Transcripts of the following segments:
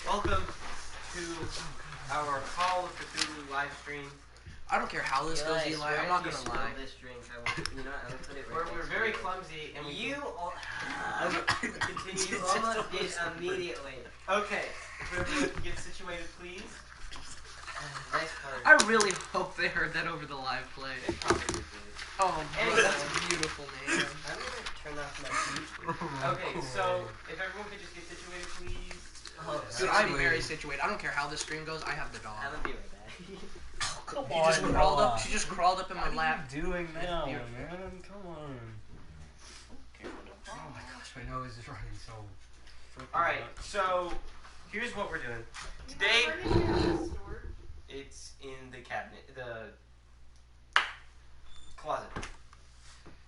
Welcome to our Call of Cthulhu live stream. I don't care how this goes, Eli. I'm not gonna lie. This drink, I will, you know, I will put it right We're very clumsy, and You continue. almost did immediately. Okay, if everyone can get situated, please. Nice part. I really hope they heard that over the live play. They probably did. Oh, Anyway. that's a beautiful name. I'm gonna turn off my heat. Okay, so if everyone could just get situated, please. Oh, Dude, I'm very situated. I don't care how this stream goes. I have the dog. I'm gonna be right back. Come on, just crawled up. She just crawled up in my lap. What are you doing now, Here. man? Come on. Oh my gosh, my nose is running so. Alright, so here's what we're doing. Today, it's in the cabinet, the closet.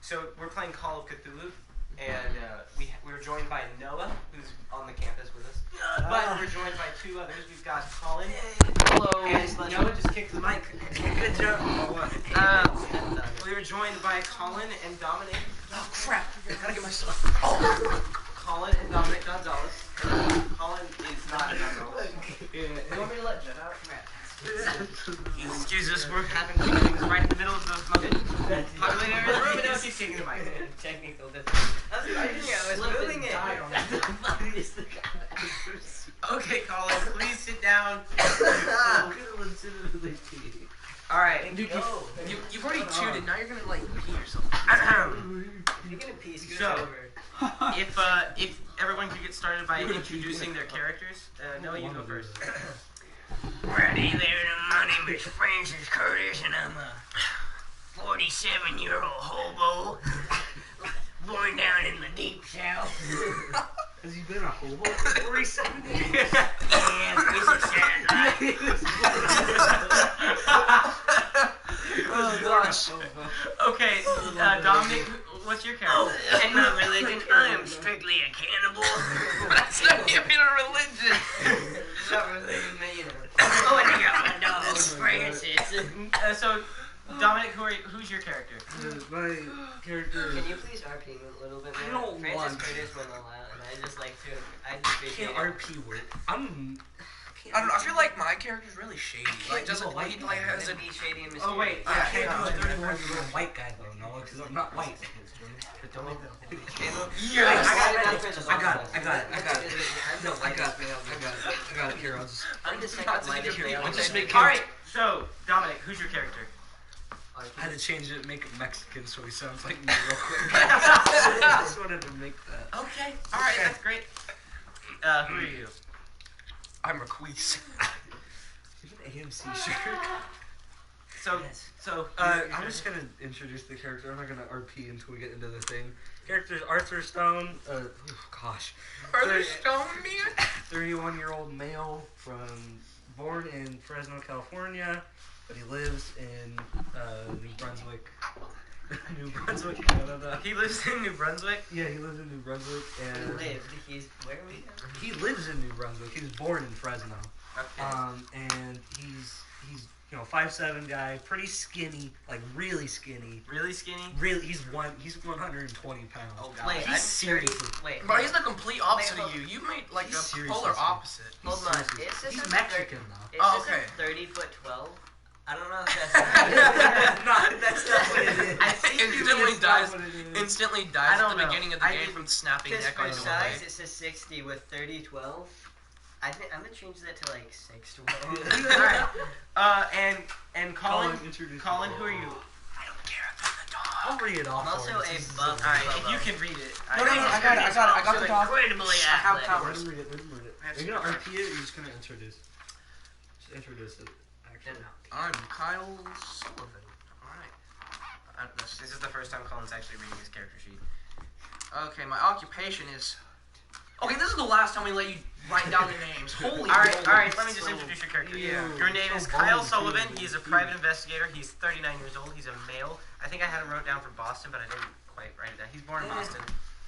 So we're playing Call of Cthulhu, and we were joined by Noah, who's on the campus with us. But we're joined by two others. We've got Colin. Hello. And Noah just kicked the mic. Good job. We were joined by Colin and Dominic. Oh crap! I gotta get myself. Colin and Dominic Gonzalez. Colin is not Gonzalez. You want me to let Jen out? Excuse us, we're having meetings right in the middle of the populated area of the room, and now she's taking the mic. Technical difficulty. I was moving it. Okay, Colin, please sit down. Alright. Dude, you've already chewed it. Now you're gonna like pee or something. You're gonna pee scoot So, over. if everyone could get started by introducing their characters. Noah, you go first. Ready there, my name is Francis Curtis, and I'm a 47-year-old hobo, born down in the deep south. Has he been a hobo for 47 years? And it's a sad life. Oh gosh. Okay, Dominic, what's your character? And my religion, I am strictly a cannibal. That's not even a religion. It's not really, you know. Oh, and I got my dog, Francis. So, Dominic, who's your character? My character. Can you please RP a little bit more? I don't Francis want Curtis went all out, and I just like to. I just Can't appreciate RP work. I don't know. I feel like my character's really shady. Like, doesn't do a white he like has a? be shady and mysterious. Oh, wait. I can't do a 31-year-old white guy though, no, because I'm not white. But don't make that. Yes. I got it. No, I got it. Here, I'll just. I'm just saying, Not to like, get your- I'll just make. Alright, so, Dominic, who's your character? I had to change it, make it Mexican, so he sounds like me real quick. I just wanted to make that. Okay, alright, that's great. Who are you? I'm Requise. You have an AMC shirt. So, I'm just gonna introduce the character. I'm not gonna RP until we get into the thing. Character's Arthur Stone. Arthur Stone, man. 31-year-old male born in Fresno, California, but he lives in New Brunswick, Canada. he lives in New Brunswick. Yeah, he lives in New Brunswick, and He's where are we? he lives in New Brunswick. He was born in Fresno. Okay. And he's 5'7" guy, pretty skinny, like really skinny. Really skinny? Really, he's 120 pounds. Oh, God. Wait, He's I'm 30. seriously. Wait, But he's the complete opposite Wait, of you. You made like He's a seriously polar small. opposite. hold on. Seriously. Is this He's a Mexican though. Is Oh, this okay. a 30'12"? I don't know if that's. That's not what it is. I think Instantly That's dies. not what it is. Instantly I dies at don't the know. beginning of the I game did- from snapping Because neck for onto a size leg. it says 60 with 30'12". I think I'm gonna change that to like 6'12". Alright. And Colin, introduce Colin, me. who are you? I don't care about the dog. I'll read it off. I'm also for a you. This is buff. Alright, if you can read it. No, I got it. I got the dog. Incredibly How athletic. come? Let him read it. Let him read it. Are you gonna RP it? Or you're just gonna introduce? Just introduce it. Actually. I'm Kyle Sullivan. Alright. This is the first time Colin's actually reading his character sheet. Okay, my occupation is... Okay, this is the last time we let you write down your names. Holy Alright, moly. let me just introduce your character. Yeah. Your name is So Kyle boring, Sullivan. too. He's a private investigator. He's 39 years old. He's a male. I think I had him wrote down for Boston, but I didn't quite write it down. He's born in Boston.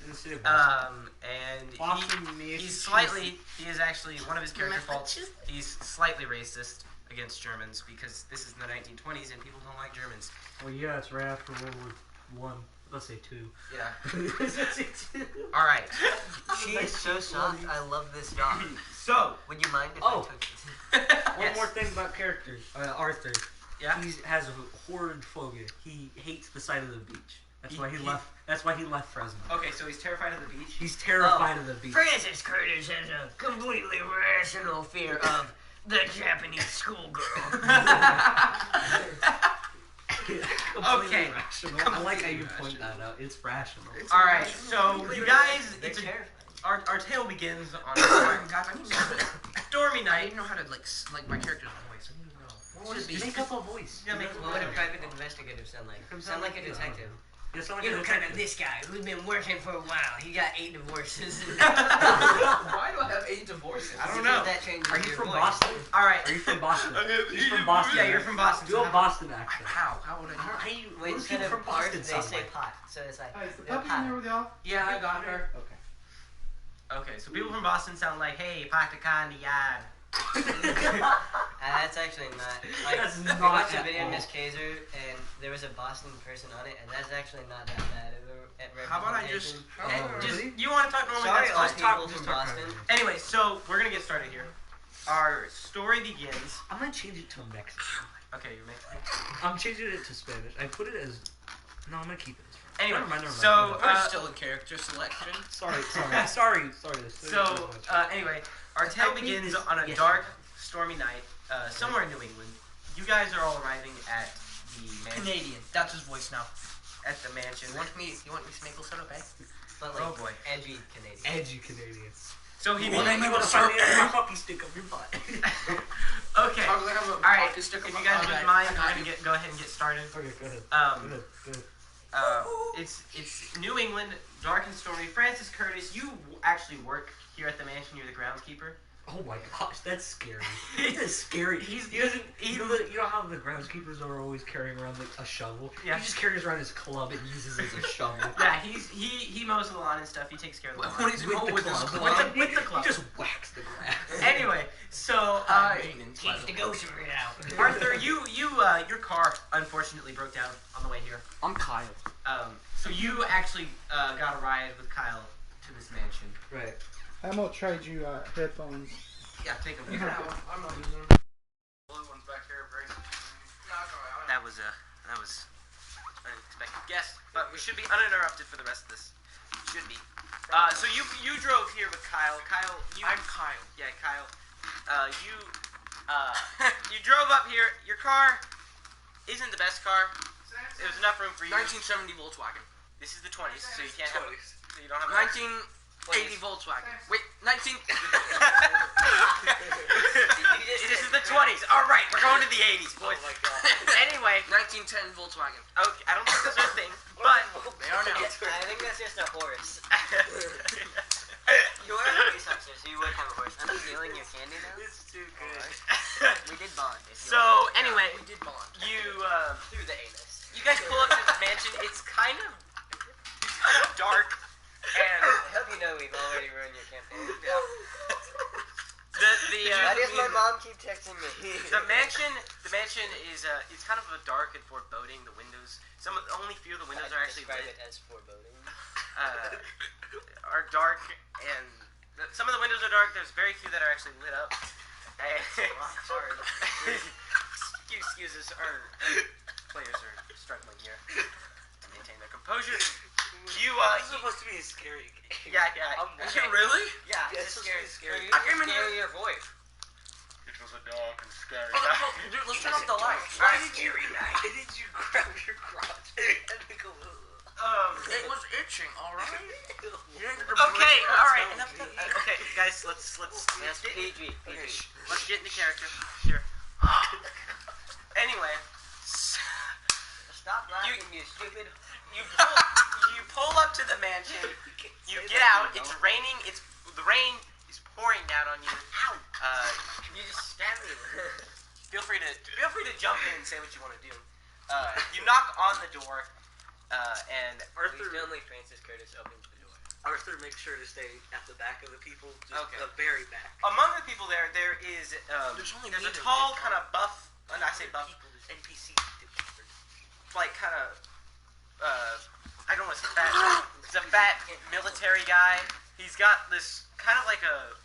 In the city of Boston. And Boston, he Massachusetts. is actually, one of his character faults, he's slightly racist against Germans because this is in the 1920s and people don't like Germans. Well, yeah, it's right after World War One. let's say 2. Yeah. Let's say 2. All right. She is so soft. I love this dog. So. Would you mind if Oh. I took it? One more thing about characters. Arthur. Yeah. He has a horrid phobia. He hates the sight of the beach. That's why he left. That's why he left Fresno. Okay, so he's terrified of the beach. He's terrified of the beach. Francis Curtis has a completely rational fear of the Japanese schoolgirl. Okay. Rational. I like how you point that out. It's rational. All right, so you guys, They're it's a, terrifying. our tale begins on a Guys, I need to know. stormy I night. didn't know how to like my character's voice. I need to know. Just make up a voice. Yeah, make What would a private investigative sound like? Sound like a detective. You sound like You a know, kind of detective. this guy who's been working for a while. He got 8 divorces. Why do I have 8 divorces? I don't know. That changes Are you your from voice. Boston? All right. Are you from Boston? He's from Boston. Yeah, you're from Boston. Do a Boston accent. How? How would I do How that? you? Wait, What do instead people of from part, Boston they sound say like? pot. So it's like, Is the they're puppy in pot. there with y'all? Yeah, I got her. Okay. Okay, so people from Boston sound like, hey, Patacan yad. That's actually not. Like, That's we not watched a at video of all. Miss Kaiser, and there was a Boston person on it, and that's actually not that bad of a How about I just, representation. just you want to talk normally? Sorry, That's all fine. people just from talk Boston. Anyway, so we're gonna get started here. Our story begins. I'm gonna change it to Mexican. Okay, you're making. I'm changing it to Spanish. I put it as. No, I'm gonna keep it as French. Anyway, Never mind, never mind, so, never mind. We're still in character selection. Sorry. So anyway, our tale begins on a yes. dark, stormy night somewhere in New England. You guys are all arriving at the mansion. Canadian. That's his voice now. At the mansion. You want me to maple syrup, eh? But like, Oh, boy. edgy Canadian. Edgy Canadians. So he Well, then you wanna find every fucking stick up your butt. Okay. All right. All right. If you guys don't mind, I'm gonna go ahead and get started. Okay, go ahead. Go ahead. It's New England, dark and stormy. Francis Curtis, you actually work here at the mansion. You're the groundskeeper. Oh my gosh, that's scary. That's scary. You know how the groundskeepers are always carrying around like a shovel? Yeah. He just carries around his club and uses it as a shovel. Yeah, he mows the lawn and stuff. He takes care of the lawn. What is With the with his club. club? With the club. He just whacks the grass. Anyway, so Maintenance, by Keeps the the way. ghost rid out. Arthur, your car unfortunately broke down on the way here. I'm Kyle. So you actually got a ride with Kyle to this mansion. Right. I'm gonna trade you headphones. Yeah, take them. You can have them. I'm not using them. Blue one's back here, right? That was an unexpected guess, but we should be uninterrupted for the rest of this. Should be. So you drove here with Kyle. Kyle, I'm Kyle. Yeah, Kyle. You drove up here. Your car isn't the best car. There's enough room for you. 1970 Volkswagen. This is the 20s, so you can't have. So you don't have. 1980 Volkswagen. Wait, 19. This is the 20s. All right, we're going to the 80s, boys. Oh my god. Anyway, 1910 Volkswagen. okay, I don't think those are a thing, but They are now. I think that's just a horse. You are a police officer, so you would have a horse. I'm stealing your candy now? It's too good. We did bond. if you So want. anyway, We did bond. you Through the anus. you guys pull up to the mansion. It's kind of dark, and I hope you know we've already ruined your campaign. Why does my mom keep texting me? the mansion is it's kind of a dark and foreboding. The windows, only few of the windows are actually describe lit. it as foreboding. Are dark, and some of the windows are dark. There's very few that are actually lit up. Hard. Excuses, our players are struggling here to maintain their composure. You supposed to be a scary game. yeah. Is it really? Yeah, Yeah, it's it's scary. scary. I came in here. Scary your voice. It was a dark and scary Dude, let's turn off the lights. Why did you grab your crotch and go? It was itching, alright? Okay, alright. Okay, guys, let's That's get PG. okay, let's get into character. Sure. Anyway, Stop laughing, you stupid. you pull up to the mansion. You get out. It's raining. The rain is pouring down on you. You just stabbed me. Feel free to jump in and say what you want to do. You knock on the door, and Arthur only Francis Curtis opens the door. Arthur makes sure to stay at the back of the people, just Okay. the very back. among the people there is There's only there's me a that tall did kind of buff. I say buff. NPC. Like kind of I don't want to say fat. He's a fat military guy. He's got this kind of like the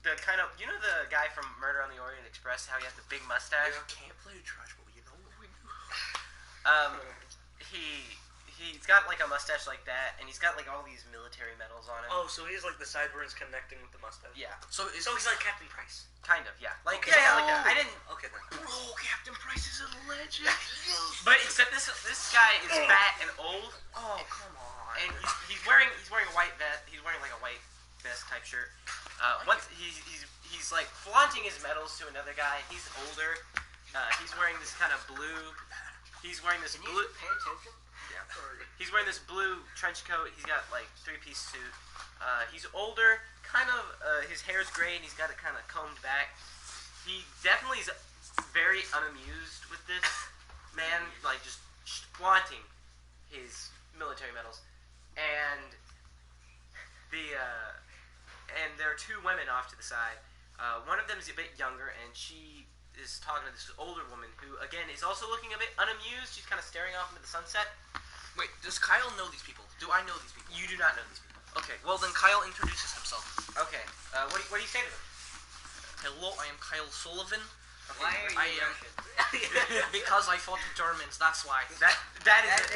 the guy from Murder on the Orient Express, how he has the big mustache. Yeah, can't play trash, but you know what we do. He's got like a mustache like that, and he's got like all these military medals on him. Oh, so he's like the sideburns connecting with the mustache. Yeah, So he's like Captain Price. kind of. Yeah, like Okay. yeah, like that. I didn't. Okay then. Bro, Captain Price is a legend. But except this guy is fat and old, Oh, come on. and he's wearing a white vest. He's wearing like a white vest type shirt. Once he's like flaunting his medals to another guy. He's older. He's wearing this kind of blue. He's wearing this blue. Pay attention. Yeah. He's wearing this blue trench coat. He's got like 3-piece suit. He's older. Kind of. His hair's gray and he's got it kind of combed back. He definitely is very unamused with this man, like just flaunting his military medals. And there are two women off to the side. One of them is a bit younger, and she is talking to this older woman who, again, is also looking a bit unamused. She's kind of staring off into the sunset. Wait, does Kyle know these people? Do I know these people? You do not know these people. Okay, well then Kyle introduces himself. Okay. What do you say to them? Hello, I am Kyle Sullivan. Why are you I am Russian? because I fought the Germans. That's why. That That valid.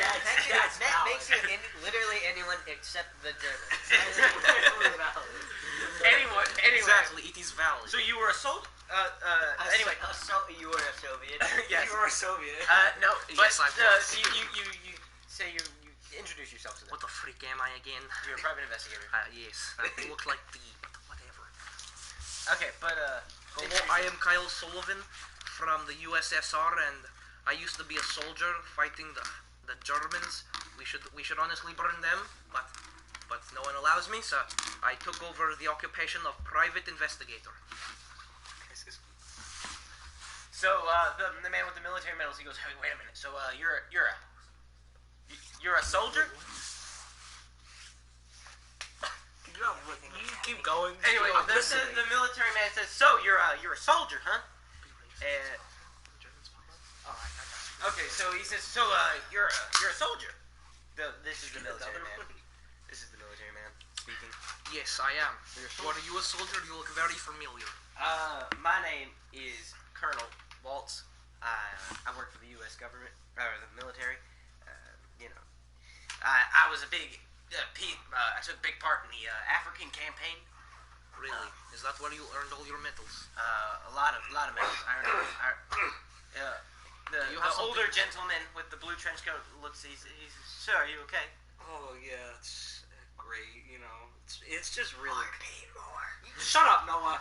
makes you literally anyone except the Germans. Anyway. Exactly, it is valid. So you were a soldier. Anyway. You were a Soviet. Yes. You were a Soviet. No. But Yes, I was. you say you introduce yourself to them. What the freak am I again? You're a private investigator. Yes, I look like the whatever. Okay, but Hello, I am Kyle Sullivan from the USSR, and I used to be a soldier fighting the Germans. We should honestly burn them, but no one allows me, so I took over the occupation of private investigator. So the man with the military medals, he goes, "Hey, wait a minute. So you're a soldier?" You keep going. Anyway, the military man says, "So you're a soldier, huh?" Okay, so he says, "So you're a soldier." This is the military man. This is the military man speaking. Yes, I am. Are you a soldier? You look very familiar. My name is Colonel Waltz. I work for the U.S. government, or the military. I was a big, I took a big part in the African campaign. Really? Is that where you earned all your medals? A lot of medals. The older gentleman with the blue trench coat looks. He's. Sir, are you okay? Oh yeah, it's great. You know, it's just really. Shut up, Noah.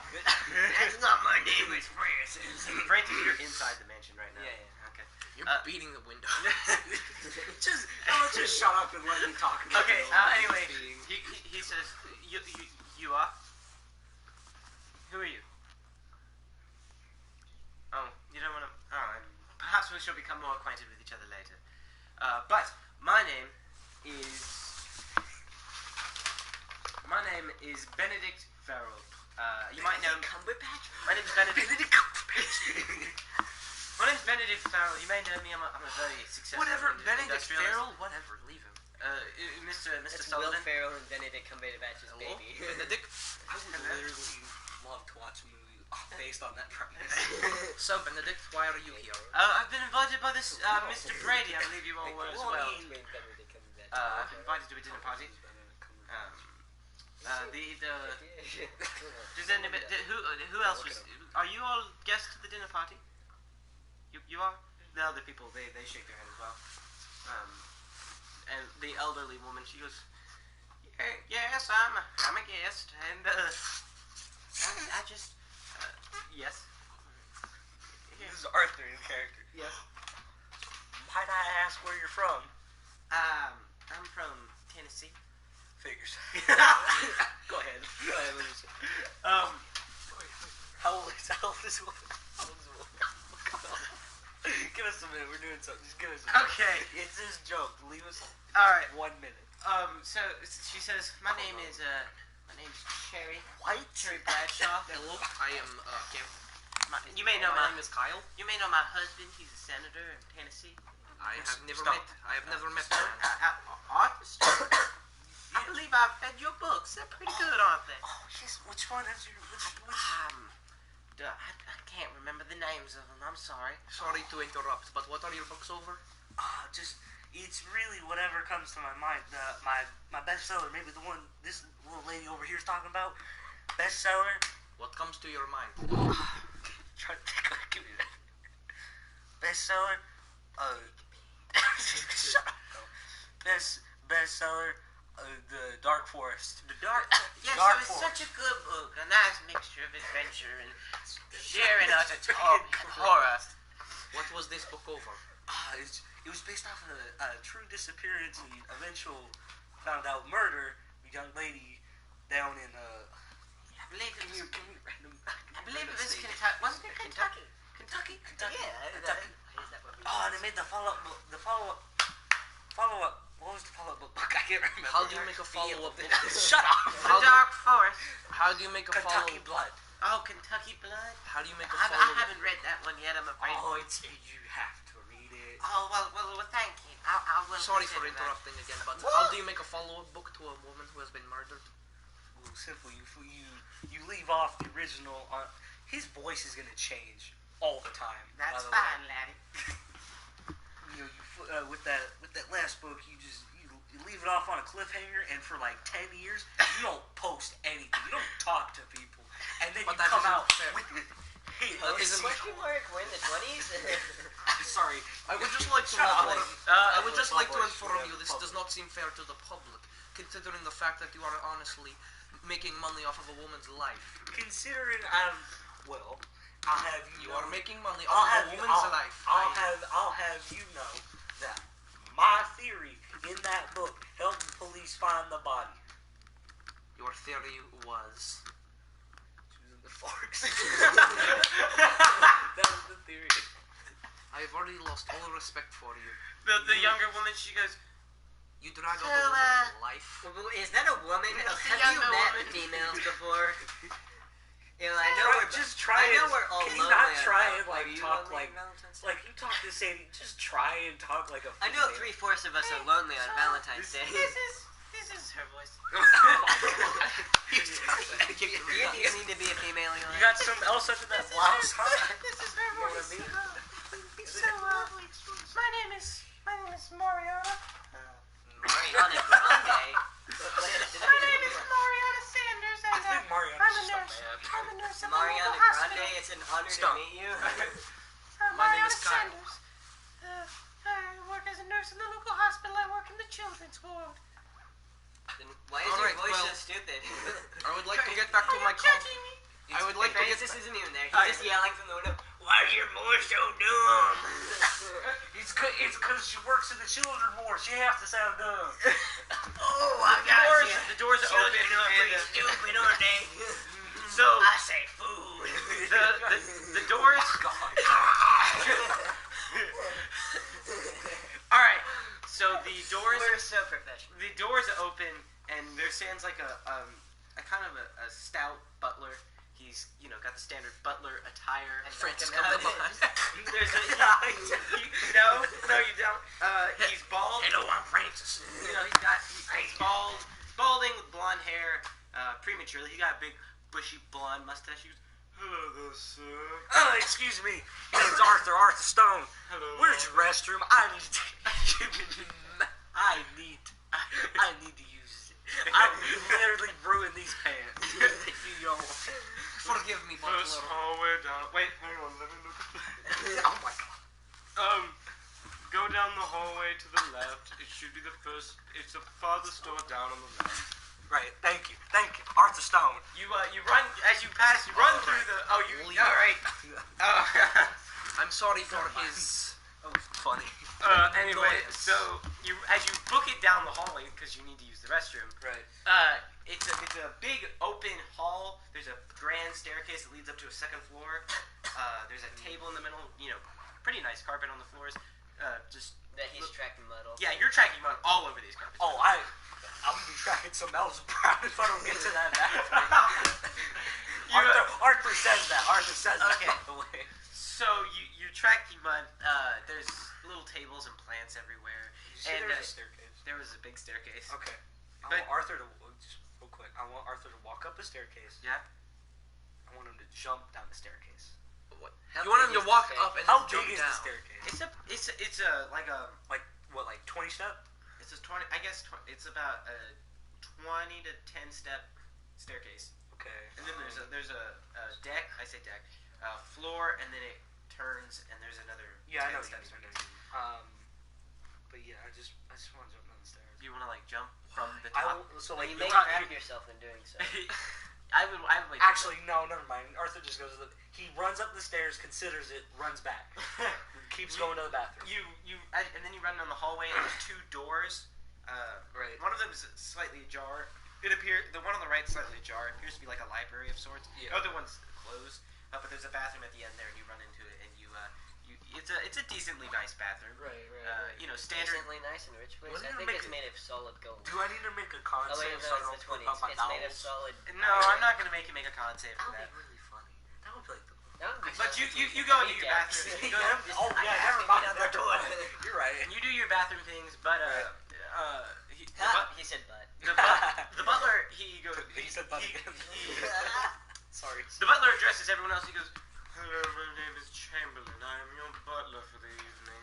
That's not my name, it's Francis. Francis, you're inside the mansion right now. Yeah. Okay. You're beating the window. just shut up and let me talk. Okay. Anyway, he says, you are. Who are you? Oh, you don't want to. All right. Perhaps we shall become more acquainted with each other later. But my name is Benedict Farrell. You might know. Cumberbatch? My name's Benedict. My name's Benedict Farrell. You may know me. I'm a very successful. Whatever, Benedict industrialist. Farrell. Whatever, leave him. Mr. That's Sullivan. Will Ferrell and Benedict Cumberbatch's Hello, baby. Benedict. I would literally love to watch a movie based on that premise. So, Benedict, why are you here? I've been invited by this Mr. Brady. I believe you all were as well. Benedict Cumberbatch. I've been invited to a dinner party. Does anybody? Who else was? Are you all guests to the dinner party? You are. The other people they shake their head as well. And the elderly woman, she goes, "Yes, I'm a guest, and I just yes." This is Arthur in character. Yes. Might I ask where you're from? I'm from Tennessee. Figures. Go ahead. How old is one? Give us a minute. We're doing something. Just give us a minute. Okay. It's his joke. Leave us All right. 1 minute. So she says, my name's Cherry. White? Cherry Bradshaw. Hello, I am Cam. You may know my my name is Kyle. You may know my husband. He's a senator in Tennessee. I have never met the man. Arthur Stone. I believe I've read your books. They're pretty good, aren't they? Oh, yes. Which one is your... I can't remember the names of them. I'm sorry. Sorry to interrupt, but what are your books over? It's really whatever comes to my mind. My bestseller, maybe the one this little lady over here is talking about. Bestseller. What comes to your mind? Try to think. Give me that. Bestseller. Shut up. Bestseller. The Dark Forest. The Dark. Yes, Dark it was Forest. such a good book. A nice mixture of adventure and sharing us a horror. What was this book over? It was based off of a true disappearance and eventual found out murder of a young lady down in I believe it was. I believe it was state. Kentucky. Wasn't it Kentucky? Kentucky. Yeah. Kentucky. Oh, and they made the follow up. What was the follow up book? I can't remember. How do you make a follow-up book? Shut up. The Dark Forest. How do you make a Kentucky follow? Blood. Oh, Kentucky Blood. How do you make a I follow? haven't read that one yet. I'm afraid. Oh, you have to read it. Oh well. Thank you. I will. Sorry for consider that. interrupting again, but how do you make a follow-up book to a woman who has been murdered? Well, simple. You leave off the original. His voice is gonna change all the time. That's by the way. fine, laddie. With that last book, you leave it off on a cliffhanger, and for like 10 years, you don't post anything. You don't talk to people, and then But you that come isn't out fair. with hey, That isn't- Question mark? We're in the 20s? sorry. I would just like to Shut up, inform. lady. I would just like to Publish, inform yeah, you. This publish. does not seem fair to the public, considering the fact that you are honestly making money off of a woman's life. Considering I'll have you. You know, are making money I'll off have of a you. woman's life. I'll have you know that my theory in that book helped the police find the body. Your theory was. She was in the forks. That was the theory. I have already lost all respect for you. The younger woman, she goes. You drag out So, a woman's life. Is that a woman? It's a Have you younger met woman. females before? You know, I know we're all Can you lonely not on try Val- and like are you talk lonely like on Valentine's Day? like you talk to Sadie? Just try and talk like a. I know female. 3/4 of us are lonely on Valentine's Day. This is her voice. You need to be a female. You got something else under that blouse, huh? This is her You know what I voice. mean? So, my name is Mariana. Mariana Grande. My name is Mariana Sanders, I and think Mariana's I'm a just a nurse. man. I'm a nurse at the Mariana local Grande, hospital. it's an honor Stop. to meet you. My name Mariana is Kyle. Sanders. I work as a nurse in the local hospital. I work in the children's ward. Then why is Alright, your voice well- so stupid? I would like to get back to Are my you com. judging me? I would like to get. Francis isn't even there. He's just yelling from the window. Why is your voice so dumb? It's because she works in the children's ward. She has to sound dumb. Oh, I got you. The doors are open. Children are pretty and, stupid, aren't they? So I say food. the doors. All right. So the doors. We're so professional. The doors open, and there stands like a kind of a stout butler. He's got the standard butler attire. And Francis, knock come him out. behind. There's a no, you don't. He's bald. Hello, I'm Francis. He's balding with blonde hair. Prematurely, he got a big bushy blonde mustache. He goes, "Hello there, sir." Oh, excuse me. It's Arthur Stone. Hello. Where's your restroom? I need to use it. I literally ruined these pants. You know. Forgive me, First butler. hallway down. Wait, hang on. Let me look at the. Oh my god. Go down the hallway to the left. It should be the first. It's the farthest door down on the left. Right. Thank you. Arthur Stone. You run as you pass. You run through the. Oh, you. Leave. All right. I'm sorry for his. That was funny. Anyway, Annoyance. so as you book it down the hallway because you need to use the restroom. Right. It's a big open hall. There's a grand staircase that leads up to a second floor. There's a table in the middle. Pretty nice carpet on the floors. Just That he's tracking mud all. yeah, you're tracking mud all over these carpets. Oh, I'm gonna be tracking some else proud if I don't get to that. Arthur says that. Okay. By the way. So you're tracking mud. There's little tables and plants plants everywhere. You see And there's a staircase. there was a big staircase. Okay. I But- want Arthur to just real quick. I want Arthur to walk up a staircase. Yeah. I want him to jump down the staircase. You want him to walk up and How then big jump is down. the staircase? It's a like a Like what? Like 20 step? it's a 20. I guess it's about a 20 to 10 step staircase. Okay. And then there's a deck. I say deck. Floor, and then it turns, and there's another. Yeah, I 10 know. steps. I know. But yeah, I just want to jump down the stairs. You want to like jump from the I top? will, so Well, like you the may top- crap yourself in doing so. I would like. Actually, no, never mind. Arthur just goes. He runs up the stairs, considers it, runs back, keeps going to the bathroom. And then you run down the hallway, and there's two doors. Right. One of them is slightly ajar. The one on the right is slightly ajar. It appears to be like a library of sorts. Yeah. The other one's closed, but there's a bathroom at the end there, and you run into it, and it's a decently nice bathroom. Right. Standard. Decently nice and rich place. Wouldn't I it think make it's made of solid gold. Do I need to make a con Oh wait, save no, so I it's don't the poop 20s. out my It's made of bowels? solid. No, I'm not gonna make you make a con save That for would that. be really funny. That would be like the. That would be But fun. you go into your bathroom. You go, Oh yeah, I never have to mind. get out the door. You're right. and you do your bathroom things, but He said but. the butler he goes. He said but again. Sorry. The butler addresses everyone else. He goes, "Hello, my name is Chamberlain. I am your butler for the evening.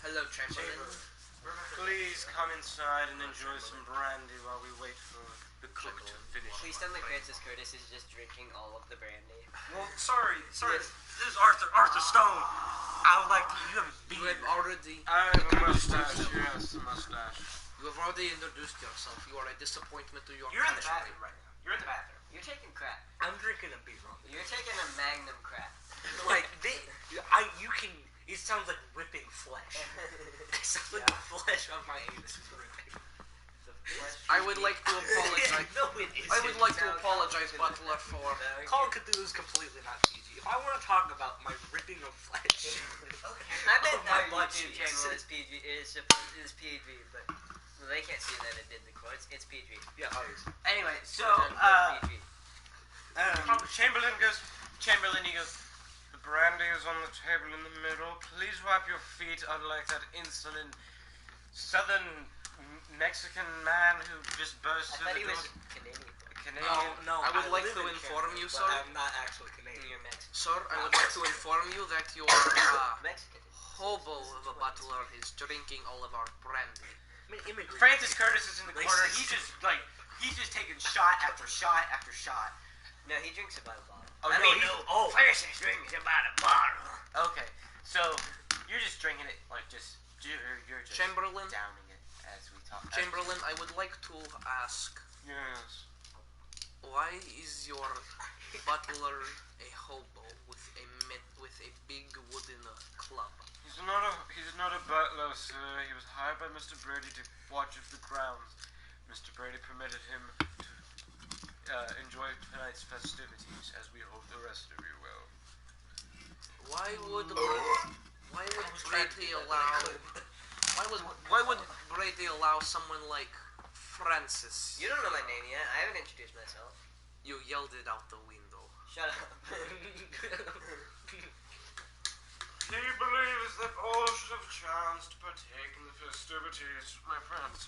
Hello, Chamberlain. Please come inside and enjoy some brandy while we wait for the cook to finish." Please tell me Francis Curtis is just drinking all of the brandy. Well, sorry. This is Arthur Stone. I would like to. You have a You beard. have already I have a mustache. Yes, a mustache. you have already introduced yourself. You are a disappointment to your You're in the country. bathroom right now. You're in the bathroom. You're taking crap. I'm drinking a beer. You're taking a magnum crap. Like you can. It sounds like ripping flesh. It sounds like the flesh of my anus is ripping. I would like to apologize. No, it isn't. I would like to apologize, Butler, for Call of Cthulhu is completely not PG. If I want to talk about my ripping of flesh, I bet my our butt YouTube cheeks. channel is PG, is PG, but they can't see that it did the quotes. It's PG. Yeah, obviously. Anyway, so PG. Chamberlain, he goes, "The brandy is on the table in the middle. Please wipe your feet, unlike that insolent southern Mexican man who just burst I through thought the he was door." Canadian. Canadian. No, I would like live to in inform Canada, you, but sir. I'm not actually Canadian. You're Mexican. Sir, I would like to inform you that your Mexican. hobo of a butler is drinking all of our brandy. Immigrant. Francis Curtis is in the corner. Racist. He's just taking shot after shot after shot. No, he drinks about a bottle. Oh, Francis drinks about a bottle. Okay, so you're just drinking it like you're just Chamberlain, downing it as we talk. Chamberlain, I would like to ask, Yes. why is your butler a hobo with a big wooden club? He's not a butler, sir. He was hired by Mr. Brady to watch of the grounds. Mr. Brady permitted him to enjoy tonight's festivities, as we hope the rest of you will. Why would Brady allow someone like Francis? You don't know my name yet. I haven't introduced myself. You yelled it out the window. Shut up. He believes that all should have chanced to partake in the festivities, my friends.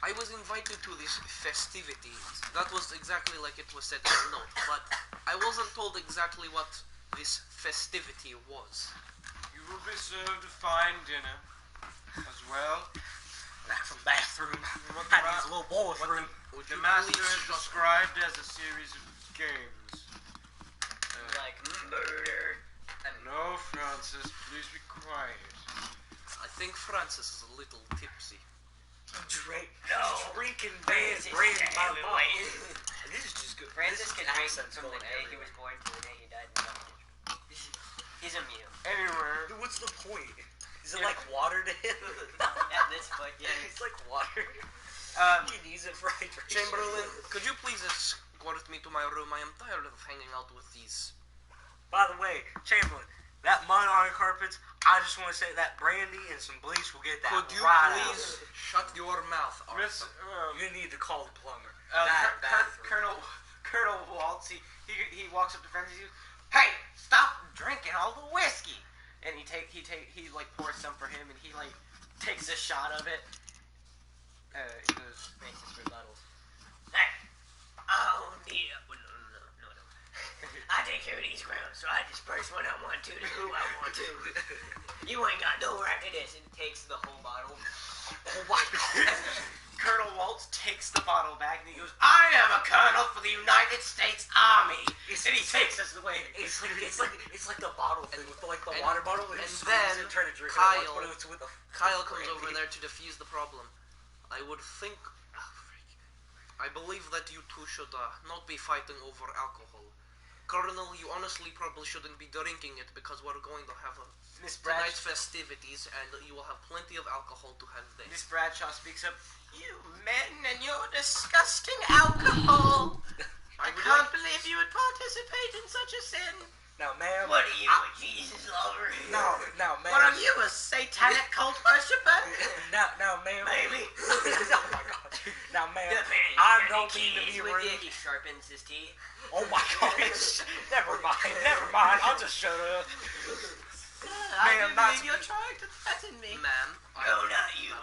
I was invited to this festivity. That was exactly like it was said in the note, but I wasn't told exactly what this festivity was. You will be served a fine dinner as well. That's a bathroom. What That needs a little bowl of room. Would the you master please is shut described as a series of games. Like murder. No, Francis, please be quiet. I think Francis is a little tipsy. Drinking bad bread in my mouth. This is just good. Francis This can drink accent's from the going day he everywhere. was born to the day he died in college. He's immune. Anyway, Dude, what's the point? Is it like water to him? At this point, yeah. It's like water. um, He needs it for hydration. Chamberlain, could you please escort me to my room? I am tired of hanging out with these. By the way, Chamberlain, that mud on your carpets, I just want to say that brandy and some bleach will get that Could you right please shut your mouth, Miss, Arthur? You need to call the plumber. Colonel Waltz, he walks up to Francis. He goes, "Hey, stop drinking all the whiskey." and he like pours some for him, and he like takes a shot of it. He goes, makes his rebuttals. Hey, I don't need it. No. I take care of these grounds, so I disperse when I want to who I want to. You ain't got no right to this. And takes the whole bottle. Colonel Waltz takes the bottle back and he goes, I am a colonel for the United States Army. And he takes us away. It's like the bottle thing with the water bottle. And then Kyle comes over there to defuse the problem. I would think... I believe that you two should not be fighting over alcohol. Colonel, you honestly probably shouldn't be drinking it because we're going to have tonight's festivities and you will have plenty of alcohol to have there. Miss Bradshaw speaks up. You men and your disgusting alcohol. I can't believe you would participate in such a sin. Now, ma'am. What are you, a Jesus lover? Now, ma'am. What are you, a satanic cult worshipper? Now, ma'am. Maybe. Oh my God. Now, ma'am. The I don't mean to be With rude. it, he sharpens his teeth. Oh my gosh. Never mind. I'll just shut up. I Ma'am, do not believe to you're trying to threaten me. Ma'am, No, not you.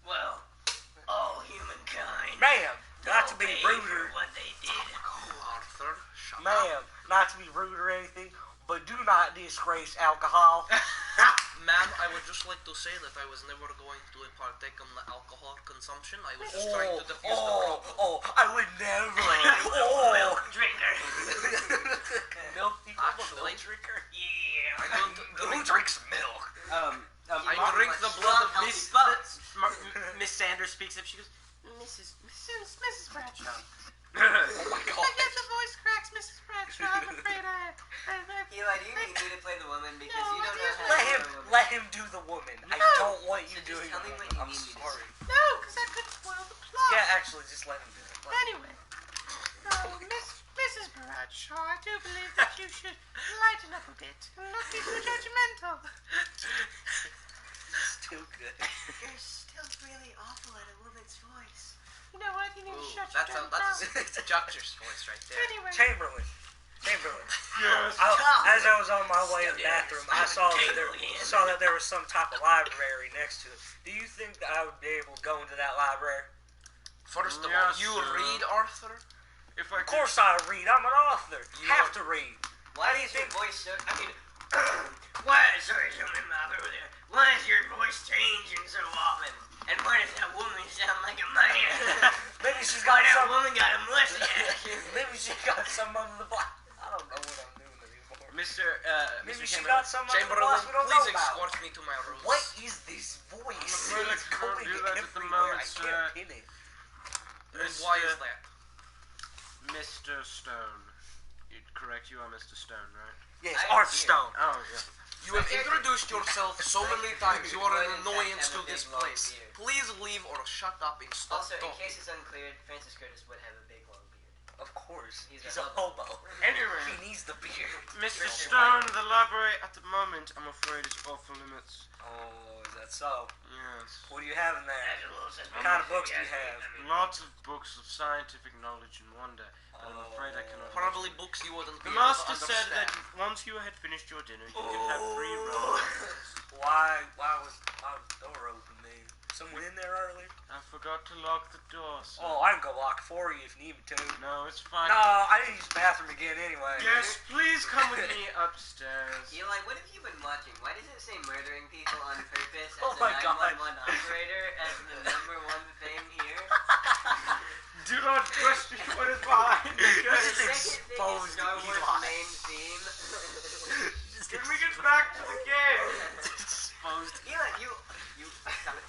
Well, all humankind. Ma'am, not to be Pay rude for or... what they did. Arthur, shut up. Ma'am, not to be rude or anything, but do not disgrace alcohol. Ma'am, I would just like to say that I was never going to partake in the alcohol consumption. I was just trying to defuse the problem. I would never. Milk drinker. Milk? Actually, drinker? Yeah. I don't Who drinks milk? I drink the blood of Miss Miss Sanders speaks up. She goes, Mrs. Bradshaw. Oh my I God. get the voice cracks, Mrs. Bradshaw. I'm afraid Eli, do you need me to play the woman? Because No, you don't know how to Let play him the woman. let him do the woman. I don't want you So just doing tell the me woman. what you I'm need me to sorry. No, because that could spoil the plot. Yeah, actually, just let him do it. Anyway, Mrs. Bradshaw, I do believe that you should lighten up a bit and not be so judgmental. It's too good. You're still really awful at a woman's voice. You know what? You need to shut that's your a mouth. Doctor's voice right there. Anyway. Chamberlain. Yes. As I was on my way to the bathroom, I saw that there was some type of library next to it. Do you think that I would be able to go into that library? First of all, Yes, you sir. read, Arthur? If I Of course I read. I'm an author. You Have are- to read. Why do you think voice so... I mean, Sorry, over there. Why is your voice changing so often? And why does that woman sound like a man? Maybe she's Why got that some. woman got a mustache? Maybe she got some of the black. I don't know what I'm doing anymore. Mr. Maybe Mr. she Chamberlain. got some of the Chamberlain, boss we don't please know about. escort me to my room. What is this voice? I'm afraid I It's can't going do that at the everywhere. moment, I sir. can't pin it. And why is that? Mr. Stone. Correct, you are Mr. Stone, right? Yes, I am Hearthstone. Oh, yeah. You have introduced yourself so many times. You are Would, an in fact, annoyance have to a big, this long place. beard. Please leave or shut up and stop Also, in talking. case it's unclear, Francis Curtis would have a big long beard. Of course. He's He's a a hobo. Anyway. He needs the beard. Mr. Stone, the library at the moment, I'm afraid, is off the limits. Oh, is that so? Yes. What do you have in there? That's a little suspicious. What kind of books do you have? Lots of books of scientific knowledge and wonder, but I'm afraid I cannot. Probably books you wouldn't The be able to master said that understand. once you had finished your dinner, you could have free roam. Why was the door open, man? Someone in there earlier? I forgot to lock the door, sir. Oh, I can go lock it for you if you need me to. No, it's fine. No, I need to use the bathroom again anyway. Yes, please come with me upstairs. Eli, what have you been watching? Why does it say murdering people on purpose as Oh a my God. 911 operator as the number one thing here? Do not question what is behind the The curtain. second thing is exposed Star Wars Eli. main theme. Can we get back to the game? Exposed. Eli, you stop it.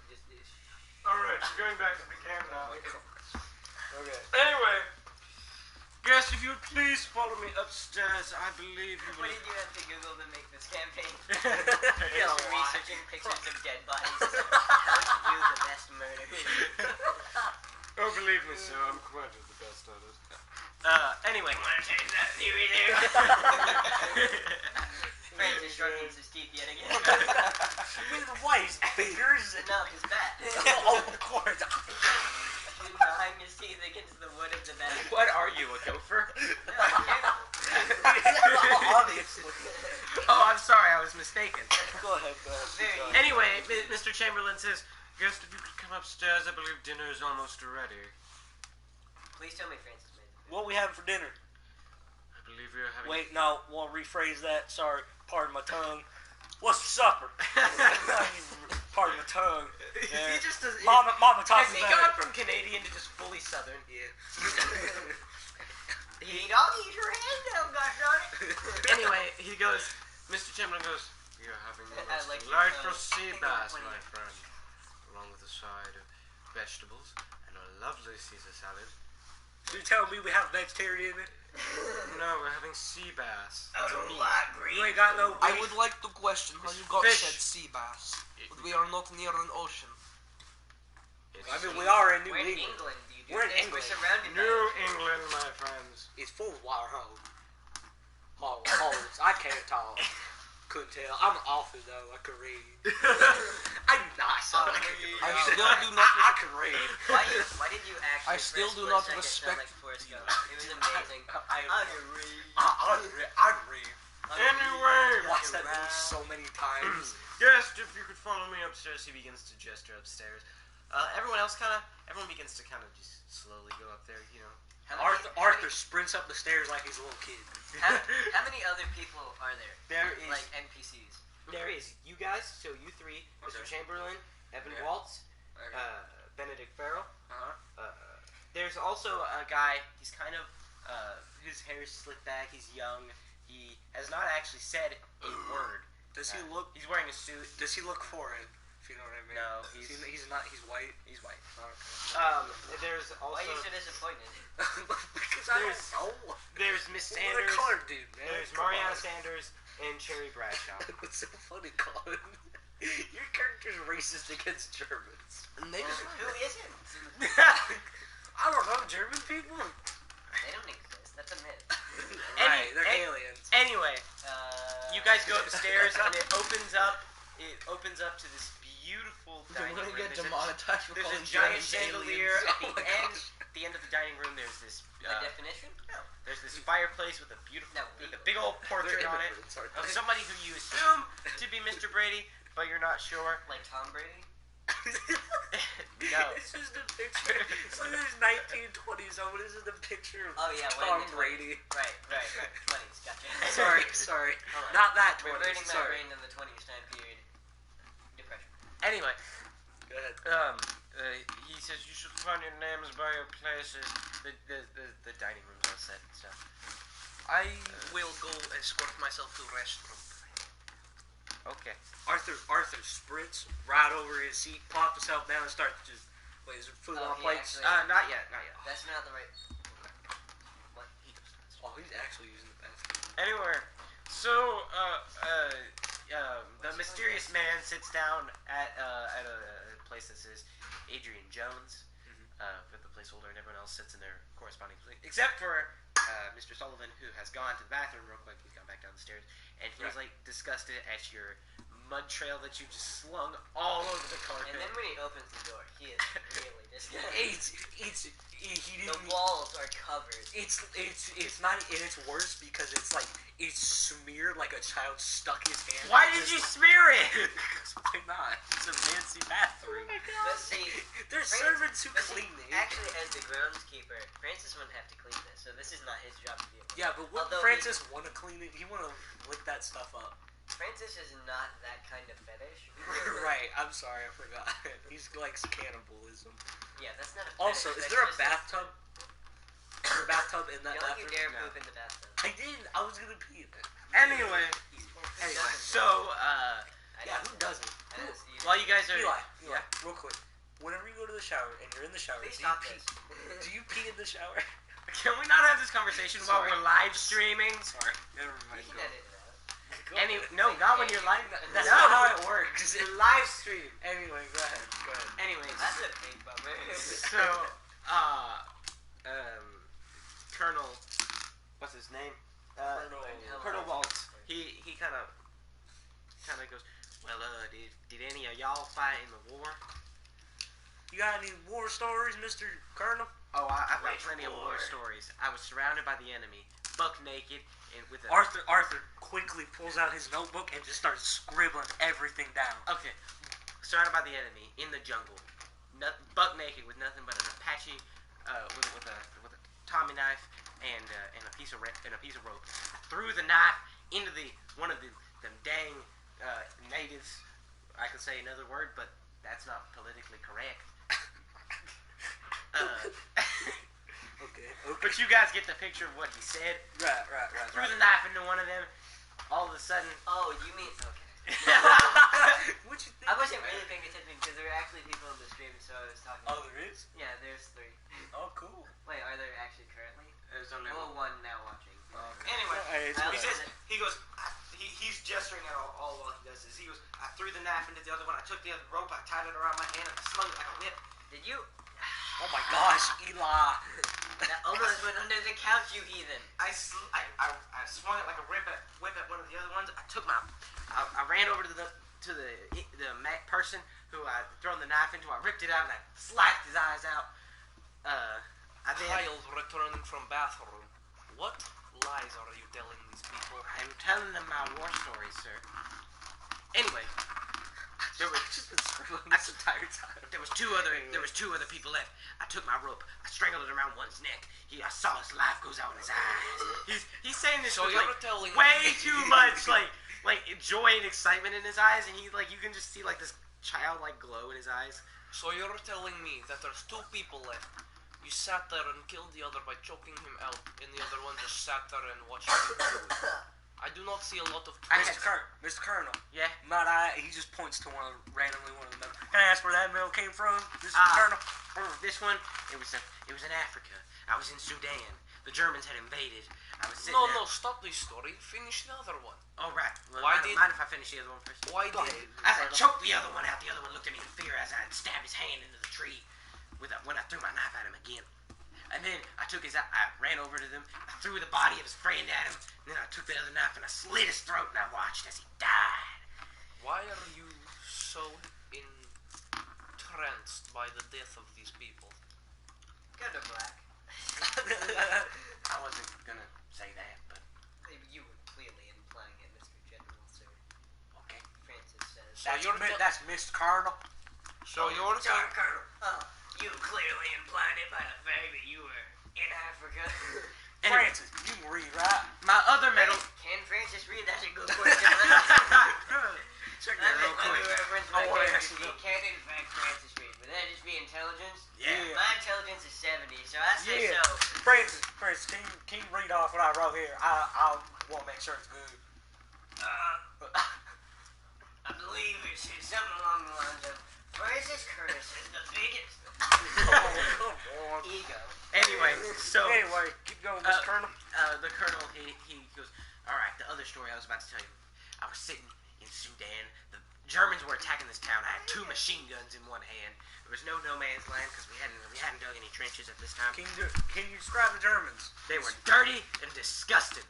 Just Alright, going back to the game now. Okay. Anyway, guys, if you would please follow me upstairs, I believe you What will. did you have to Google to make this campaign? Yeah, Just why? researching pictures of dead bodies. How to do the best murder. Oh, believe me, sir, I'm quite the best at it. Anyway. Want to change that theory there? Francis sharpens his teeth yet again. With what? His fingers? No, his bat. Oh, of course. Behind his teeth against the wood of the bat. What are you, a gopher? No, cannibal. Obviously. Oh, I'm sorry, I was mistaken. Go ahead. Anyway, Mr. Chamberlain says, "Guest, if you could come upstairs, I believe dinner is almost ready." Please tell me Francis made it. What we having for dinner? I believe we're having... Wait, no, we'll rephrase that. Sorry, pardon my tongue. What's for supper? Pardon my tongue. Yeah. He just does... Mama taught Has me he better. gone from Canadian to just fully Southern? Yeah. Hey, dog, eat your hand down, gosh darn it. Anyway, he goes... Mr. Chamberlain goes, "You're having the I most like your delightful tone. sea I think bass, I'm my funny. friend, along with a side of vegetables and a lovely Caesar salad." So you telling me we have vegetarian in it? No, we're having sea bass. You ain't got no I beef? would like to question how you got Fish. said sea bass, but we are not near an ocean. It's I mean, we are in New We're in England. England, you We're in think? England. We're surrounded New by England, my friends. It's full of water holes. Holes. I can't talk. Couldn't tell. I'm an author though. I could read. I'm not son. I can read. I still do not. I can read. Why did you actually I still for a do not split second sound respect like Forrest Gump? It was amazing. I can read. I'd read. Anyway, Watched that movie so many times. guest, if you could follow me upstairs. He begins to gesture upstairs. Everyone begins to kind of just slowly go up there, you know. Arthur sprints up the stairs like he's a little kid. How many other people are there? There is, Like NPCs. there is you guys, so you three, Mr. Chamberlain, Evan Okay. Waltz, Okay. Benedict Farrell. Uh-huh. There's also a guy, he's kind of, his hair's slicked back, he's young, he has not actually said a word. Does he look? He's wearing a suit. Does he look foreign? If you know what I mean. No, he's not. He's white. He's white. Okay. There's also, Why are you so disappointed? Because I don't know. there's Miss What a Sanders, colored dude, man. there's Come Mariana on. Sanders, and Cherry Bradshaw. What's so funny, Colin? Your character's racist against Germans. And they just Who isn't? I don't know German people. They don't exist. That's a myth. Right, they're aliens. Anyway, Uh, you guys go upstairs and it opens up. It opens up to this beautiful dining We're room. gonna get There's a- demonetized for There's a calling giant Germans chandelier aliens. at Oh my the end. gosh. At the end of the dining room, there's this. By definition? No. There's this fireplace with a beautiful, No, with a big old portrait on it Immigrants, aren't of they? somebody who you assume to be Mr. Brady, but you're not sure. Like Tom Brady? No. This is the picture. So there's 1920s. Oh, what is it? The picture of Oh, yeah, Tom when the Brady. Right. 20s, gotcha. Sorry. Hold on. Not that Reverting 20s. my Sorry. brain in the 20s time period. Depression. Anyway, Go ahead. he says you should find your names by your places. The dining room's all set and stuff. I will go escort myself to restroom. Okay. Arthur sprints right over his seat, plops himself down, and starts to just. Wait, is there food Oh, on he plates? actually- Not yet. That's not the right. Oh, he's actually using the bathroom. Anyway, so the mysterious man sits down at a place that says Adrian Jones with the placeholder, and everyone else sits in their corresponding place, except for Mr. Sullivan, who has gone to the bathroom real quick. He's gone back down the stairs, and he's like disgusted at your mud trail that you just slung all over the carpet. And then when he opens the door, he is really disgusting. He The didn't. walls are covered. It's not, and it's worse because it's like it's smeared like a child stuck his hand. Why did you smear it? Why not? It's a fancy bathroom. But see, There's Francis- servants who but see, clean it. actually, as the groundskeeper, Francis wouldn't have to clean this, so this is not his job to do. Yeah, but wouldn't Although Francis want to clean it? He want to lick that stuff up. Francis is not that kind of fetish. Right. I'm sorry, I forgot. He likes cannibalism. Yeah, that's not a fetish. Also, is that's there a just bathtub? Is there a bathtub in that Don't you bathroom? dare No. poop in the bathtub. I didn't. I was gonna pee in it. Anyway, Anyway, so I yeah, don't- who doesn't? I don't see you. while you guys are Eli, real quick. Whenever you go to the shower and you're in the shower, Please do you stop pee? this. Do you pee in the shower? Can we not have this conversation while Sorry. we're live streaming? Sorry, never You mind. can Go. edit it out. No, not when you're live. That's no. not how it works. Live stream. Anyway, go ahead. Go ahead. Anyways, That's a big bummer. so Colonel, what's his name? Colonel Waltz. He kind of goes, well, did any of y'all fight in the war? You got any war stories, Mr. Colonel? Oh, I've got Which plenty of war? war stories. I was surrounded by the enemy, buck naked, and with a... Arthur quickly pulls out his notebook and just starts scribbling everything down. Okay. Surrounded by the enemy in the jungle, buck naked with nothing but an Apache with a Tommy knife and a piece of rope. I threw the knife into one of them dang natives. I could say another word, but that's not politically correct. Okay. But you guys get the picture of what he said. Right. Threw the knife into one of them. All of a sudden. Oh, you mean okay? What you think? I wasn't really paying attention because there were actually people in the stream, so I was talking. Oh, there is? Yeah, there's 3. Oh, cool. Wait, are there actually currently? There's only Well, 1 now watching. Anyway, Hey, I he love says it. he's gesturing at all while he does this. He goes, I threw the knife into the other one. I took the other rope. I tied it around my hand and I slung it like a whip. Did you? Oh my gosh, Eli. That almost went under the couch, you heathen. I swung it like a whip at one of the other ones. I ran over to the person who I'd thrown the knife into. I ripped it out and I sliced his eyes out. Kyle's returning from bathroom. What lies are you telling these people? I'm telling them my war stories, sir. Anyway, there was just been scribbling this entire time. There was two other people left. I took my rope. I strangled it around one's neck. I saw his life goes out in his eyes. He's saying this So with you're like telling way me too much like joy and excitement in his eyes, and you can just see like this childlike glow in his eyes. So you're telling me that there's 2 people left. You sat there and killed the other by choking him out, and the other one just sat there and watched you do it. I do not see a lot of Mr. Colonel. Yeah. He just points to randomly one of them. Can I ask where that mail came from, Mr. Colonel? This one, it was in Africa. I was in Sudan. The Germans had invaded. I was sitting No, there. stop this story. Finish the other one. Oh, right. Well, Why mind if I finish the other one first? Why did As I choked the other one out, the other one looked at me in fear as I stabbed his hand into the tree when I threw my knife at him again. And then I ran over to them, I threw the body of his friend at him, and then I took the other knife and I slit his throat and I watched as he died. Why are you so entranced by the death of these people? Go to black. I wasn't gonna say that, but You were clearly implying it, Mr. General, sir. okay. Francis says. That's Mr. Colonel. So you're Sorry, Colonel. You clearly implied it by the fact that you were in Africa. Anyway, Francis, you can read, right? my other medal. Can Francis read? That's a good question. Check Let that real me quick. reference I my wanna character. actually He can in fact Francis read, but that'd just be intelligence. Yeah. My intelligence is 70, so I say Yeah. so. Francis, can you read off what I wrote here? I want to make sure it's good. I believe it's something along the lines of Francis Curtis is the biggest. ego. Anyway, so Anyway, keep going, Mr. Colonel. the colonel he goes, all right. The other story I was about to tell you. I was sitting in Sudan. The Germans were attacking this town. I had 2 machine guns in one hand. There was no man's land because we hadn't dug any trenches at this time. Can you describe the Germans? They were dirty and disgusting.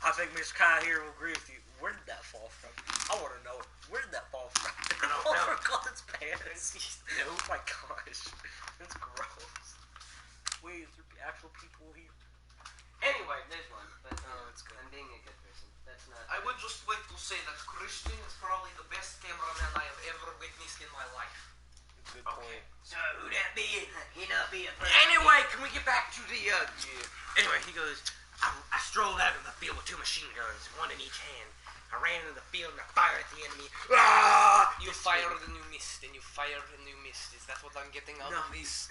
I think Mr. Kyle here will agree with you. Where did that fall from? I want to know it. Where did that fall from? Did it fall from God's pants? Oh my gosh. That's gross. Wait, is there actual people here? Anyway, There's one, but it's good. I'm being a good person. That's not. I would just like to say that Christian is probably the best cameraman I have ever witnessed in my life. Good point. So who that be? He not be a Anyway, can we get back to the Anyway, he goes, I strolled out of the field with 2 machine guns, one in each hand. I ran into the field and I fired at the enemy. Ah! You fired and you missed, and you fired and you missed. Is that what I'm getting out of this?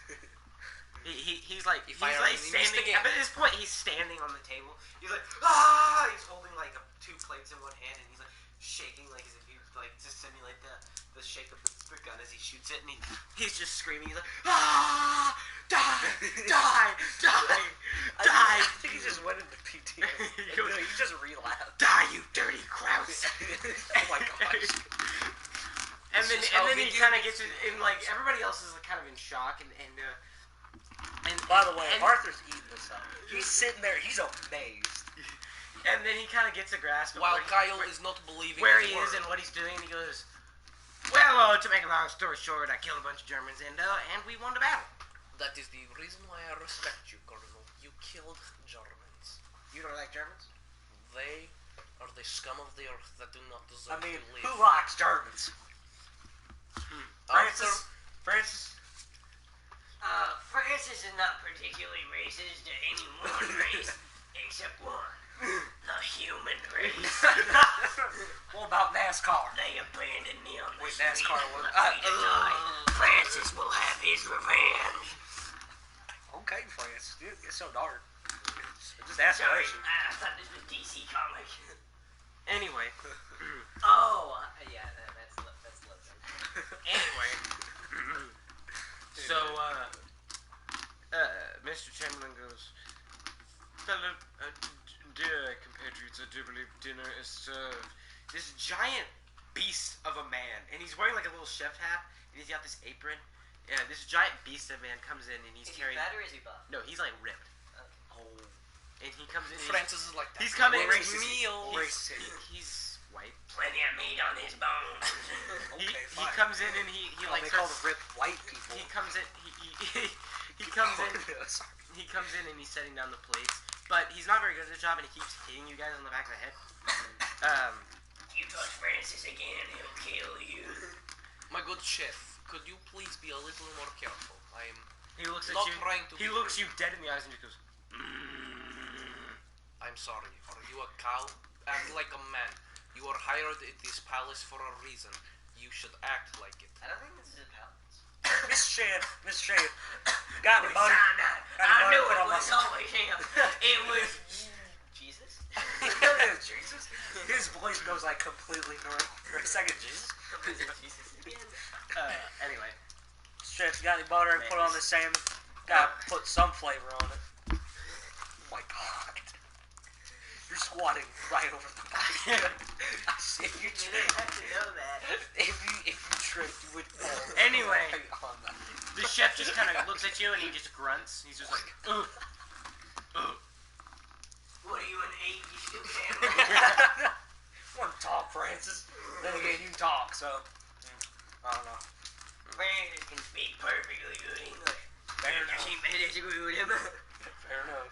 He's like fired and he missed standing. again. But at this point, he's standing on the table. He's like, ah! He's holding like 2 plates in one hand, and he's like shaking like as if he like to simulate the shake of the gun as he shoots it, and he's just screaming. He's like, ah! Die! Die! Die! Die! I think he just went into PTSD. He just relapsed. Die, you dirty grouse! Oh my gosh. And This then is how he he kind of did gets in like everybody else is like, kind of in shock and By the way, and, Arthur's eating this up. He's sitting there. He's amazed. and then he kind of gets a grasp of While where, Kyle is not believing where his he is word. and what he's doing. He goes, well, to make a long story short, I killed a bunch of Germans and we won the battle. That is the reason why I respect you, Colonel. You killed Germans. You don't like Germans? They are the scum of the earth that do not deserve I mean, to live. who likes Germans? Francis? Francis? Francis is not particularly racist to any one race, except one. The human race. What about NASCAR? They abandoned me on the Wait, street NASCAR and was- left me to die. Francis will have his revenge. Okay, Francis. Dude, it's so dark. Just Sorry, aspiration. I thought this was DC comic. Anyway, Oh, yeah, that's Logan. anyway. So, Mr. Chamberlain goes, fellow, dear compatriots, I do believe dinner is served. This giant beast of a man, and he's wearing like a little chef hat, and he's got this apron. Yeah, this giant beast of a man comes in, and he's Is he carrying. fat or is he buff? No, he's like ripped. Oh. And he comes in. And Francis is like that. he's coming. Racist. Meal. He's white. Plenty of meat on his bones. He Okay, fine. comes in and he Oh, like they call starts. the ripped white people. He comes in. He comes in. Sorry. He comes in and he's setting down the plates, but he's not very good at the job, and he keeps hitting you guys on the back of the head. You touch Francis again, he'll kill you. My good chef, could you please be a little more careful? He looks at Not you. trying to He be looks rude. you dead in the eyes and just goes. I'm sorry. Are you a cow? Act like a man. You are hired at this palace for a reason. You should act like it. I don't think this is a palace. Mr. Sheriff, got me, We buddy. signed that. Got I it, knew buddy. it was always him. It was Jesus? Jesus. His voice goes like completely normal for a second. Jesus. Jesus again? Anyway. Sheriff, got any butter? Put on the salmon. Gotta put some flavor on it. Oh my God. You're squatting right over the body. I see you You didn't have to know that. If you tripped, you would fall. Anyway. right on that. The chef just kind of looks at you and he just grunts. He's just like, ugh. what are you, an 8? You still can. Want to talk, Francis? Then again, you talk, so I don't know. Francis can speak perfectly good English. Fair enough. You may disagree with him. Fair enough.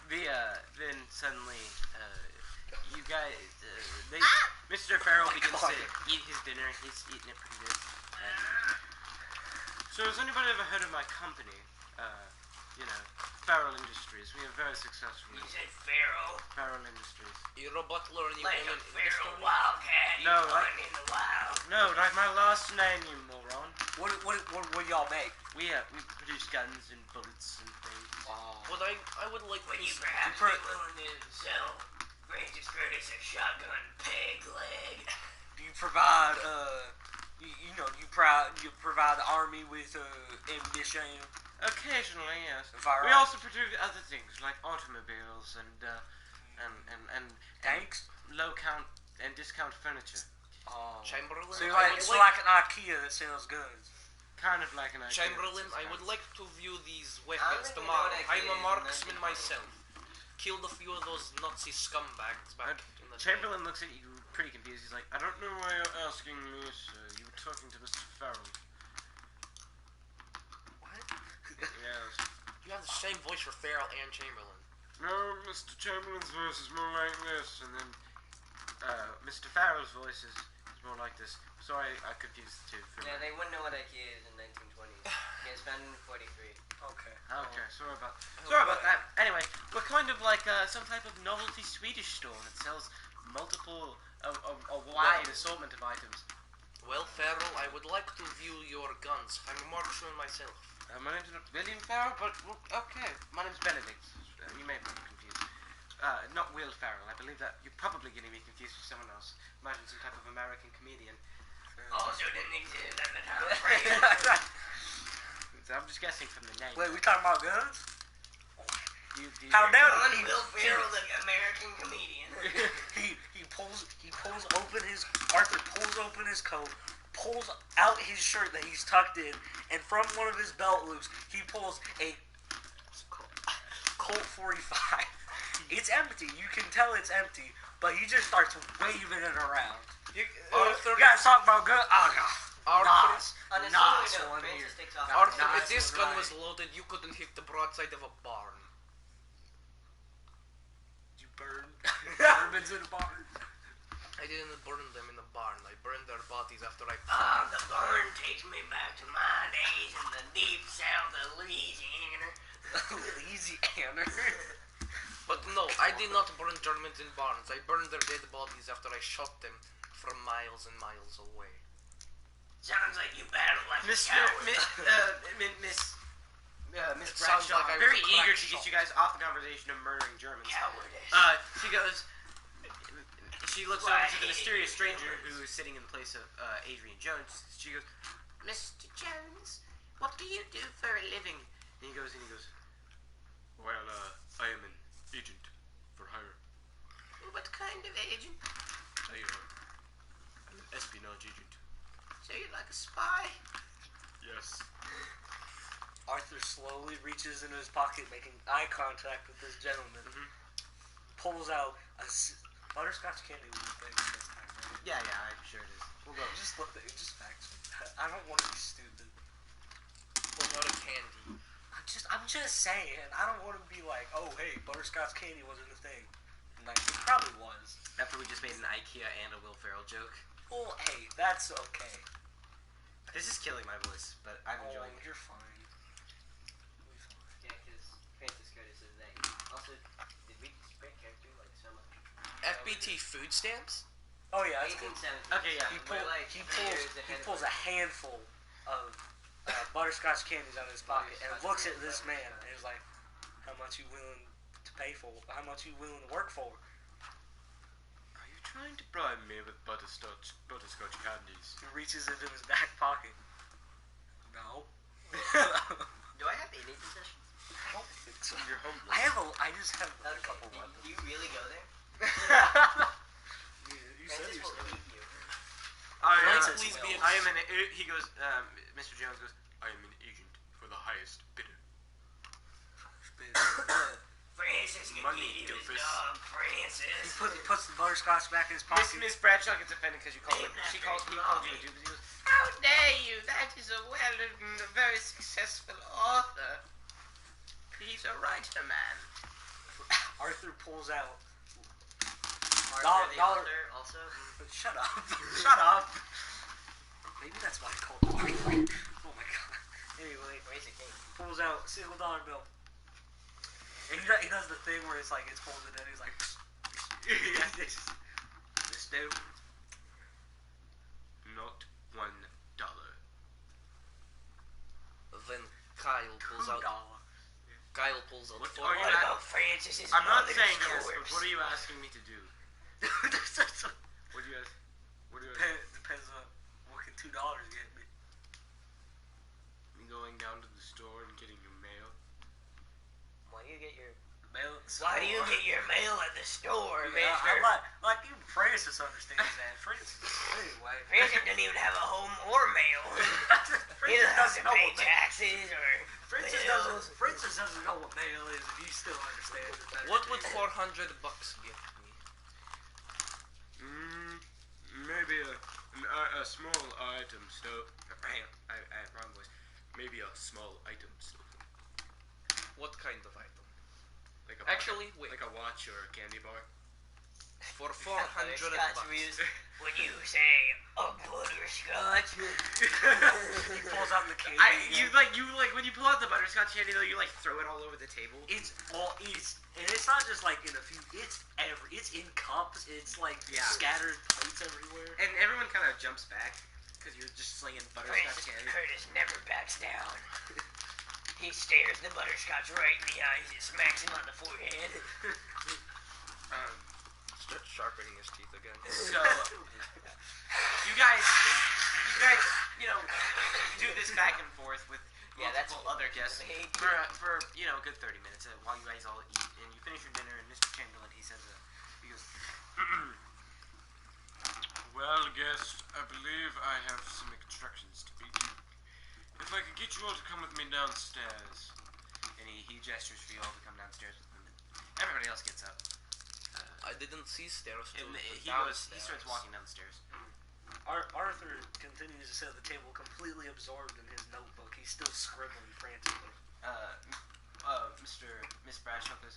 Then suddenly, you guys, Mr. Farrell begins to eat his dinner. He's eating it pretty good. So has anybody ever heard of my company? Farrell Industries. We are very successful. You said Pharaoh? Farrell Industries. You're a butler and you Like own a an Pharaoh industry? wildcat. No, you find in the wild. No, like my last name, you moron. What y'all make? We produce guns and bullets and things. But I would like Would to you s- perhaps be willing to sell Francis Curtis a shotgun peg leg? Do you provide you provide the army with ammunition? Occasionally, yes. Firearms? We also produce other things like automobiles and Tanks? low count and discount furniture. Chamberlain? So you're I like, would it's like an IKEA that sells guns. Kind of like an idea. Chamberlain, I would like to view these I weapons don't tomorrow. think I I'm a can marksman imagine. myself. Killed a few of those Nazi scumbags back in the Chamberlain looks at you pretty confused. He's like, I don't know why you're asking me, sir. You were talking to Mr. Farrell. What? Yes. You have the same voice for Farrell and Chamberlain. No, Mr. Chamberlain's voice is more like this, and then Mr. Farrell's voice is more like this. Sorry, I confused the two. Yeah, they wouldn't know what IKEA is in 1920s. It was founded in 43. Okay. Okay, sorry about that. Anyway, we're kind of like some type of novelty Swedish store that sells multiple, a wide assortment of items. Well, Farrell, I would like to view your guns. I'm a marksman myself. My name's not William Farrell, but okay. My name's Benedict. You may be confused. Not Will Farrell. I believe that you're probably getting me confused with someone else. Imagine some type of American comedian. Also didn't exist at the time. I'm just guessing from the name. Wait, we talking about guns? You- How dare John he? Will Ferrell, the American comedian. He pulls open his Arthur pulls open his coat, pulls out his shirt that he's tucked in, and from one of his belt loops he pulls a Colt 45. It's empty. You can tell it's empty, but he just starts waving it around. Arthur, You guys talk about gun? Oh god. Arthur, Nice. On a Nice similar note, one Francis here. takes off. Arthur, Nice if this one, gun right. was loaded, you couldn't hit the broadside of a barn. Germans in a barn. I didn't burn them in the barn. I burned their bodies after I... The barn takes me back to my days in the deep south of Louisiana. Louisiana. But no, I did not burn Germans in barns. I burned their dead bodies after I shot them from miles and miles away. Sounds like you battle like Miss a coward. Miss sounds Bradshaw, like I was very a eager crack to get shot. you guys off the conversation of murdering Germans. Cowardice. She goes. She looks over to the mysterious stranger who is sitting in the place of Adrian Jones. She goes, Mr. Jones, what do you do for a living? And he goes, well, I am an agent for hire. What kind of agent? I'm an espionage agent. So you're like a spy? Yes. Arthur slowly reaches into his pocket, making eye contact with this gentleman. Pulls out a butterscotch candy was the thing this time, right? Yeah, I'm sure it is. We'll go. Just look at it, just facts. I don't want to be stupid. Pulls out a candy. I'm just saying. I don't want to be like, oh hey, butterscotch candy wasn't a thing. Like, it probably was. After we just made an IKEA and a Will Ferrell joke. Well, hey, that's okay. This is killing my voice, but I'm enjoying it. You're fine. We'll be fine. Yeah, because Francis Curtis is that. Also, did we spread character like so much? FBT food stamps? Oh yeah, that's good. 1817. Okay, yeah. He We're pulls a handful of butterscotch candies out of his pocket and looks at this man and is like, "How much you willing to pay for? How much you willing to work for?" Are you trying to bribe me with butterscotch candies? He reaches into his back pocket. No. Do I have any possessions? I don't think so. You're homeless. I just have a couple Do weapons. you really go there? You said Francis you will eat you. Please be a- I am an. He goes. Mr. Jones goes. I am an agent for the highest bidder. Francis can Money, get you his doofus. dog, He Francis. puts the butterscotch back in his pocket. Miss Bradshaw gets offended because you called her. He called you a doofus. He goes, how dare you? That is a well-written, very successful author. He's a writer, man. Arthur pulls out. Arthur the dollar- Elder also. Shut up. Shut up. Maybe that's why I called him Arthur. Oh my god. Anyway, Raise a king. pulls out a single dollar bill. And he does the thing where it's like it's folded in. He's like, This do not $1. Then Kyle pulls out... $2. Kyle pulls out What four... are you What at? about Francis's I'm not mother's saying yes, but corpse? what are you asking me to do? Depends What do you ask? on what can $2 get me. Me going down to the store and getting your mail? Why do you get your? Mail at the store. Why do you get your mail at the store, Yeah, mister? like even Francis understands that. Francis. Anyway. Francis doesn't even have a home or mail. He Francis doesn't have doesn't to know pay what mail. taxes or bills. Francis doesn't know what mail is, and he still understands it better. What would $400 get me? Maybe a small item store. Hang on, I wrong voice. Maybe a small item store. What kind of item? Like a Actually, wait. like a watch or a candy bar. For $400 Scotch bucks. wheels. When you say a butterscotch, He pulls out the candy. You like when you pull out the butterscotch candy though, you like throw it all over the table. It's not just like in a few. It's in cups. It's like Yeah. scattered plates everywhere. And everyone kind of jumps back because you're just slinging butterscotch Francis candy. Curtis never backs down. He stares the butterscotch right in the eyes and smacks him on the forehead. Start sharpening his teeth again. So you guys, do this back and forth with multiple other guests for a good 30 minutes while you guys all eat and you finish your dinner. And Mr. Chamberlain, he says, he goes, well, guest, I believe I have some instructions to beat you. If I could get you all to come with me downstairs. And he gestures for you all to come downstairs with him. Everybody else gets up. I didn't see stairs to And he downstairs. starts walking down the stairs. Arthur continues to sit at the table, completely absorbed in his notebook. He's still scribbling frantically. Miss Bradshaw goes,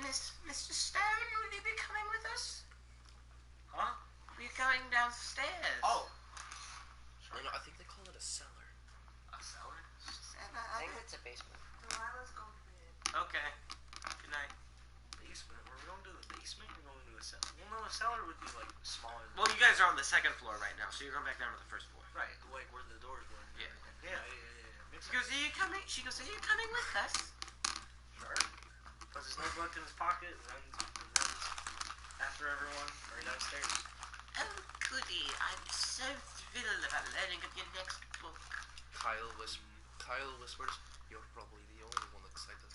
Mr. Stone, will you be coming with us? Huh? We're going downstairs. Oh. I think they call it a cellar. A cellar? I think it's a basement. Okay. Good night. Basement? Were we going to the basement or going to a cellar? Well, no, a cellar would be like smaller than Well, you guys are on the second floor right now, so you're going back down to the first floor. right, like where the doors were. And Yeah. everything. Yeah. Makes She goes, are you coming? She goes, are you coming with us? Sure. Puts his notebook in his pocket, runs after everyone, or downstairs. Oh, goody. I'm so thrilled about learning of your next book. Kyle whispers, "You're probably the only one excited."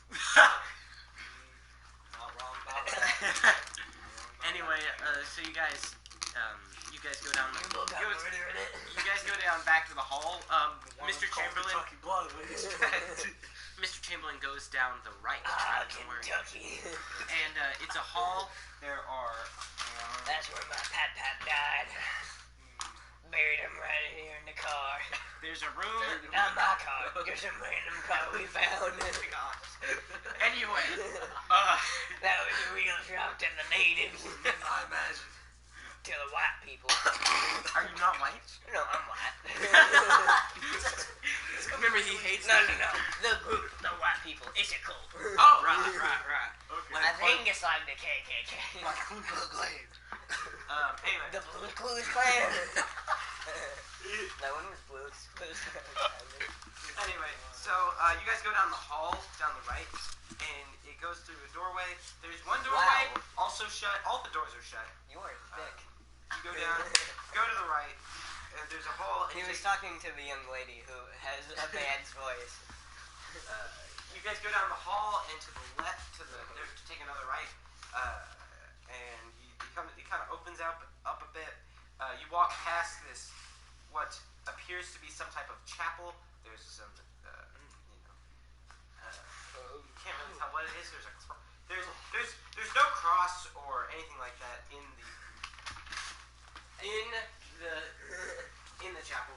Not wrong about that. Anyway, so you guys go down. Your book got murder in it. You guys go down back to the hall. Mr. Chamberlain. Kentucky blood with his Mr. Chamberlain goes down the right. Ah, Don't worry. Kentucky. And it's a hall. There are. That's where my Pat died. Buried him right here in the car. There's a room. Not my car. Just some random car we found. Anyway, That was a real shock to the natives. I imagine. To the white people. are you not white? No, I'm white. Remember, he hates. No. The group, the white people. It's a cult. Oh, right. Okay. I think it's like the KKK. Like Ku Klux Klan. Anyway. The Blues Clues Clan. That one was Blues Clues. Anyway, so you guys go down the hall, down the right, and it goes through a doorway. There's one doorway, also shut. All the doors are shut. You are thick. You go down, go to the right, and there's a hall. And He you was take- talking to the young lady who has a bad voice. You guys go down the hall and to the left, to take another right, and it kind of opens up a bit. You walk past this, what appears to be some type of chapel. There's some, you can't really tell what it is. There's no cross or anything like that in the chapel.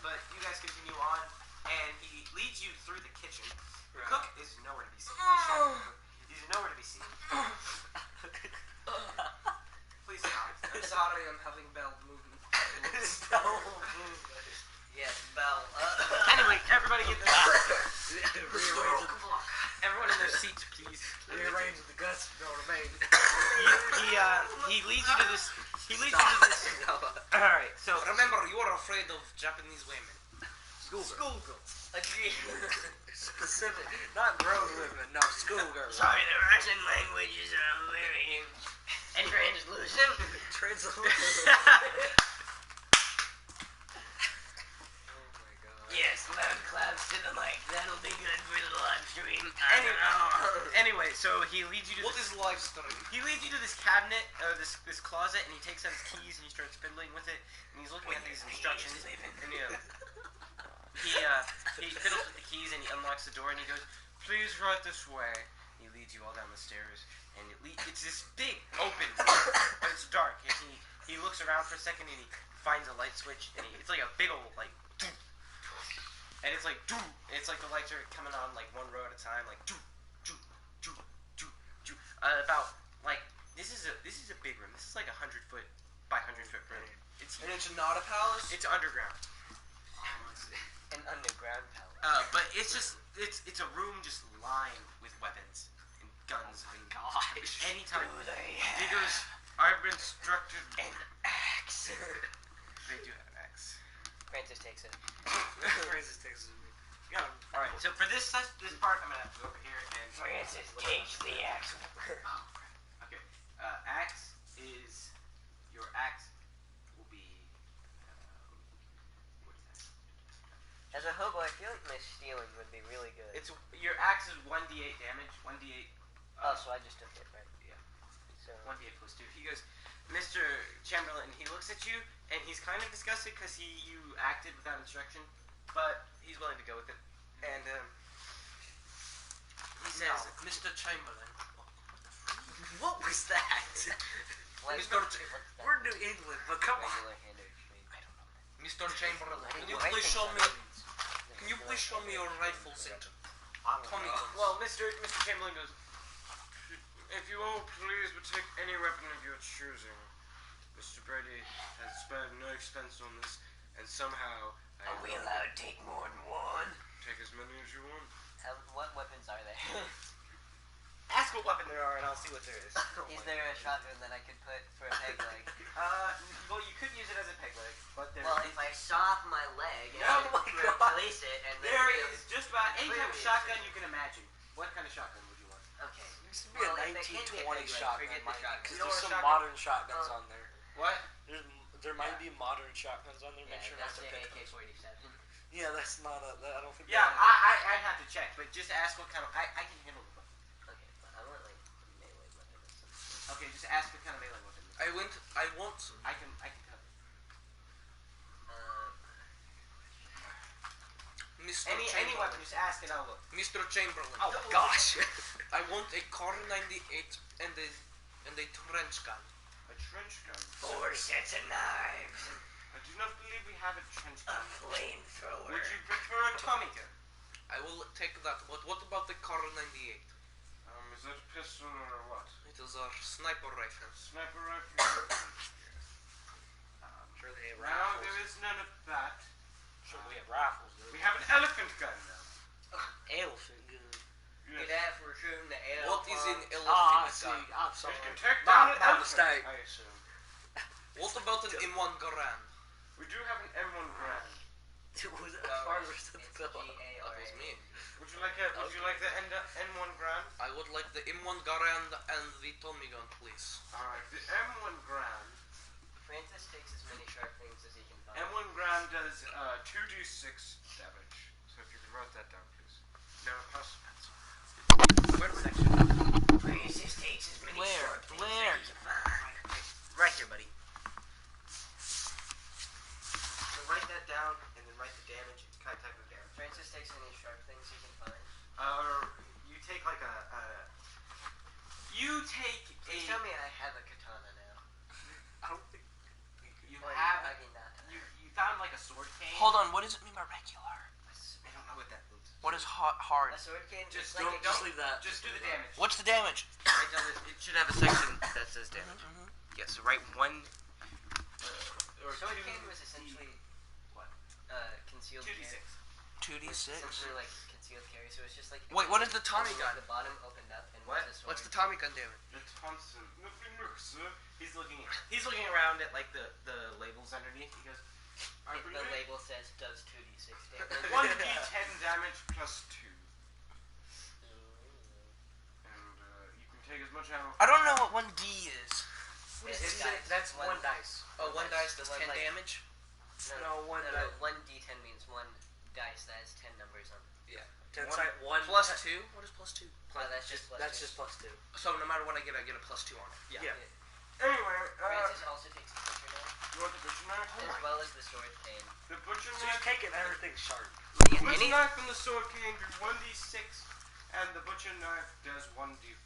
But you guys continue on, and he leads you through the kitchen. The cook is nowhere to be seen. He's nowhere to be seen. Please stop. I'm sorry, I'm having bowel movement. Yes, Belle. Anyway, everybody get Rearrange everyone in their seats, please. the guts, you know what I mean? He leads you to this. He leads you to this. All right. So Remember, you are afraid of Japanese women. Schoolgirls. Specific. Not grown women, no, schoolgirls. Sorry, the Russian languages are very and translucent. Yes, loud claps to the mic. That'll be good for the live stream. Anyway, so he leads you to What this. is live stream? He leads you to this cabinet, or this closet, and he takes out his keys and he starts fiddling with it, and he's looking at these instructions. And he fiddles with the keys and he unlocks the door and he goes, "Please right this way." He leads you all down the stairs, and it's this big open room, but it's dark. And he looks around for a second and he finds a light switch, and it's like a big old like. And it's like, it's like the lights are coming on like one row at a time, like about like this is a big room. This is like 100-foot by 100-foot room. It's And it's not a palace? It's underground. An underground palace. But it's a room just lined with weapons and guns. Oh my gosh. Anytime Do they he have goes, I've been instructed. an axe? They do have an axe. Francis takes it. Francis takes it. You got him. All right. So for this part, I'm gonna have to go over here and. Francis takes the axe. Oh, crap. Okay. Axe is your axe will be. What is that? As a hobo, I feel like my stealing would be really good. It's your axe is 1d8 damage. 1d8. Oh, so I just took it, right? Yeah. So 1d8 plus 2. He goes, Mr. Chamberlain. He looks at you and he's kind of disgusted because you acted without instruction, but he's willing to go with it. And he says, Now, Mr. Chamberlain. What was that? Like, Mr. We're New England, but come on. regular handed exchange. I don't know. Mr. Chamberlain, can you I please think show so. me? Can you please show me your rifle, Satan? Tommy guns. well, Mr. Chamberlain goes, If you all please would take any weapon of your choosing. Mr. Brady has spared no expense on this, and somehow Are we allowed to take more than one? take as many as you want. What weapons are there? Ask what weapon there are, and I'll see what there is. Is there a shotgun that I could put for a peg leg? Well, you could use it as a peg leg, but there's... Well, if I saw off my leg and Oh my God. replace it, and then There is just about any type of Clearly shotgun you can imagine. What kind of shotgun would you want? Okay. Used to be a Well, if it can be a 1920 peg leg, shotgun, forget the mind you, shotgun. because You know there's what some shotgun- modern shotguns on there. What? There might be modern shotguns on there. Yeah, Make sure not that's to the pick those. AK-47. Yeah, that's not a. I don't think. Yeah, that's I'd have to check, but just ask what kind of... I can handle the weapon. Okay, but I want like melee weapon or something. Okay, just ask what kind of melee weapon. I want. I can cover. Mr. Any Chamberlain. weapon, just ask and I'll look. Mr. Chamberlain. Oh, gosh. I want a Car 98 and a trench gun. A trench gun. 4 sets of knives. I do not believe we have a trench A gun. flamethrower. Would you prefer a Tommy gun? I will take that. But what about the Car 98? Is that a pistol or what? It is a sniper rifle. Sniper rifle? Sure, they have Now rifles. there is none of that. Sure, we have rifles. We have an elephant gun now. Elephant gun. Get Yes. that for shooting the L. What is an Oh, I elephant see. gun? I'm It sorry. can take My- down an my elephant, mistake. I assume. What about an M1 Garand? We do have an M1 Grand. Was it No, farther it's than the That was me. Would you like the N1 Grand? I would like the M1 Garand and the Tommy gun, please. Alright, the M1 Grand. Francis takes as many sharp things as he can find. M1 Grand does 2d6 damage. So if you could write that down, please. No, plus. Where section? Francis takes as many Where? sharp things Where? as he can find. Right here, buddy. So write that down and then write the damage, kind of type of damage. Francis takes any sharp things he can find. You take like you take Please tell me I have a katana now. I don't think. you Or have, naginata. you found like a sword cane. Hold on, what does it mean by regular? I don't know what that means. What is hard? A sword cane? Just it's like don't- a Just cane. leave that. Just do the damage. What's the damage? Write down it should have a section that says damage. Yes, write one. Or Sword two, cane was essentially what? Concealed 2d6. carry. 2d6. Essentially like concealed carry, so it's just like. Wait, what is the Tommy and gun? The bottom opened up and What? was a sword. What's the Tommy gun damage? The Thompson. Nothing, sir. He's looking around at like the labels underneath. He goes, I The believe label says does 2d6 damage. 1d10 damage plus 2. And you can take as much ammo. I don't know what 1D is. It's dice. That's One- one dice. Oh, one dice does One 10 like- damage? No, one No, dice. 1d10 means one dice that has 10 numbers on it. One Plus 2? What is plus 2? That's just plus That's two. just plus 2. So no matter what I get a plus 2 on it. Yeah. Anyway, Francis also takes a butcher knife, you want the butcher knife? as well as the sword cane. The butcher So he's knife. taking everything sharp. The butcher knife and the sword cane do 1d6, and the butcher knife does 1d4.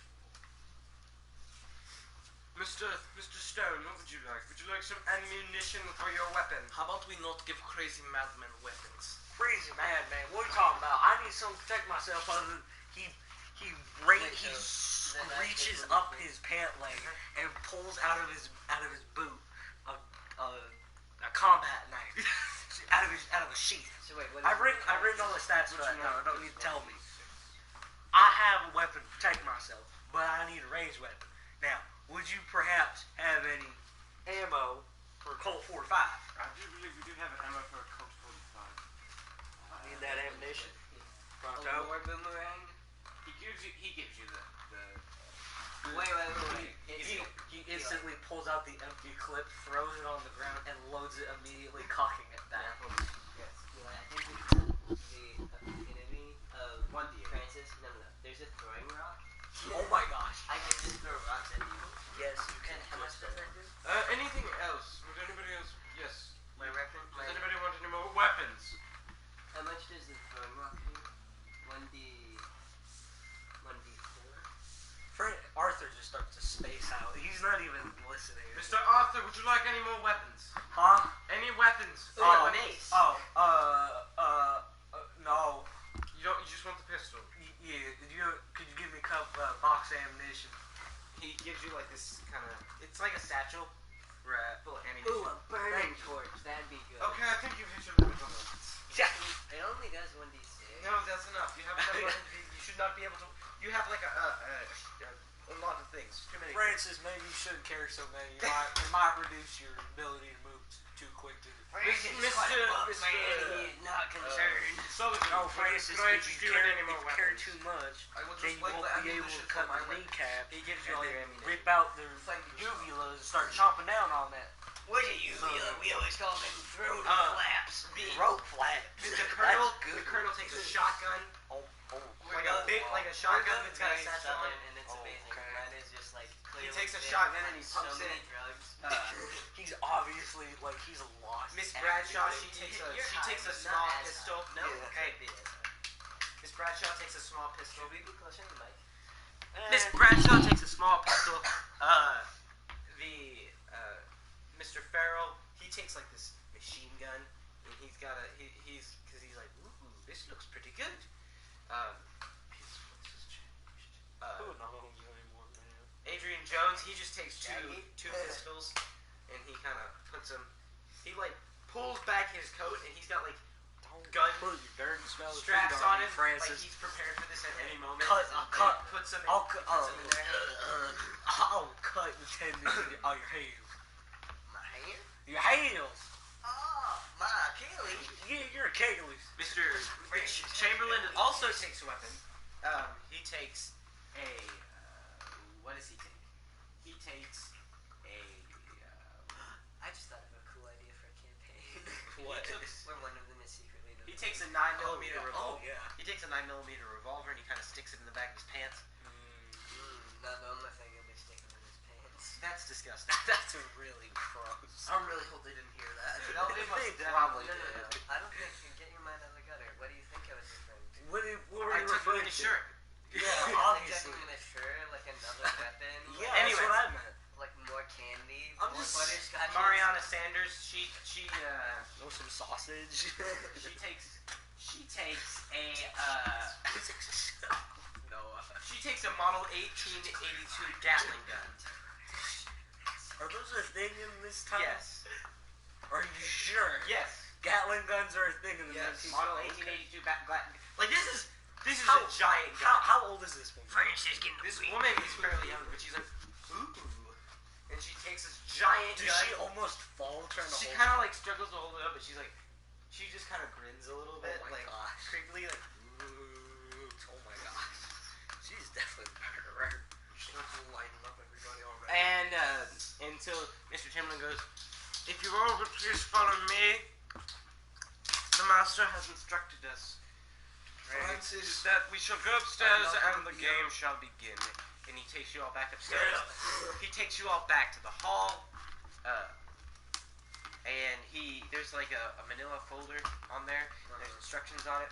Mr. Stone, what would you like? Would you like some ammunition for your weapon? How about we not give crazy madmen weapons? Crazy man. What are you talking about? I need something to protect myself other than he reaches up his pant leg and pulls out of his boot a combat knife out of a sheath. So wait, what I've written all the stats for that. No, I don't need to tell me. I have a weapon to protect myself, but I need a ranged weapon. Now, would you perhaps have any ammo for Colt 45? I do believe we do have an ammo for a Colt 45. I need that ammunition. A war boomerang? He gives you the Wait. He instantly pulls out the empty clip, throws it on the ground, and loads it immediately, cocking it back. Yes. Well, I think the affinity of 1d8. Francis. No. There's a throwing rock. Oh my gosh. I can just throw rocks at people. Yes, you can. And how much does that do? Anything else? Would anybody else? Yes. My weapon? Does anybody want any more weapons? How much does the throwing rock do? 1d4? Arthur just starts to space out. He's not even listening. Mr. Arthur, would you like any more weapons? Huh? Any weapons? Ooh, a mace. No. You don't. You just want the pistol. Yeah, could you give me a couple box ammunition? It's like a satchel. Full of ammunition. Ooh, a burning torch. That'd be good. Okay, I think you've hit your limit on that. Yeah. It only does 1d6. No, that's enough. You have enough. You should not be able to. You have like a lot of things. Too many. Francis, maybe you shouldn't carry so many. It might reduce your ability to move too quick. Francis, Mr. man, he is not concerned. Sullivan, No, Francis, can I if interest you you in carry, any more if you carry weapons? too much, I will then just you like won't the be able ammunition to cut for my the weapon. kneecap He gives you and all your then ammunition. rip out their uvulas and start chomping down on that. What are you? We always call them throat flaps. Rope flat. The colonel takes a shotgun, like a shotgun that's got a very satchel on. southern, and it's amazing. Okay. Mine is just like He clearly takes a big, shotgun and he so pumps many it. drugs. He's obviously he's lost. Miss Bradshaw, she takes You're a high, small not as pistol. high. No, Yeah. okay. Miss Bradshaw takes a small pistol. Should we be closer to the mic? Miss Bradshaw takes a small pistol. Mr. Farrell, he takes like this machine gun, and he's got he's like, ooh, this looks pretty good. What's his changed? Who knows anymore, man? Adrian Jones, he just takes two pistols, and he kind of puts them. He like pulls back his coat, and he's got like gun Put your dirty smell of straps food on you, him, like Francis. he's prepared for this at any moment. Cut, and I'll cut. he puts them I'll cut. in there. I'll cut the tendons in your hands. My hand? Your hands. Oh, my Achilles. Yeah, you're Achilles. Mr. Chamberlain also takes a weapon. He takes a. What does he take? He takes a. I just thought of a cool idea for a campaign. What? Where one of them is secretly the He takes a 9mm revolver. Oh yeah. He takes a 9mm revolver and he kind of sticks it in the back of his pants. Not the only thing he'll be sticking in his pants. That's disgusting. That's really gross. I really hope they didn't hear that. No, they must probably No, did. no, no. I don't think you can get your mind out of the gutter. What do you think I was referring to? What were I you took referring his to? shirt. Yeah, Like obviously. checking in a shirt, like another weapon. Yeah, Anyway. that's what I meant. Like more candy, I'm more just- butterscotch. Mariana Sanders, she Know some sausage. takes a No. she takes a model 1882 Gatling gun. Are those a thing in this time? Yes. Are you sure? Yes. Gatling guns are a thing in the Yes. 19th. Model 1882 Gatling. Like this is How- a giant gun. How old is this woman? Francis getting This woman is fairly young, but she's like, ooh. And she takes this giant Does gun. she almost fall trying to She hold kind of like struggles to hold it up, but she's like, she just kind of grins a little bit, my like gosh. creepily, like. Oh my gosh. She's definitely a murderer. She's lighting up everybody already. And so Mr. Chamberlain goes, if you all would please follow me, the master has instructed us Francis, that we shall go upstairs I and love the you. game shall begin. And he takes you all back upstairs. He takes you all back to the hall. And there's like a manila folder on there. There's instructions on it.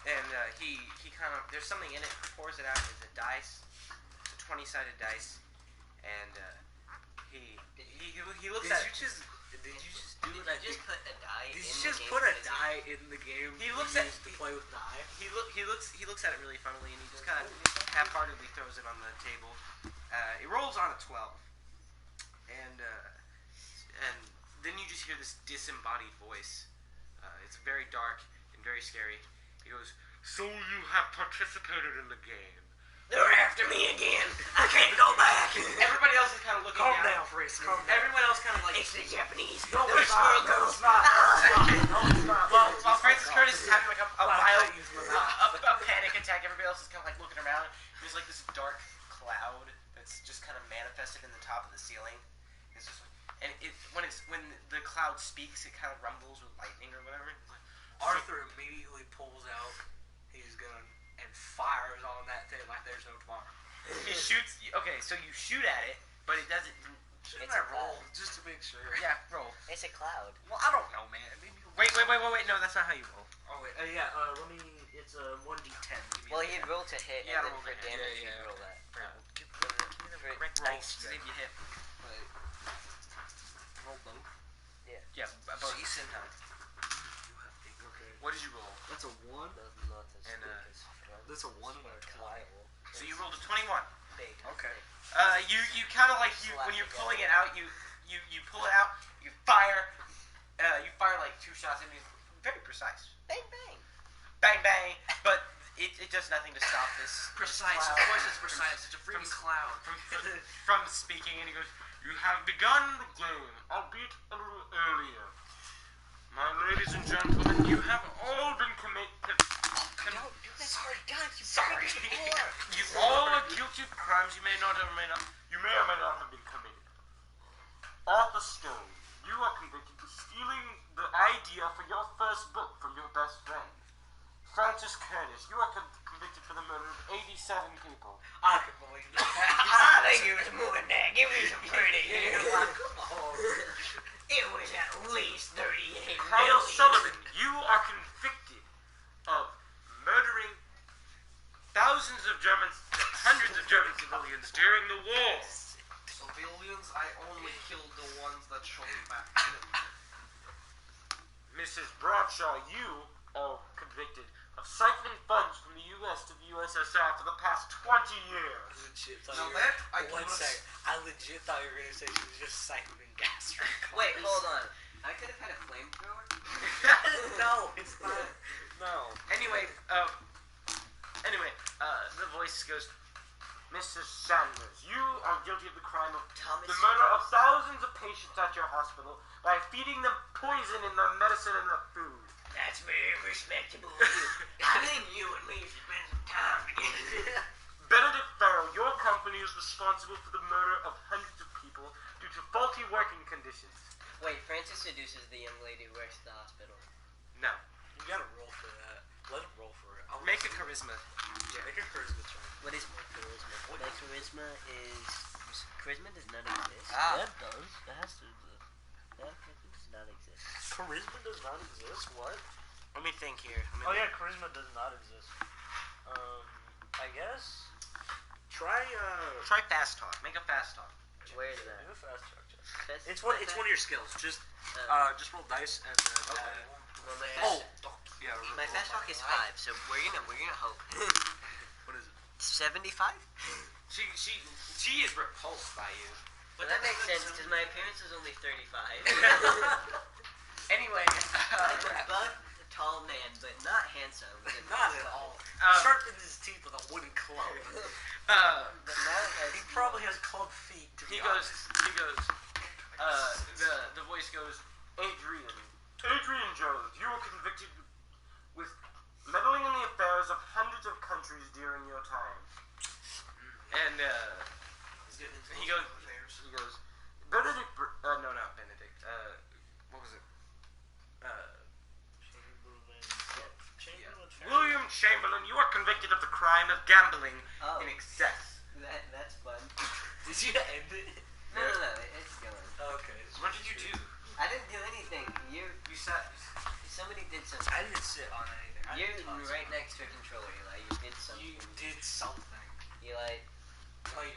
And he kind of, there's something in it, pours it out. It's a dice. It's a 20-sided dice. And he looks at it. Did you just do Did what I you just did? put a die Did in you the just game put a physically? die in the game? He looks you at- used to play with die. He looks at it really funnily, and he just kind of half-heartedly throws it on the table. It rolls on a 12, and then you just hear this disembodied voice. It's very dark and very scary. He goes, "So you have participated in the game." They're after me again. I can't go back. Everybody else is kind of looking Calm down. down, Francis. Calm down. Everyone else kind of like. It's the Japanese. No, Those it's not. squirrel girls. While Francis Curtis is having like a wild, use my mouth. a panic attack, everybody else is kind of like looking around. There's like this dark cloud that's just kind of manifested in the top of the ceiling. It's just, and when the cloud speaks, it kind of rumbles with lightning or whatever. It's like, Arthur immediately pulls out his gun and fires on that thing like there's no tomorrow. he shoots. Okay, so you shoot at it, but it doesn't. Shouldn't It's I a roll cloud. just to make sure? Yeah, roll. It's a cloud. Well, I don't know, man. Maybe Wait. No, that's not how you roll. Oh wait. Yeah. Let me. It's a 1d10. Give me Well, a you roll to hit, Yeah, and then roll for to hit. damage, Yeah, you roll that. Give Give me the Correct roll. dice to see if you hit. Wait. Roll both. Yeah, about Decent. time. Okay. What did you roll? That's a 1. Not as And, quick as front. That's a 1 and a 20. Kyle. So you rolled a 21. Big. Okay. you kind of like when you're pulling it out, you pull it out, you fire like 2 shots, and it's very precise. Bang bang. Bang bang, but it does nothing to stop this. Precise. Of course it's precise. It's a freaking cloud. From speaking, and he goes, "You have begun the game, albeit a little earlier. My ladies and gentlemen, you have all been committed. Sorry. You all are guilty of crimes you may or may not have been committed. Arthur Stone, you are convicted of stealing the idea for your first book from your best friend. Francis Curtis, you are convicted for the murder of 87 people. I can believe that. I think it was more than that. Give me some pretty. Come on. It was at least 38 Kyle million. Sullivan, you are convicted of murdering hundreds of German civilians during the war. Civilians, I only killed the ones that shot back. Mrs. Bradshaw, you are convicted of siphoning funds from the U.S. to the USSR for the past 20 years. Legit thought Now you were- that I One can sec. I legit thought you were gonna say she was just siphoning gas from cars. Wait, hold on. I could have had a flamethrower. No, it's not. No. Anyway, the voice goes, Mrs. Sanders, you are guilty of the crime of Thomas. the murder of thousands of patients at your hospital by feeding them poison in their medicine and their food. That's very respectable of you. I think you and me should spend some time together. Benedict Farrell, your company is responsible for the murder of hundreds of people due to faulty working conditions. Wait, Francis seduces the young lady who works at the hospital. No. You gotta roll for that. Let him roll for it. I'll Make a charisma. Yeah, make a charisma check. What is my charisma? My charisma is... Charisma does not exist. Ah. That does. That has to exist. That does not exist. Charisma does not exist? What? Let me think here. Oh yeah, charisma does not exist. I guess... Try fast talk. Make a fast talk. Where is that? do a fast check. That's- It's one of your skills. Just roll dice and then Well, my Oh, fast, yeah. my fast talk is 5, so we're gonna hope. What is it? 75? She is repulsed by you. But that makes sense because my appearance is only 35. Anyway, I'm a buff, tall man, but not handsome. Not at all. Um, Sharpened his teeth with a wooden club. But now He probably has club feet. To he be goes, honest. the voice goes, Adrian Jones, you were convicted with meddling in the affairs of hundreds of countries during your time. And, he goes, Benedict, no, not Benedict, what was it? William Chamberlain, you are convicted of the crime of gambling Oh. in excess. That's fun. Did you end it? No, it's going. Okay. What did you do? I didn't do anything. You sat. Somebody did something. I didn't sit on anything. I You're didn't touch right anything. next to a controller, Eli. You did something. You did something. Eli. Oh, you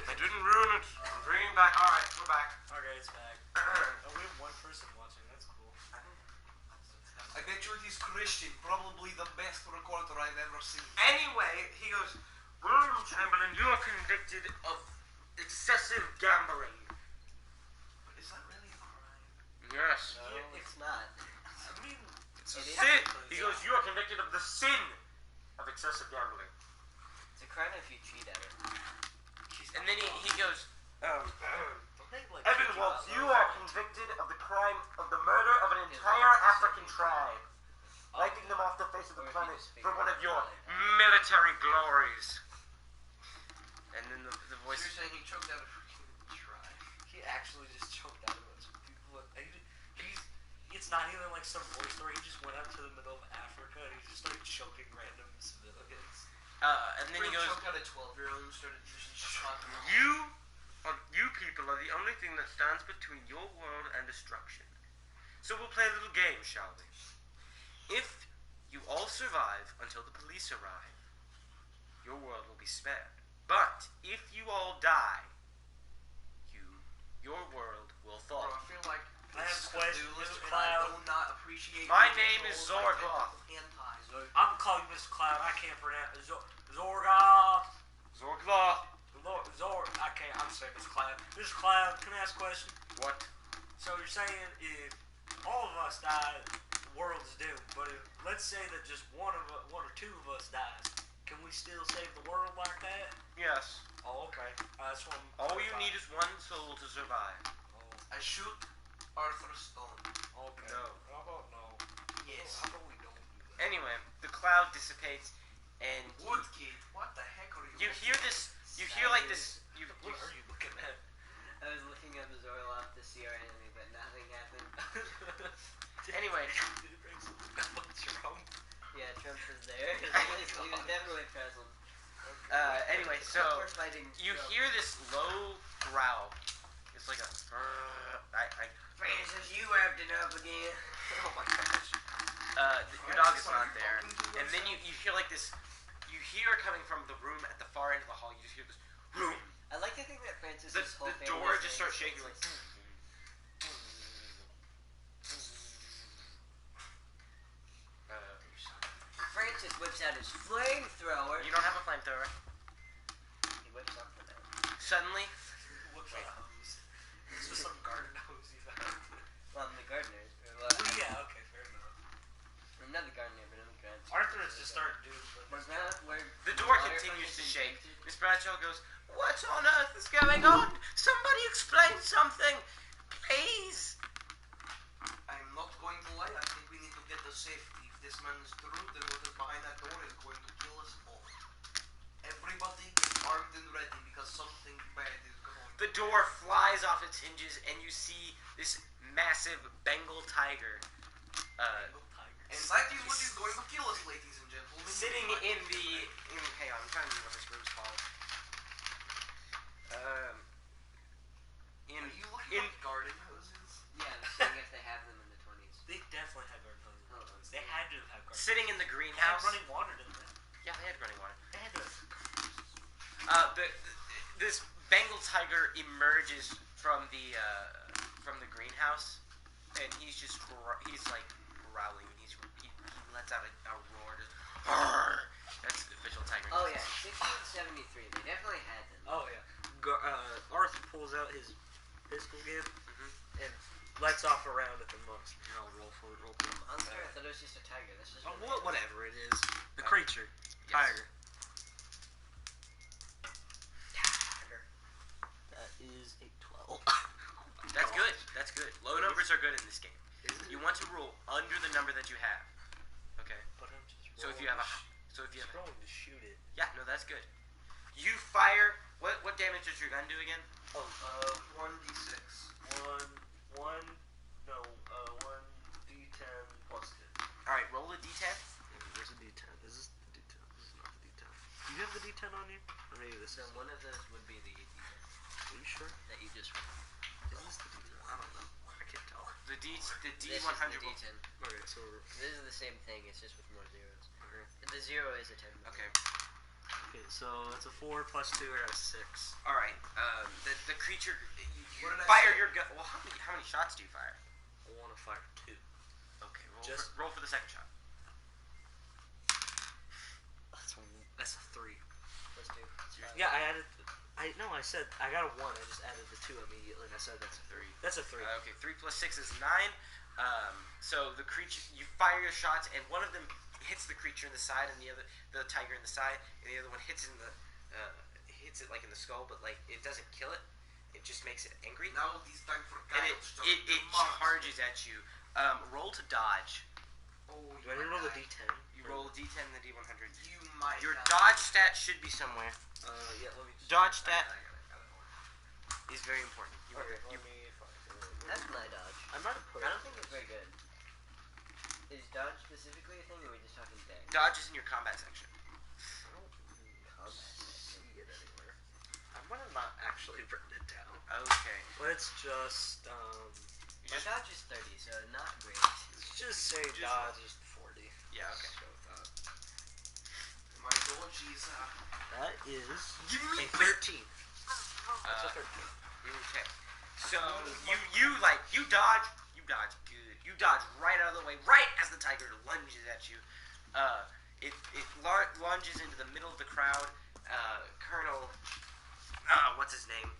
I didn't ruin it. I'm bringing it back. Alright, we're back. Okay, it's back. Oh, we have one person watching. That's cool. I bet you it is Christian, probably the best recorder I've ever seen. Anyway, he goes, William Chamberlain, you are convicted of excessive gambling. But is that really a crime? Yes. No, it's not. I mean, It's a It is. sin. He goes, you are convicted of the sin of excessive gambling. It's a crime if you cheat at it. And then he goes, don't they, like, Evan kick Waltz, out you those are guys? convicted of the crime of the murder of an entire African tribe, wiping them off the face of the planet for one of your military glories. And then the voice. You're saying he choked out a freaking tribe. He actually just choked out a bunch of people. It's not even like some voice story. He just went out to the middle of Africa and he just started choking random civilians. And then he goes, choked out a 12-year-old who started just shocking. You people are the only thing that stands between your world and destruction. So we'll play a little game, shall we? If you all survive until the police arrive, your world will be spared. But if you all die, your world will fall. I feel like I have this is questions, Cthulhu, Mr. and I Cloud. do not appreciate My being name is controlled by Zorgoth. technical hentai. I'm gonna call you Mr. Cloud. I can't pronounce Zorgoth. Zorgloth. I can't. can I ask a question? What? So you're saying if all of us die, the world is doomed. But if, let's say that just one or two of us dies, can we still save the world like that? Yes. Oh, okay. That's what All you need is one soul to survive. I shoot Arthur Stone. Okay. No. How about no? Yes. How about we don't do that? Anyway, the cloud dissipates, and Woodkid, what the heck are you? you hear this. You hear like this. What are you looking at? I was looking up Zorloff to see our enemy, but nothing happened. Anyway, What's wrong? Yeah, Trump was there. He was definitely present. anyway, so We're fighting you Trump. hear this low growl. It's like a. Francis, you wrapped it up again. Oh my gosh. Your dog is not there, and then you hear like this. You hear coming from the room at the far end of the hall. You just hear this. Boom. I like to think that Francis' The whole family door is just saying starts shaking like. Francis whips out his flamethrower. You don't have a flamethrower. He whips up for that. Suddenly, What's a hose? It's just some garden hose you found. Well, I'm the gardener. Well, Well, yeah, okay, fair enough. I'm not the gardener, but I'm the gardener. Arthur has just started doing Was that where the door water continues to fucking shake. invented? Miss Bradshaw goes, "What on earth is going on? Somebody explain something, please." I'm not going to lie. I think we need to get the safety. If this man is true, then what is behind that door is going to kill us all. Everybody is armed and ready because something bad is going. The door flies off its hinges, and you see this massive Bengal tiger And that is what is going to kill us, ladies and gentlemen. sitting in the. Hang on, I'm trying to remember what this room's called. Are you looking in at garden hoses? Yeah, I'm seeing if they have them in the 20s. They definitely had garden hoses. Hold on. They had to have garden sitting in the They had greenhouse. running water, didn't they? Yeah, they had running water. They had to. This Bengal tiger emerges from the greenhouse, and he's just he's like growling. He lets out a roar. Just, "Arr!" That's the official tiger. Oh yeah, 1673. They definitely had them. Oh yeah. Arthur pulls out his pistol again Mhm. and lets off a round at the monster. Here, I'll roll for it real quick. Monster? I thought it was just a tiger. That's just Whatever it is. The creature. Yes. Tiger. That is a 12. That's good. That's good. Low numbers are good in this game. Is it? You want to roll under the number that you have. Okay. But I'm just So if you have a, rolling to shoot it. yeah, no, that's good. You fire. What damage does your gun do again? 1d6. 1d10 plus 2. All right, roll a d10. Where's the d10? Is this the d10? This is not the d10. Do you have the d10 on you? Or maybe this So is. one of those would be the Are you sure? that you just. Is this the d10? I don't know. I can't tell. The This is the D100. D10. Okay, so This is the same thing. It's just with more zeros. okay. The 0 is a 10. Okay. Okay, so that's a 4 plus 2. I got a 6. All right. The creature. You What did I fire say? your gun. Well, how many shots do you fire? I want to fire 2. Okay. Just- Roll for the second shot. That's a 3. Plus 2. Yeah, I added. I said I got a 1. I just added the 2 immediately, and I said that's a 3. That's a 3. Okay. 3 plus 6 is 9. So the creature. You fire your shots, and one of them hits the creature in the side, and the tiger in the side, and the other one hits in the hits it like in the skull, but like it doesn't kill it. It just makes it angry. Now it is time for And Kyle it to start it the monster. charges at you. Roll to dodge. Oh, Do I need to roll the d10? You roll a d10 and the d100. You might. Your have- dodge stat should be somewhere. Yeah, let me. Dodge I stat got it. is very important. Okay, You, let me find it. That's my dodge. I might have put I it. don't think it's very good. Is dodge specifically a thing, or are we just talking deck? dodge is in your combat section. I don't Combat. see it anywhere. I might have not actually written it down. Okay. But it's just, You My just, dodge is 30, so not great. let's just say Just- dodge is 40. yeah. Okay. Let's go with that. My dodge is. That is Give me a 13. That's a 13. Okay. So you dodge. You dodge good. You dodge right out of the way, right as the tiger lunges at you. It lunges into the middle of the crowd. Colonel. What's his name?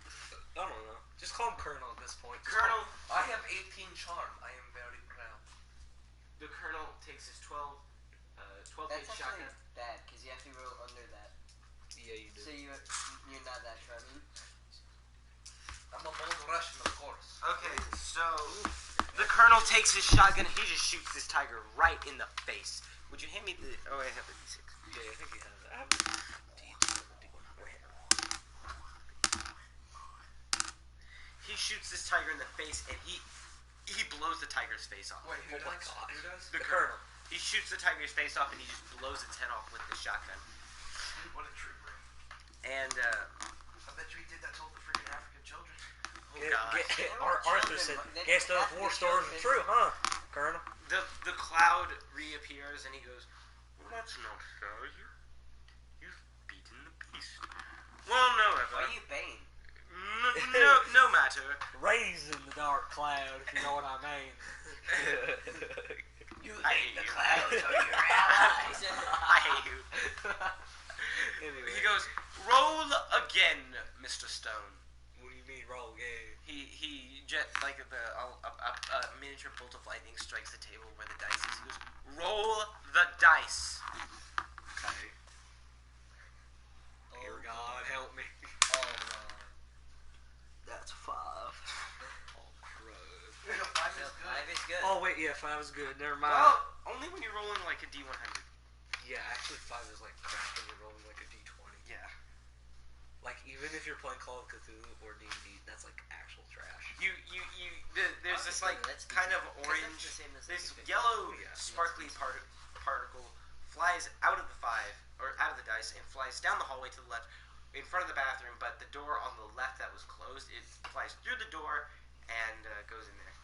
I don't know. Just call I'm Colonel at this point. Colonel. I have 18 charm. I am very proud. The Colonel takes his 12 That's gauge actually shotgun. bad because you have to roll under that. Yeah, you do. So you're not that charming. I'm a bold Russian, of course. Okay, so the Colonel takes his shotgun and he just shoots this tiger right in the face. Would you hand me the? Oh, I have the D6. Yeah, I think you have that. He shoots this tiger in the face and he blows the tiger's face off. Wait, Oh my god. Who does? The Colonel. He shoots the tiger's face off and he just blows its head off with the shotgun. What a trooper. And I bet you he did that to all the freaking African children. oh god. Arthur said, guess those war stories are true, huh, Colonel? The cloud reappears and he goes, well, that's not fair. You've beaten the beast. Well, no, Why are you Bane? no matter. Raised in the dark cloud, if you know what I mean. You I hate hate the you. clouds or your allies. I hate you. Anyway, He goes, roll again, Mr. Stone. what do you mean roll game? He jet like a miniature bolt of lightning strikes the table where the dice is. He goes, roll the dice. Okay. Dear God, help me. Oh no. That's 5. Oh, crud. 5 is good. 5 is good. Oh, wait, yeah, 5 is good. Never mind. Well, only when you're rolling like a D100. Yeah, actually 5 is like crap when you're rolling like a D20. Yeah. Like, even if you're playing Call of Cthulhu or D&D, that's like actual trash. There's this like That's kind of decent. 'Cause orange, that's the same as this like a yellow Oh, yeah. sparkly particle flies out of the 5 or out of the dice and flies down the hallway to the left, in front of the bathroom. But the door on the left that was closed, it flies through the door and goes in there.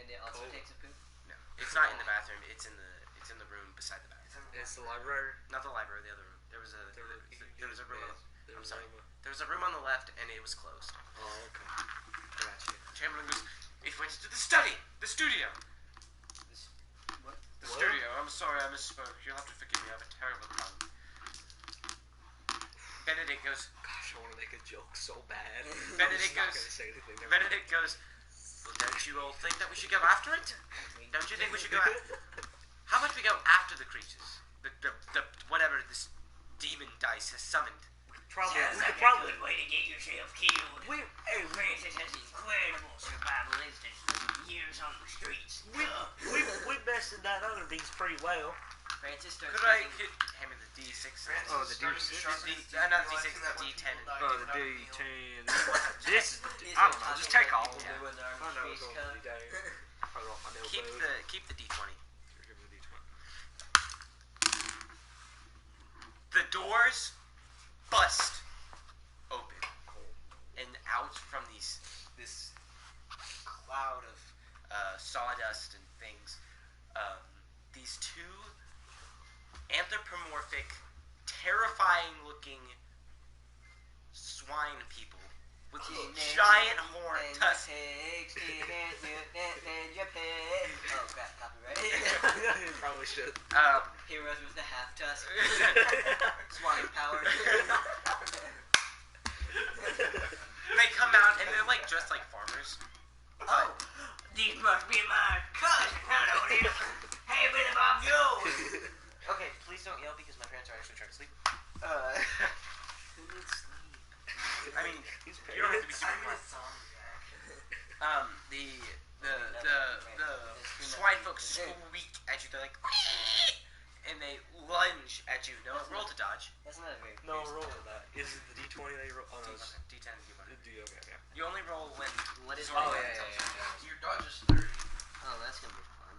And it also Cool. takes a poop. No, it's not in the bathroom. It's in the room beside the bathroom. It's the library. Not the library, the other room. There was a room. I'm sorry. There was a room on the left and it was closed. Oh, okay. Gotcha. Chamberlain goes, it went to the study, the studio. What? The What? studio. I'm sorry, I misspoke. You'll have to forgive me. I have a terrible tongue. Benedict goes. Gosh, I want to make a joke so bad. Benedict I'm just not goes. gonna say anything. Never Benedict goes. Well, don't you all think that we should go after it? Don't you think we should go after? How about we go after the creatures? The whatever this demon dice has summoned. Probably. Sounds We like could a probably. good way to get yourself killed. Hey, Francis has incredible survival instincts from years on the streets. we bested that other beast pretty well. Francis starts Could I using- hand me the D6? Oh, the Not the D6, the D10. Oh, the D10. This is the These I are don't know. Just popular take all of people them. when they're on I know the it's streets on come. the day. Put it on my elbow. Keep the D20. Give me the D20. The doors bust open, and out from this cloud of sawdust and things, these two anthropomorphic, terrifying-looking swine people with giant horn tusks. Oh crap, copyright. You probably should. Heroes with the half tusk. Swine power. They come out and they're like dressed like farmers. Oh, these must be my cousin. Hey, bit of Bob Joe. Okay, please don't yell because my parents are actually trying to sleep. Who needs sleep? I mean, you don't have to be super quiet. The swine folks squeak at you. They're like, and they lunge at you. No, roll to dodge. That's not a very No, fierce roll attack. for that. Is it the D20 that you roll? Oh, no, it's D10 and D1. okay. You only roll when. What is Zorro Oh, it? yeah. Your dodge is 30. Oh, that's gonna be fun.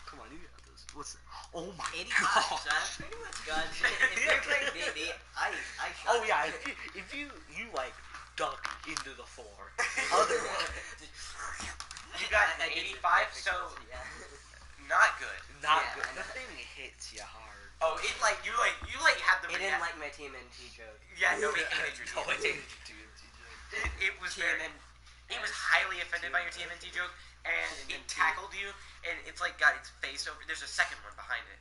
Come on, you got this. What's that? Oh my 85, god. so I'm pretty much gone. If you're playing D&D, I shot Oh yeah, if you like duck into the floor. Otherwise, You got an 85, so yeah. not good. not Yeah, good. I The know. thing hits you hard. Oh, it like you had the. He didn't like my TMNT joke. Yeah, nobody hated your No, I TMNT. didn't do it. It was very. He was highly offended by your TMNT joke, and it tackled you, and it's like got its face over. There's a second one behind it.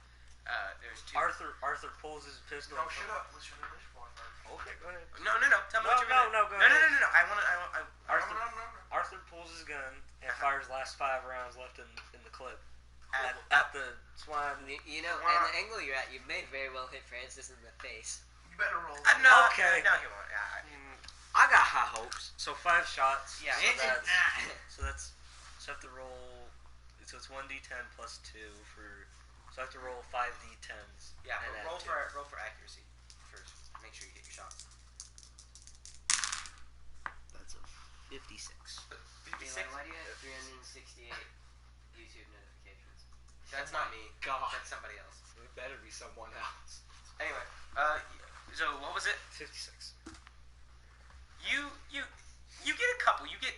There's two. Arthur pulls his pistol. No, shut up. Let's finish one first. Okay, go ahead. No. Tell me what you're No, gonna. go No. ahead. I want angle you're at, you may very well hit Francis in the face. You better roll. No, Okay. No, he won't. Yeah. I got high hopes. So 5 shots. Yeah, So that's. So I have to roll. So it's 1d10 plus 2 for. So I have to roll 5d10s. Yeah, and roll add for accuracy first. Make sure you get your shots. That's a 56. 56. Why do you have 368 YouTube notifications? That's not me. God. That's somebody else. It better be someone else. Anyway, so what was it? 56. You get a couple. You get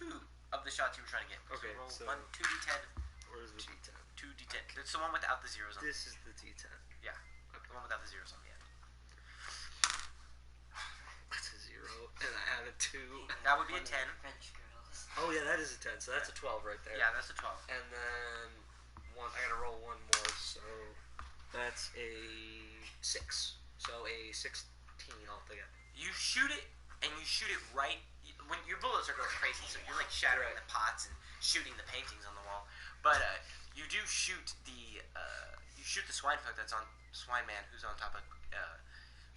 2 of the shots you were trying to get. Okay, roll so- 1, 2d10, Where's the d10? 2d10. It's the one without the zeros on. This is the d10. Yeah, the one without the zeros on the end. That's a 0, and I have a 2. That would be a 10. French girls. Oh yeah, that is a 10. So that's a 12 right there. Yeah, that's a 12. And then I gotta roll 1 more, so that's a 6. So a 16 altogether. You shoot it, and you shoot it right. When your bullets are going crazy, so you're like shattering the pots and shooting the paintings on the wall. But you do shoot the swine folk that's on Swine Man, who's on top of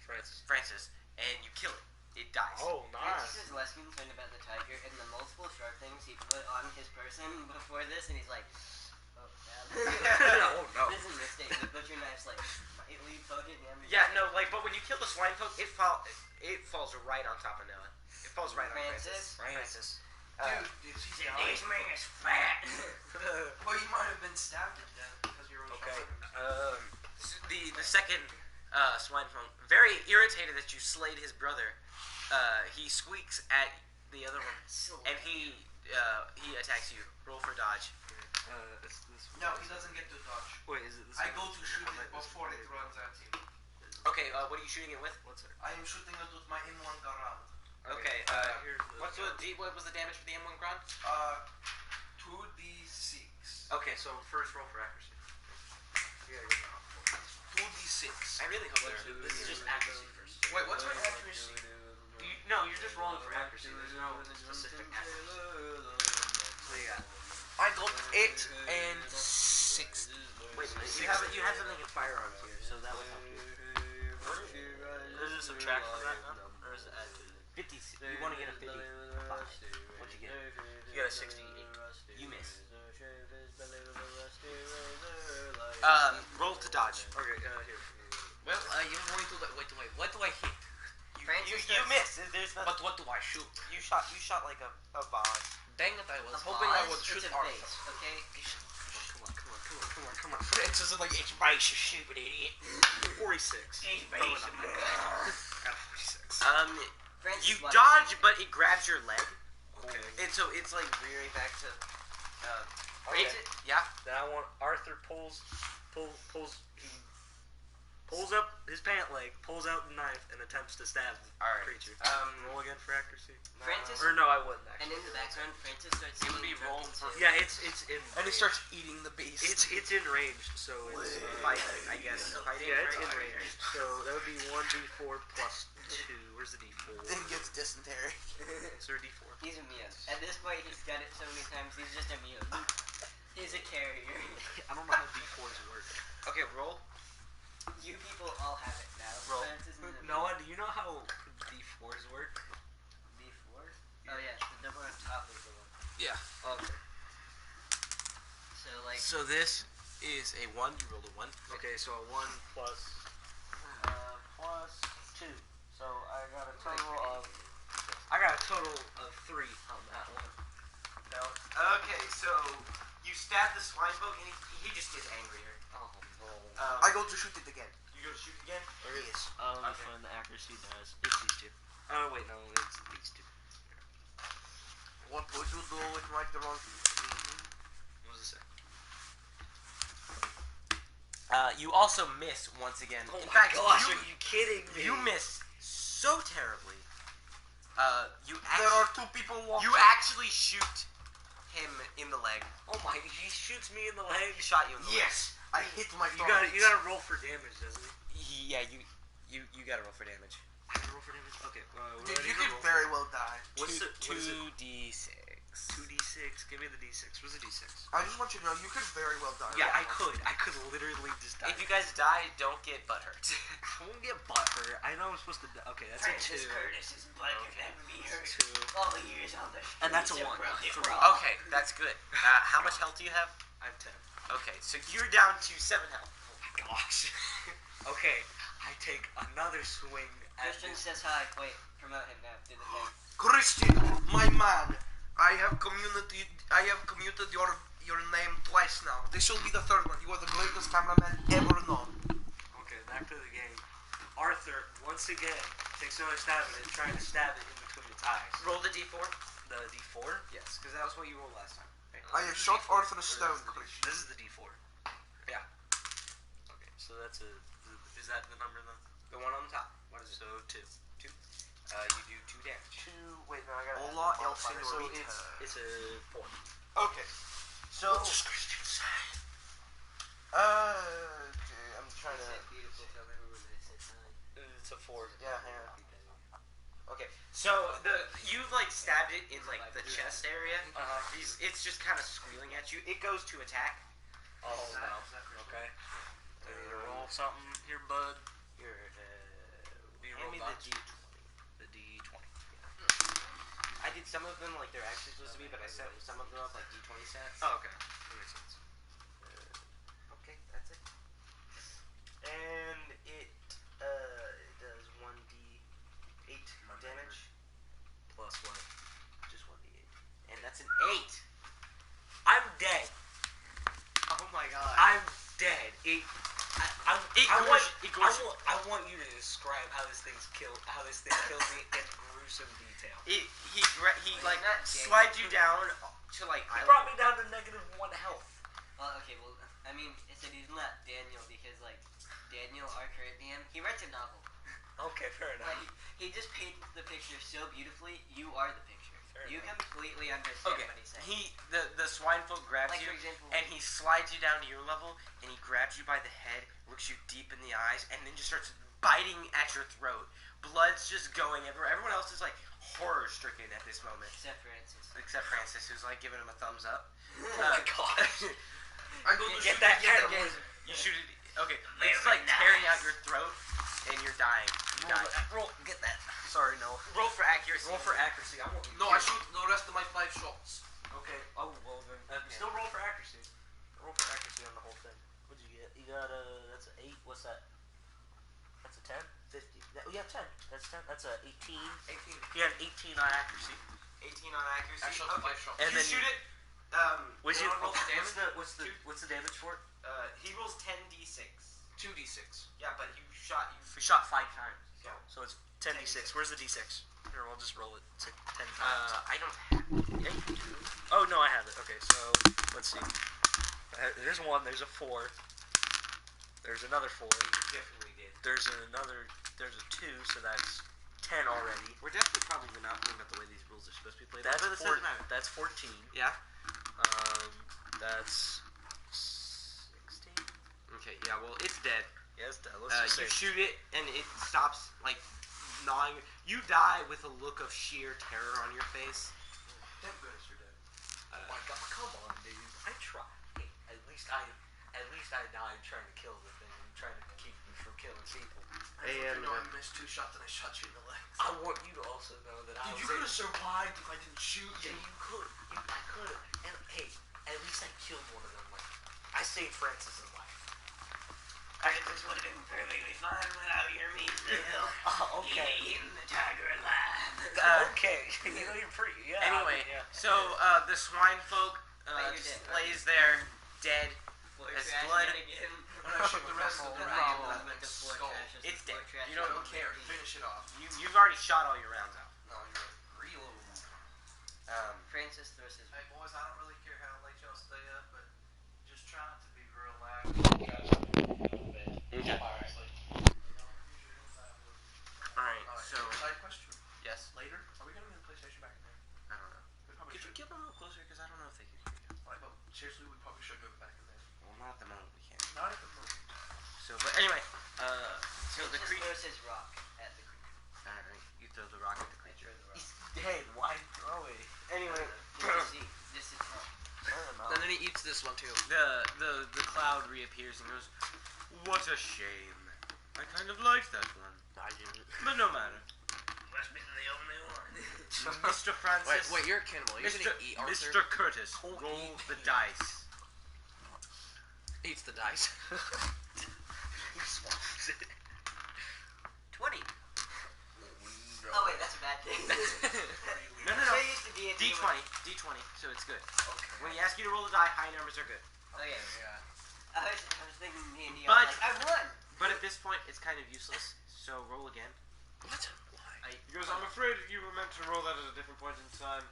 Francis, and you kill it. It dies. Oh, Francis nice. is less concerned about the tiger and the multiple sharp things he put on his person before this, and he's like, oh, Oh, no. This is a mistake. The butcher knife's like slightly poking him. Yeah, no, but when you kill the swine folk, it falls right on top of Noah. It falls right on Francis. Francis. Dude, did she die? This man is fat. Well, you might have been stabbed to death because you're Okay. The second swine folk, very irritated that you slayed his brother, he squeaks at the other one, and he attacks you. Roll for dodge. It's this one. No, he doesn't get to dodge. Wait, is it this I one? go to shoot How it much is before it runs at him. Okay, what are you shooting it with? What's it? I am shooting it with my M1 Garand. Okay, here's the what was the damage for the M1 Grand? 2d6. Okay, so first roll for accuracy. You gotta get the 2d6. I really hope this is just accuracy first. Wait, what's my accuracy? No, you're just rolling for accuracy. There's no specific accuracy. So yeah. I got 8 and 6. Wait, you have something in firearms here, so that would help you. Does it subtract from that? No? Or does it add to it? 50. You want to get a 55. What'd you get? You got a 68. You miss. Roll to dodge. Okay, here. Well, you're going to wait. What do I hit? You missed. There's nothing. But what do I shoot? You shot like a vase. Dang it! I was A hoping I vase, would shoot it's a Arthur. vase, okay? Come on. Francis is like, it's base, you stupid idiot. 46. He's base. Francis You watches dodge, it. but it grabs your leg, Okay. and so it's like rearing back to. Francis, Yeah. Then I want Arthur pulls up his pant leg, pulls out the knife, and attempts to stab the All right. creature. Um, Roll again for accuracy. Francis, Or no, I wouldn't and actually. in the background, Francis starts It would singing be roll drunken for- tune. Yeah, it's in. And he range. starts eating the beast. It's in range, so it's. Fighting, I guess. Fighting. Yeah, it's in right? range. So that would be 1d4 plus 2. Where's the d4? Then he gets dysentery. Is there a d4? He's immune. At this point, he's got it so many times, he's just immune. He's a carrier. I don't know how d4s work. Okay, roll. You people all have it now. Roll. Francis is immune. Noah, do you know how d4s work? D4? Oh yeah, the number on top is the one. Yeah. Okay. So like, So this is a 1. You rolled a 1. Okay, so a 1 plus 2. So I got a total of 3 on that one. Okay, so you stab the swine folk, and he just gets angrier. Oh no. I go to shoot it again. You go to shoot again? Yes. Let me Okay. find the accuracy dice. It's these two. Oh wait, no, it's these two. What would you do with my drone? What does it say? You also miss once again. Oh In my fact, gosh, are you kidding me? you miss so terribly. You There are actually, 2 people walking. you actually shoot him in the leg. Oh my! He shoots me in the leg. He shot you in the Yes, I hit my You gotta roll for damage, doesn't he? leg. Yeah, you gotta roll for damage. I gotta roll for damage. Okay. Dude, you could very well die. What's Two, it? What is it? 2d6. 2d6. Give me the d6. Where's the d6? I just want you to know you could very well die. Yeah, I could. I could literally just die. If you guys die, don't get butthurt. I won't get butthurt. I know I'm supposed to. Okay, that's a 2. Francis Curtis's butt could never be hurt. 2. All the years on the And that's a streets 1. of Rugged Three. Rock. Okay, that's good. How much health do you have? I have 10. Okay, so you're down to 7 health. Oh my gosh. Okay, I take another swing at Christian this. says hi. Wait, promote him now. Do the thing. Christian, my man, I have commuted your name twice now. This will be the third one. You are the greatest cameraman ever known. Okay, back to the game. Arthur, once again, takes another stab at it, trying to stab it in between its eyes. Roll the d4. The d4? Yes, because that was what you rolled last time. Right? I have shot Arthur stone, Christian. This is the d4. Yeah. Okay, so that's a. Is that the number then? The one on the top. What is it? So 2. You do 2 damage. Wait, no, I got Hola, El So Senorita. it's a 4. Okay. So. What does Christian say? Okay, I'm trying to. Beautiful. Tell everyone that it says hi. It's a 4. Yeah, hang on. Okay. So you like stabbed it in like the chest area. It's just kind of squealing at you. It goes to attack. Oh no. Okay. Do you need to roll something here, bud? Here, You hand roll me dots? the d20. The d20. I did some of them like they're actually supposed to be, but I set some of them up like d20 sets. Oh, okay. That makes sense. Okay, that's it. And it does 1d8 damage. Plus what? Just 1d8. And that's an 8. I'm dead. Oh my god. I'm dead. I want you to describe how this thing kills me in gruesome detail. He like slides you down to like He island. brought me down to -1 health. Okay, well, I mean, it said he's not Daniel because, like, Daniel, our current DM, he writes a novel. Okay, fair enough. Like, he just paints the picture so beautifully. You are the picture. Fair You enough. completely understand Okay, what he's saying. the swine folk grabs Like, you, for example, and he slides you down to your level, and he grabs you by the head, looks you deep in the eyes, and then just starts biting at your throat. Blood's just going everywhere. Everyone else is like horror-stricken at this moment, except Francis, who's like giving him a thumbs up. Oh my gosh. I go You to get shoot that again. kind of you shoot it. Okay, it's like tearing out your throat, and you're dying. You die. Roll. Get that. Sorry, no. Roll for accuracy. Roll for accuracy. I won't. No, I shoot the rest of my 5 shots. Okay. Oh well then. Still roll for accuracy. Roll for accuracy on the whole thing. What'd you get? You got that's an 8. What's that? That's a 10. 50. Oh yeah, 10. That's 10. That's a 18. 18. You had 18 on accuracy. 18 on accuracy. I shot Okay. 5 shots. And you then shoot it. What's you wanna roll for damage? what's the damage for it? He rolls 10d6. 2d6. Yeah, but you shot. We shot 5 times. Yeah. So it's 10d6. Where's the d6? Here, we'll just roll it 10 times. I don't have. Yeah, you do. Oh no, I have it. Okay, so let's see. There's 1. There's a 4. There's another 4. Definitely did. There's a 2. So that's 10 already. We're definitely probably not going about the way these rules are supposed to be played. That's but it doesn't matter. That's 14. Yeah. That's 16. Okay. Yeah. Well, it's dead. Yeah, it's dead. Let's just You say. shoot it, and it stops like gnawing. You die with a look of sheer terror on your face. Thank goodness you're dead. Oh my god! Come on, dude. I tried. Hey, at least I died trying to kill the thing, and trying to keep you from killing people. I missed 2 shots and I shot you in the legs. I want you to also know that I Dude, was. you could have survived if I didn't shoot Yeah, you. you could. I could have. And hey, at least I killed one of them. Like, I saved Francis's life. This would have been perfectly fine without your meat still. Oh, okay. Eating the tiger alive. Okay. You know you're pretty. Yeah. Anyway, yeah. so the swine folk you're just dead. lays there, dead. Floor As trash blood- yet again. When I shoot the rest of the round, Not the floor skull. trash, just It's the floor dead. trash. You I don't don't care. Finish it off. You've already shot all your rounds out. No, you're reload. Francis throws his. Hey boys, I don't really care how late y'all stay up, but just try not to be real loud. Alright, so Side question. yes. Later, are we gonna move the PlayStation back in there? I don't know. We probably Could you should. get a little closer? Because I don't know if they can hear you. Like, well, seriously, we probably should move it back in there. Well, not at the moment. We can't. Not at the moment. So, but anyway, so the Just creature. throws his rock at the creature. Alright, you throw the rock at the creature. He's dead. Why throw it? Anyway, Just this one too. The cloud reappears and goes, "What a shame. I kind of liked that one. I didn't. But no matter. Must be the only one. Mr. Francis. Wait, you're a cannibal. You're gonna eat Arthur. Mr. Curtis, roll the dice. Eats the dice. He swallows it. 20. Oh wait, that's a bad thing. No. So I used to be a D20. D20, so it's good. Okay. When he asks you to roll the die, high numbers are good. Okay. Yeah. I was thinking me and Dion, But- like, I won. But at this point, it's kind of useless, so roll again. What? Why? He goes, I'm afraid you were meant to roll that at a different point in time.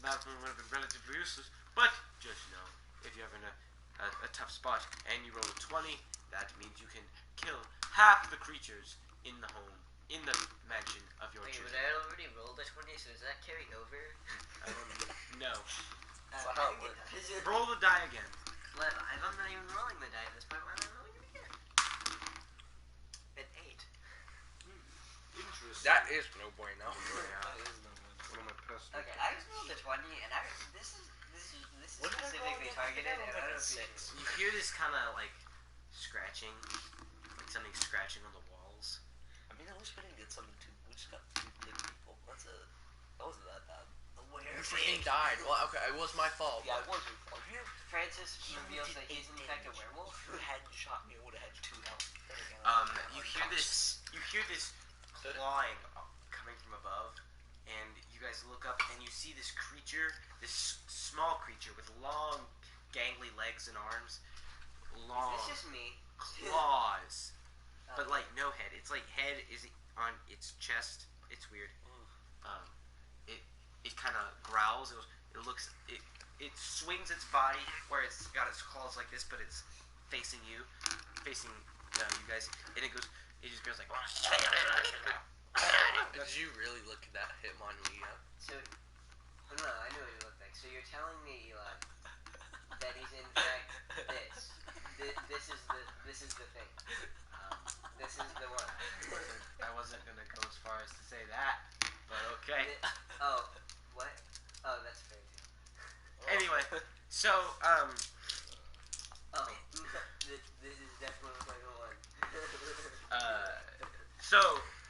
That one would have been relatively useless. But just know, if you're ever in a tough spot and you roll a 20, that means you can kill half the creatures in the home, in the mansion of your Wait, but choosing. I already rolled a 20, so does that carry over? No. So how it works. Roll the die again. Well, I'm not even rolling the die at this point. Why am I rolling it again? An 8. Interesting. That is no bueno. That is no one. One of my personal. Okay, I just rolled a 20, and this is What did I roll specifically again? I think targeted, I rolled and I like a don't think 6. You hear this kind of like scratching, like something scratching on the walls. I mean, I wish we didn't get something too. We just got 2 big people. That wasn't that bad. You freaking died. Well, okay, it was my fault. Yeah, it was your fault. Francis reveals that he's in fact a werewolf. If you hadn't shot me, I would have had 2 health. There we go. You hear this clawing coming from above, and you guys look up and you see this creature, this small creature with long, gangly legs and arms, long Is this just me? claws, but like no head. It's like head is on its chest. It's weird. It kind of growls. It swings its body where it's got its claws like this, but it's facing you guys, and it just goes like. Did you really look at that Hitmonlee up? So, no, I know what he looked like. So you're telling me, Eli, that he's in fact this. This is the thing. This is the one. I wasn't gonna go as far as to say that, but okay. Oh, what? Oh, that's fair too. Anyway, so Oh, this is definitely like a one. so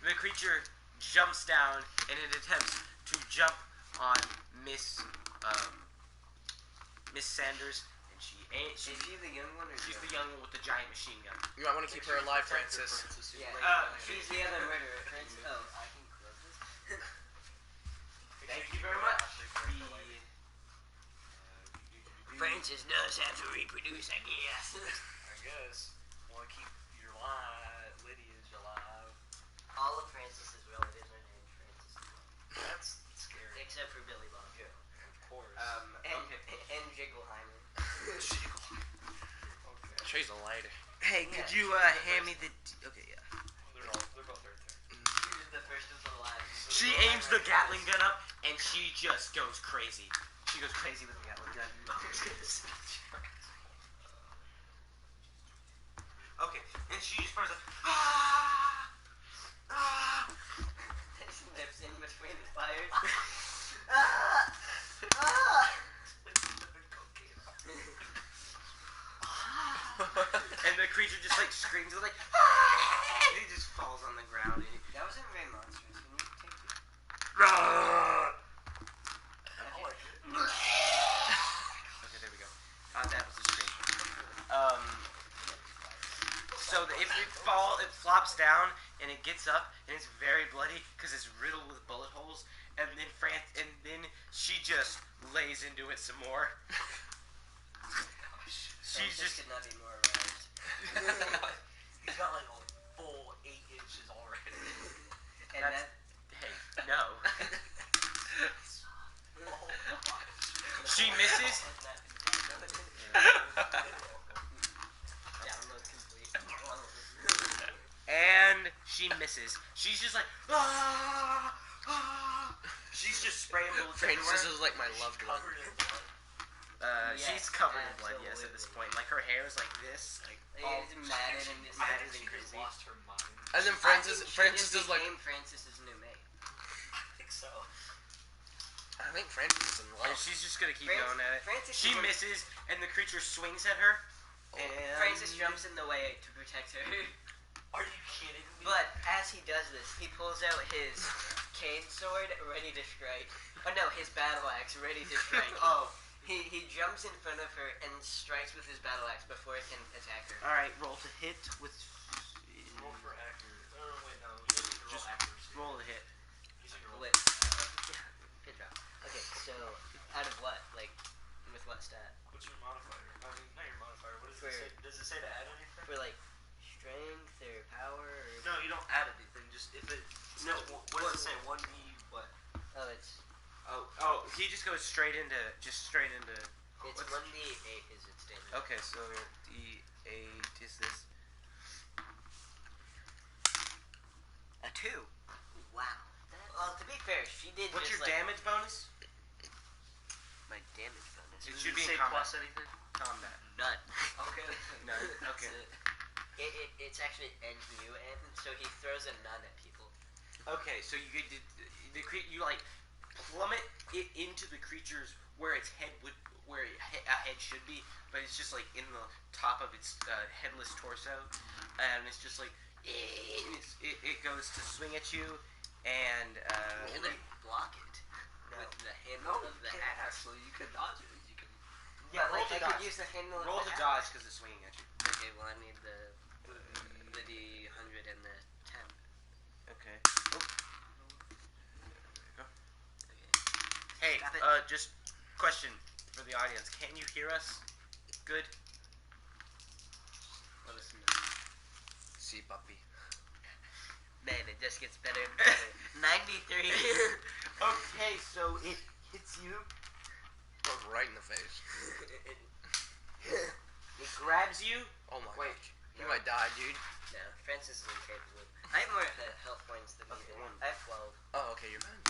the creature jumps down and it attempts to jump on Miss Sanders, and she ain't. Is she the young one or She's the young one with the giant machine gun. You might want to keep her alive, Francis. Yeah, she's the other murderer. Francis. Oh, I can close this. Thank you very much. Francis does have to reproduce, I guess. I guess. Want to keep your live, Lydia's alive. All of Francis's relatives are named Francis. That's scary. Except for Billy Bob Joe. Of course. And Jiggleheimer. Okay. She's a lighter. Hey, could you hand me the? Okay, yeah. They're both right there. She was the first of the line. She aims the Gatling gun up, and she just goes crazy. She goes crazy with the Gatling gun. Okay, and she just fires like, Snips in between the fires. and the creature just like screams like, and he just falls on the ground. And That wasn't very monstrous. We need to take it. Okay, there we go. That was the scream. So if it flops down and it gets up and it's very bloody because it's riddled with bullet holes, and then she just lays into it some more. She's just could not be more aroused. He's got like a full 8 inches already. And That's- hey, no. She misses. Download complete. And she misses. She's just like, she's just spraying bullets Francis everywhere. is like my loved one. Covered in blood. She's Yes, covered in blood, yes, at this absolutely. point. Like, her hair is like this. Like, It's matted and it's I I think think she she crazy. lost her mind. And then Francis is like, Francis's new mate. I think so. I think Francis is in And love. she's just gonna keep Francis- going at it. Francis She is- misses, and the creature swings at her. And Francis jumps in the way to protect her. Are you kidding me? But as he does this, he pulls out his cane sword ready to strike. Oh no, his battle axe ready to strike. He jumps in front of her and strikes with his battle axe before it can attack her. All right, roll to hit with. Roll for accuracy. Oh wait, no. You don't need to roll Just accuracy. roll to hit. You just roll. Wait. Good job. Okay, so out of what? Like, with what stat? What's your modifier? I mean, not your modifier. What does For- it say? Does it say to add anything? For like strength or power or... No, you don't add anything. Just if it. No, What does it say? 1d what? Oh, it's He just goes straight into. it's 1d8 is its damage. Okay, so D8 is this. A 2. Wow. Well, to be fair, she did What's just your damage bonus? my damage bonus. It Does should be say in combat. plus anything? Combat. None. Okay. No. Okay. It's actually N-U-N, so he throws a none at people. Okay, so you like plummet it into the creature's where its head would, where a head should be, but it's just like in the top of its headless torso, and it's just like it goes to swing at you, and Can I block it with the handle of the axe? Actually, you could dodge it. You can. Yeah, roll like to I could dodge. use the handle Roll of to the dodge axe. because it's swinging at you. Okay, well I need the D100 and the 10. Okay. Okay. Hey, Stop it. just question for the audience. Can you hear us? Good. Let us know. See, puppy. Man, it just gets better and better. 93. Okay, so it hits you. Goes right in the face. It grabs you. Oh my Wait, gosh. You might die, dude. No, Francis is incapable. I have more health points than Okay, you. one. I have 12. Oh, okay, you're fine.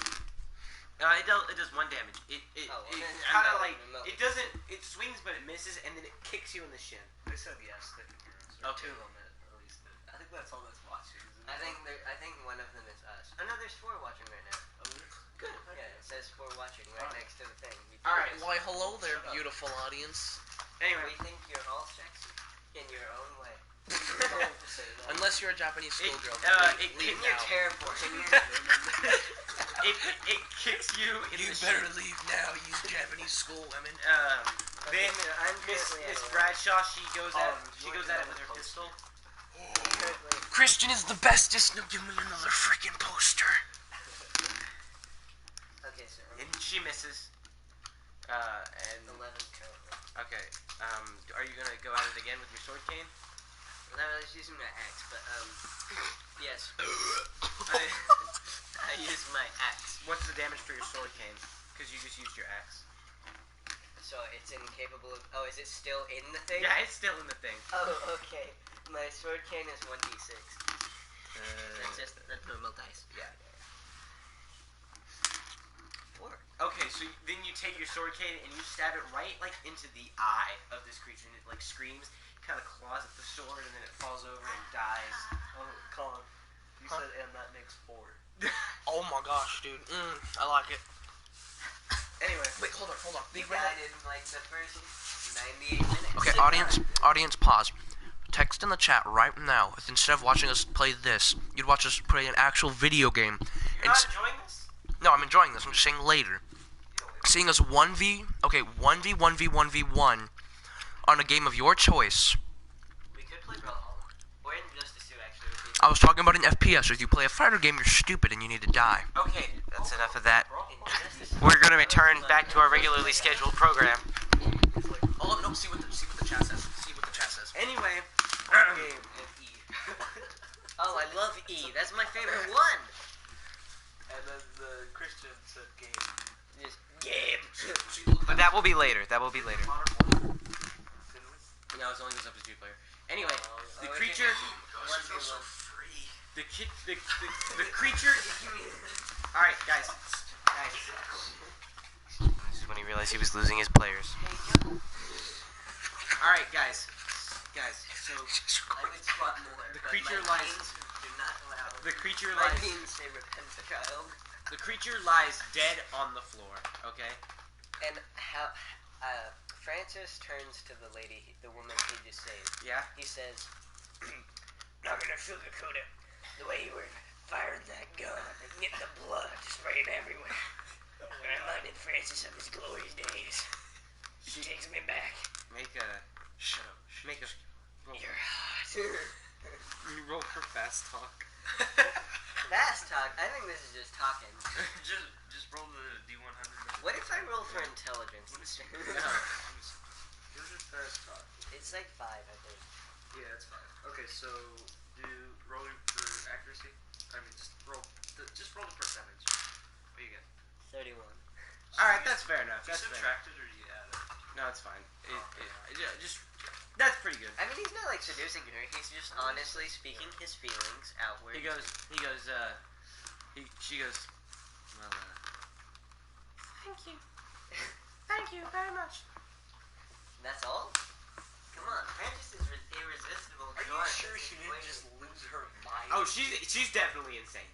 It does 1 damage. It Oh, well, it then kind I'm of like not- it doesn't. It swings, but it misses, and then it kicks you in the shin. They said yes, they can hear us. Or Okay. two of them at least. I think that's all that's watching. Isn't I it? think one of them is us. Oh no, there's 4 watching right now. Good. Yeah, it says 4 watching right next to the thing. You All do right. this. Why, hello there, Shut up. beautiful audience. Anyway, We think you're all sexy in your own way. Don't say that. Unless you're a Japanese schoolgirl. it leave You're now. terraforming. it kicks you in You the better shin. leave now, you Japanese school women. Then so I'm Miss currently at Miss 11. Bradshaw, she goes at you it with her pistol. Christian is the bestest. Now give me another freaking poster. Okay, so And she misses. And 11 currently. okay. Are you gonna go at it again with your sword cane? Well, I was using my axe, but yes. I used my axe. What's the damage for your sword cane? Because you just used your axe. So it's incapable of... Oh, is it still in the thing? Yeah, it's still in the thing. Oh, okay. My sword cane is 1d6. That's just that's normal dice. Yeah. 4. Okay, so then you take your sword cane and you stab it right like into the eye of this creature, and it like screams, kind of claws at the sword, and then it falls over and dies. Oh, Colin, you said and that makes 4. Oh my gosh, dude. I like it. Anyway, Wait, hold on. We died in like the first 98 minutes. Okay, audience, pause. Text in the chat right now if instead of watching us play this, you'd watch us play an actual video game. you're not enjoying this? No, I'm enjoying this. I'm just saying later. Seeing us 1v, 1v1 on a game of your choice. We could play Brawlhalla. Or Injustice 2, actually. Would be I was talking about an FPS. If you play a fighter game, you're stupid and you need to die. Okay, that's enough of that. Injustice 2. We're gonna return back to our regularly scheduled program. Hold on, no, see what the chat says. Anyway, Game and E. Oh, I love E. That's my favorite one. And then the Christian said game. Just game. but that will be later. Modern Warfare. Didn't we? No, it only goes up to 2-player. Anyway, the Oh, creature, One free. the creature. All right, guys. This is when he realized he was losing his players. All right, guys. So I would squat more. The but creature my lies- teens do not allow. the creature My lies. teens say repent, child. The creature lies dead on the floor. Okay. And how? Francis turns to the lady, the woman he just saved. Yeah. He says, Not gonna sugarcoat it. The way you were firing that gun and getting the blood spraying everywhere. Reminded Francis of his glorious days. She takes me back. Make a. Shut up. Make a. Roll. You're hot. Roll for fast talk. fast talk? I think this is just talking. just roll the D100. What if I roll for intelligence? No. Yours is fast talk. It's like 5, I think. Yeah, it's 5. Okay, so do rolling for accuracy. I mean, just roll the percentage. What do you get? 31. All right, that's fair enough. You That's fair. subtracted or you added? No, it's fine. Just that's pretty good. I mean, he's not like seducing her. He's just honestly speaking his feelings outward. She goes. Well, Thank you very much. That's all? Come on, Francis is irresistible. Are you sure she didn't just lose her mind? oh, she's definitely insane.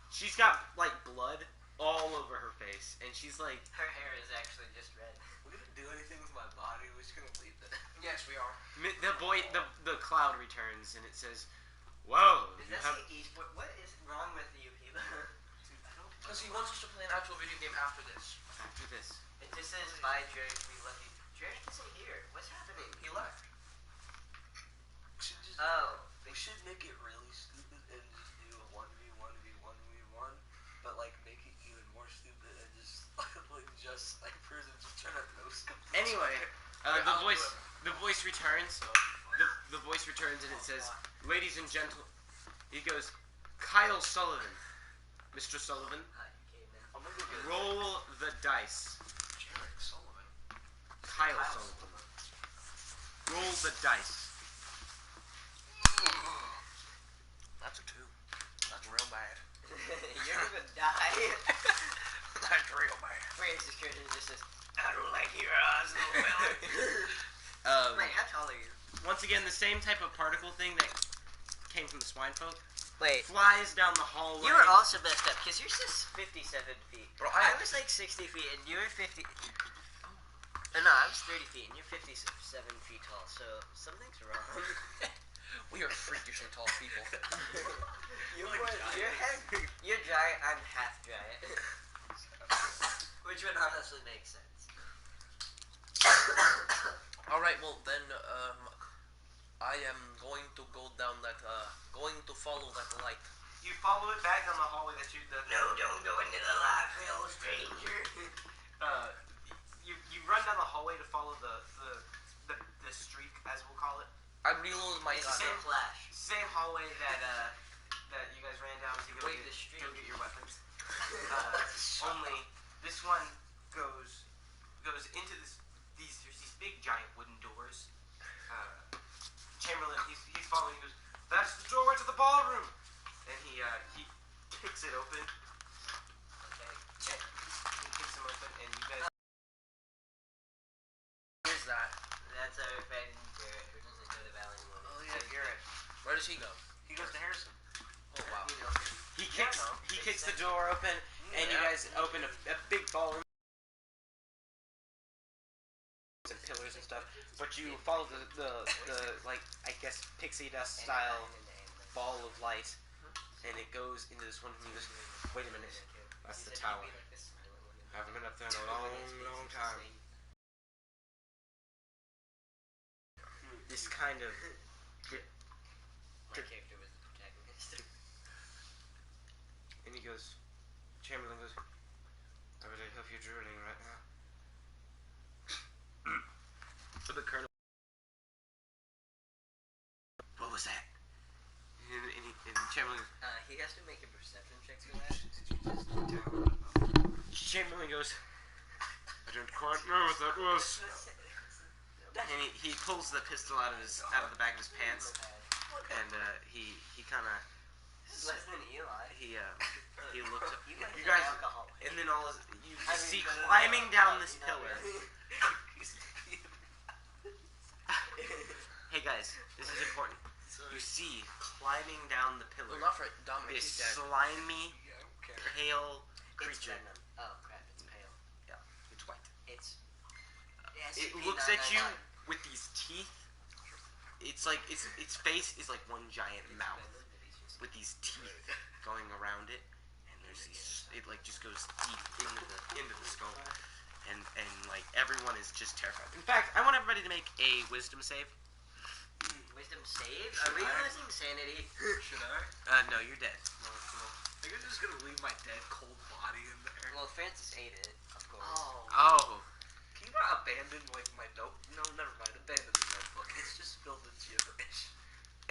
She's got like blood all over her face, and she's like, Her hair is actually just red. We're gonna do anything with my body. We're just gonna leave it. Yes, we are. the cloud returns, and it says, "Whoa, Does you that have." say esport? What is wrong with you people? Because he wants us to play an actual video game after this. After this, It just says, bye, Jared, we love you. Jared isn't here. What's happening? He left. Oh. We should make it really stupid and just do a 1v1v1v1, but like make it even more stupid and just like just snipers and just turn out no skills. anyway, the voice returns. The voice returns, and it says, "Ladies and gentlemen," he goes, "Kyle Sullivan, Mr. Sullivan, I'm gonna go get roll the dice." Jared Sullivan. Kyle Sullivan, roll the dice. That's a 2. That's real bad. You're gonna die. That's real bad. Francis Curtin just says, I don't like your eyes, little fella. wait, how tall are you? Once again, the same type of particle thing that came from the swine folk Wait. flies down the hallway. You were also messed up, because you're just 57 feet. Bro, I was like 60 feet, and you were 50... no, I was 30 feet, and you're 57 feet tall, so something's wrong. We are freakishly tall people. You're giant, I'm half giant. Which would honestly make sense. Alright, well then, I am going to go down that, going to follow that light. You follow it back down the hallway that you. No, don't go into the light, fellow stranger. You run down the hallway to follow the streak, as we'll call it. I reload my It's gun. the same flash. Same hallway that you guys ran down to go Wait, get, the streak. go get your weapons. Only this one goes into these big giant wooden doors. Chamberlain, he's following. He goes, "That's the doorway to the ballroom," and he kicks it open. Okay. He kicks them open, and you guys. What is that? That's our friend Garrett, who doesn't go to Valley anymore. Oh yeah, Garrett. Where does he go? He goes to Harrison. Oh wow. You know. He kicks the door open, and you guys open a big ballroom. And pillars and stuff, but you follow the like, I guess, pixie dust style ball of light, and it goes into this one. And he goes, "Wait a minute, that's the tower. I haven't been up there in a long time." This kind of My character was the protagonist. and he goes, Chamberlain goes, "I really hope you're drooling right now." So the colonel, what was that? And Chamberlain, He has to make a perception check for that. Did you just Chamberlain goes, "I don't quite know what that was." And he pulls the pistol out of the back of his pants, and he kind of less than Eli. he looks up. You You guys, alcohol. and then you see climbing down this pillar. Hey guys, this is important. You see climbing down the pillar Well, not for Dominic. this He's dead. slimy, pale creature. Venom. Oh crap! It's pale. It's white. It's. It looks at you with these teeth. It's like its face is like one giant mouth with these teeth going around it, and there's these. It like just goes deep into the skull, and like everyone is just terrified. In fact, I want everybody to make a wisdom save. Wisdom save? Are we losing sanity? Should I? No, you're dead. No, cool. I think I'm just gonna leave my dead cold body in there. Well, Francis ate it, of course. Oh. Can you not abandon like my note? No, never mind. Abandon the notebook. It's just filled with gibberish.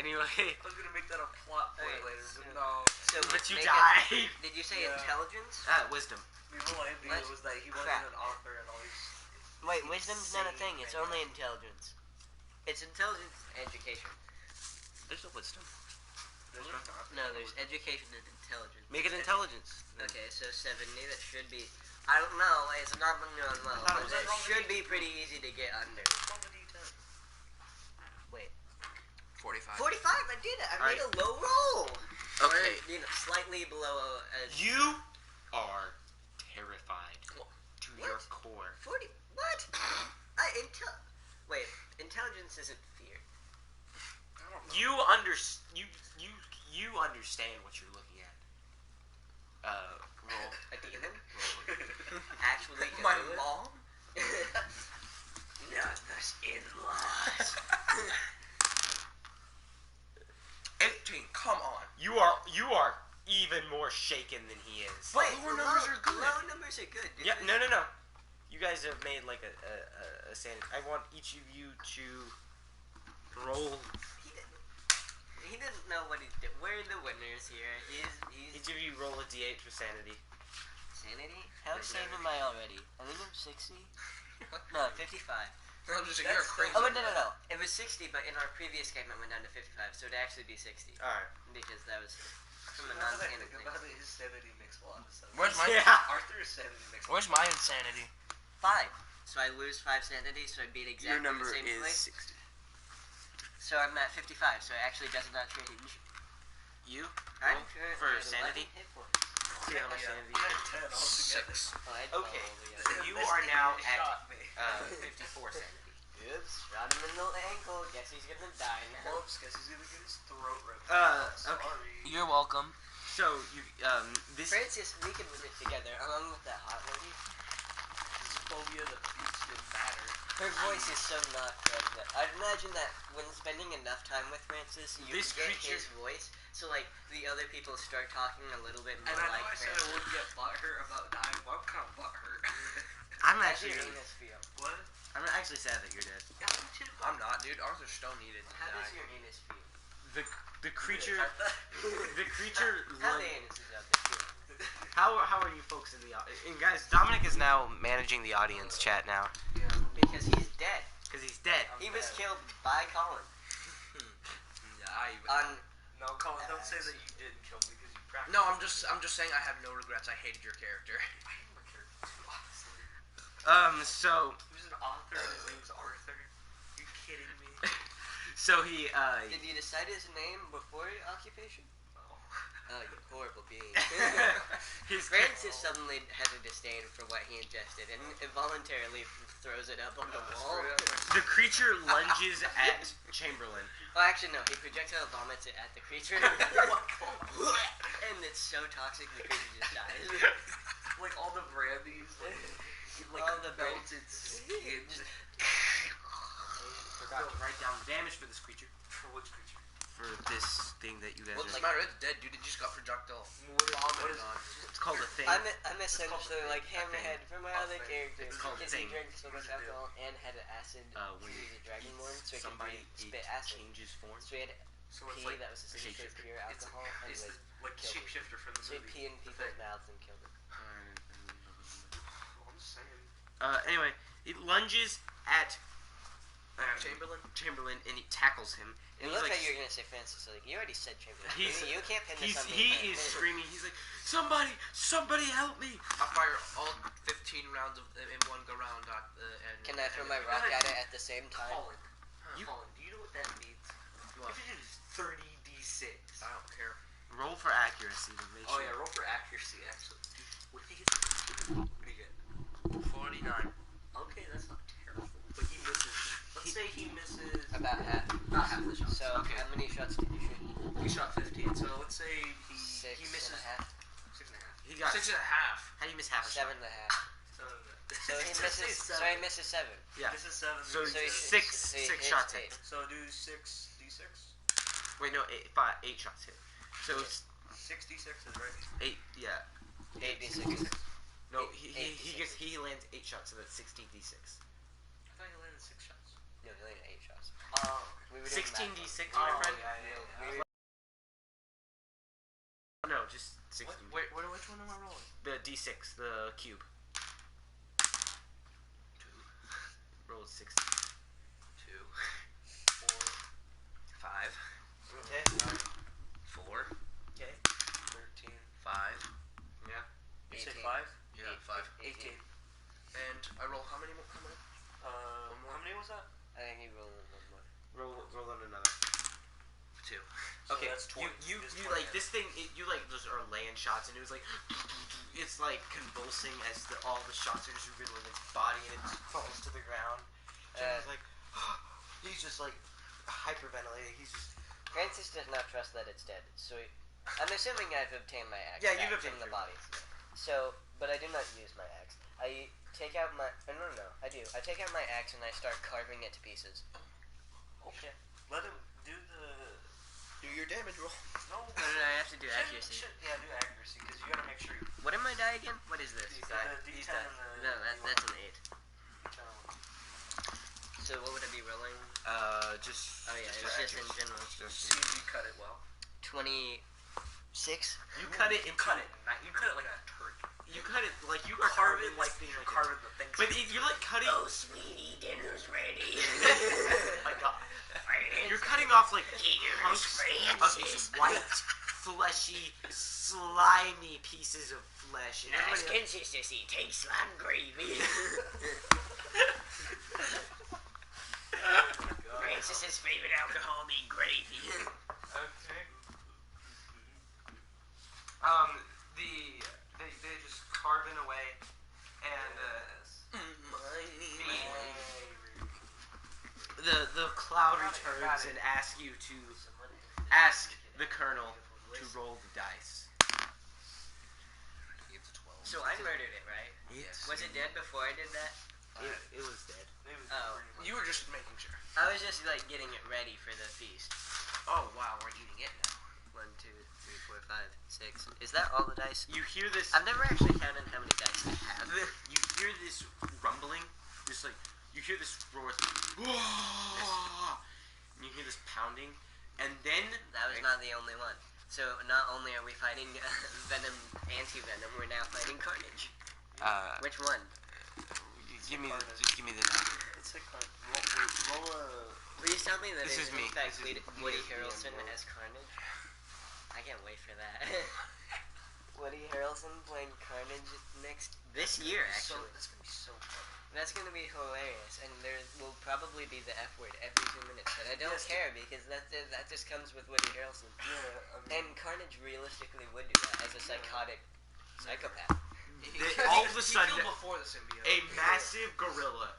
Anyway. I was gonna make that a plot point later, but no. So But you make died. Did you say Yeah. intelligence? Wisdom. The whole idea What? was that he wasn't Crap. an author and all these. Wait, wisdom's not a thing. It's only intelligence. It's intelligence and education. There's no wisdom. There's not. No, there's education and intelligence. Make it intelligence. Okay, so 70. That should be. I don't know. It's not going on well, I thought but it it was should be pretty easy to get under. Roll the D10. Wait. 45. 45. I did it. I All made a low roll. Okay. Or, slightly below a. You are terrified to your What? core. 40. What? Wait. Intelligence isn't fear. You understand what you're looking at. Roll. A demon? Actually, My do it? mom? Not thus in-laws. 18. Come on. You are even more shaken than he is. Wait, lower numbers are good. Low numbers are good. Dude. Yeah, no. You guys have made like a sanity. I want each of you to roll. He didn't know what he did. We're the winners here. He's Each of you roll a d8 for sanity. sanity. How sane am I already? I think I'm 60. No, 55. I'm just saying, you're crazy. Oh, no. It was 60, but in our previous game it went down to 55, so it'd actually be 60. All right. Because that was from a Now that I non-canon think thing. about it, his sanity makes a lot of sense. Where's my Arthur's sanity makes a lot Where's my insanity? 5. So I lose 5 sanity, so I'd be at exactly the same place. 60. So I'm at 55, so it actually does not change. You? I'm Roll currently for at 11 sanity? hit points. See how much sanity You you had 10 altogether. 6. Oh, I Okay, totally so got it. you This are thing now really at shot me. 54 sanity. Oops, shot him in the ankle. Guess he's gonna die now. Whoops, guess he's gonna get his throat ripped. Okay. Sorry. You're welcome. So you this Francis, we can win it together, along with that hot lady. This is phobia that beats didn't matter. Her voice is so not good. I'd imagine that when spending enough time with Francis, you This get creature- his voice. So like the other people start talking a little bit more And I know like I said I Francis. wouldn't get butthurt about dying, but I'm kind of butthurt. I'm How's your actually anus feel? What? I'm actually sad that you're dead. Yeah, me too. I'm not, dude. Arthur Stone needed to How die. does your anus feel? The creature the creature How lun- the anus is out there too. how are you folks in the audience? And guys, Dominic is now managing the audience chat now Because he's dead. because he's dead. He was killed by Colin. Yeah, On No, Colin, don't say that you didn't kill me because you practiced. No, I'm just saying I have no regrets. I hated your character. I hate my character too, honestly. So He was an author and his name's Arthur. You kidding me? so he Did you decide his name before your occupation? Oh. Oh, you horrible being. his Francis suddenly has a disdain for what he ingested and involuntarily throws it up on the wall. the creature lunges at Chamberlain. Oh, actually, no. He projectile vomits it at the creature. And it's so toxic, the creature just dies. Like all the brandies, like All the melted skin. Forgot to write down the damage for this creature. For which creature? For this thing that you guys What's the are. matter? It's dead, dude. It just got projectile What vomited is on. It's called a thing. I'm essentially like a thing. Hammerhead for my A other thing. character. It's called a Because he thing. drank so much What does it do? alcohol and had an acid. When He's a dragonborn, so he somebody could spit acid. changes form. So he had So pee it's like that was essentially shapeshifter. pure it's alcohol and it's would the like kill them. shapeshifter from the So he'd movie. pee in people's mouths and kill them. I'm just saying. Anyway, it lunges at Chamberlain. and he tackles him. It And looks he's like you're gonna say Francis. So like you already said Chamberlain. He's- You can't pin this on me. he is screaming. He's like, somebody help me! I fire all 15 rounds in one go round at the end. Can I throw my rock at it at the same time? Colin, You- Colin, do you know what that means? What? If it is 30d6. I don't care. Roll for accuracy to make Oh sure. yeah, roll for accuracy actually. What if he gets What do you get? 49. Okay, that's not terrible. But he misses. Let's say he misses About half. not half the shots. So Okay. how many shots did you shoot? He shot 15. So let's say he Six misses and a half. 6.5. He got 6.5. How do you miss half a Seven shot? and a half. So he misses. So he misses 7. Yeah. This is 7. So So he six he six hits shots 8. hit. So do 6d6. Wait, no, 8 shots hit. So it's 6d6 is right. 8. Yeah. 8d6. No, Eight he lands 8 shots, so that's 16d6. I thought he landed 6 shots. No, he landed 8 shots. Oh. We were doing 16d6, math. my friend. We were- No, just 16. Wait, which one am I rolling? The d6, the cube. 2, Roll 6. 2, 4, 5, Okay. 4, Okay. 13, 5. Yeah. You say 18. 5? Yeah, 5. 18. And I roll how many more? How many was that? I think he rolled one more. Roll on another. 2. So Okay, that's 20. you It's you 20 like this thing. You like those are land shots, and it was like it's like convulsing as all the shots are just riddling its body, and it just falls to the ground. Jenna's like, he's just like hyperventilating. He's just Francis does not trust that it's dead. So I'm assuming I've obtained my axe. Yeah, you've back from obtained the your body. So, but I do not use my axe. I take out my. No, I do. I take out my axe and I start carving it to pieces. Okay. Let him do your damage roll. No. What did I have to do? Accuracy. Yeah, do accuracy, because you gotta make sure you. What am I die again? What is this? The D10 and the. No, that's an 8. D10 and So what would I be rolling? just. Oh yeah, it was just in general. see if you cut it well. 26. You cut it. You cut it like a turkey. You cut it like you are Carve carving it like being you're like carving the things. But you're like cutting. Oh, sweetie, dinner's ready. My God. You're cutting off like chunks of these white, fleshy, slimy pieces of flesh. And Nice everybody- consistency. Take slime gravy. Francis's favorite alcohol being gravy. Okay. They just carving away, and the cloud returns and asks you to ask the colonel to roll the dice. It's a 12. So I murdered it, right? Yes. Was it dead before I did that? It was dead. Oh. You were just making sure. I was just like getting it ready for the feast. Oh wow, we're eating it now. 1, 2, 3, 4, 5, 6. Is that all the dice? You hear this. I've never actually counted how many dice I have. You hear this rumbling. Just like you hear this roar. And you hear this pounding, and then That was not the only one. So not only are we fighting Venom, anti-Venom, we're now fighting Carnage. Which one? Just give me the number. It's like roll a. Please tell me that This it is in me. fact This is Woody me. Harrelson as Carnage. I can't wait for that. Woody Harrelson playing Carnage this year, actually. That's gonna be so fun. That's gonna be hilarious, and there will probably be the F word every 2 minutes, but I don't care because that just comes with Woody Harrelson. Yeah, And Carnage realistically would do that as a psychotic psychopath. All of a He sudden, killed before the symbiote. a massive gorilla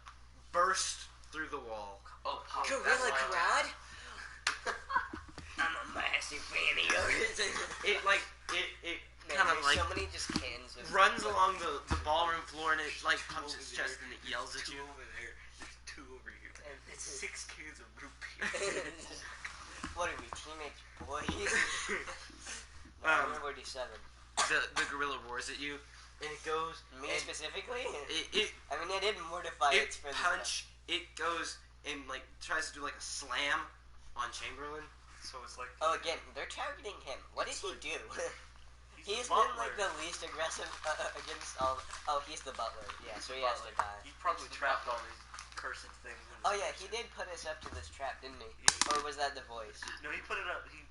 burst through the wall. Oh, Gorilla Grodd? I'm a massive fan of yours. It Man, kind of there's like so many just cans of runs along the ballroom floor, and it like pumps its chest and it yells at you. over there. There's 2 over here. It's 6 cans of root beer. What are we, teenage boys? 47. The gorilla roars at you, and it goes. Me and specifically? It I mean, I did mortify it it for this. punch. It goes and like tries to do like a slam on Chamberlain. So it's like. Oh, again, they're targeting him. What did he do? He's the been butler. like the least aggressive against all. Oh, he's the butler. Yeah, so he has to die. He probably trapped all these cursing things. In Oh his yeah, house. he did put us up to this trap, didn't he? Yeah. Or was that the voice? No, he put it up. He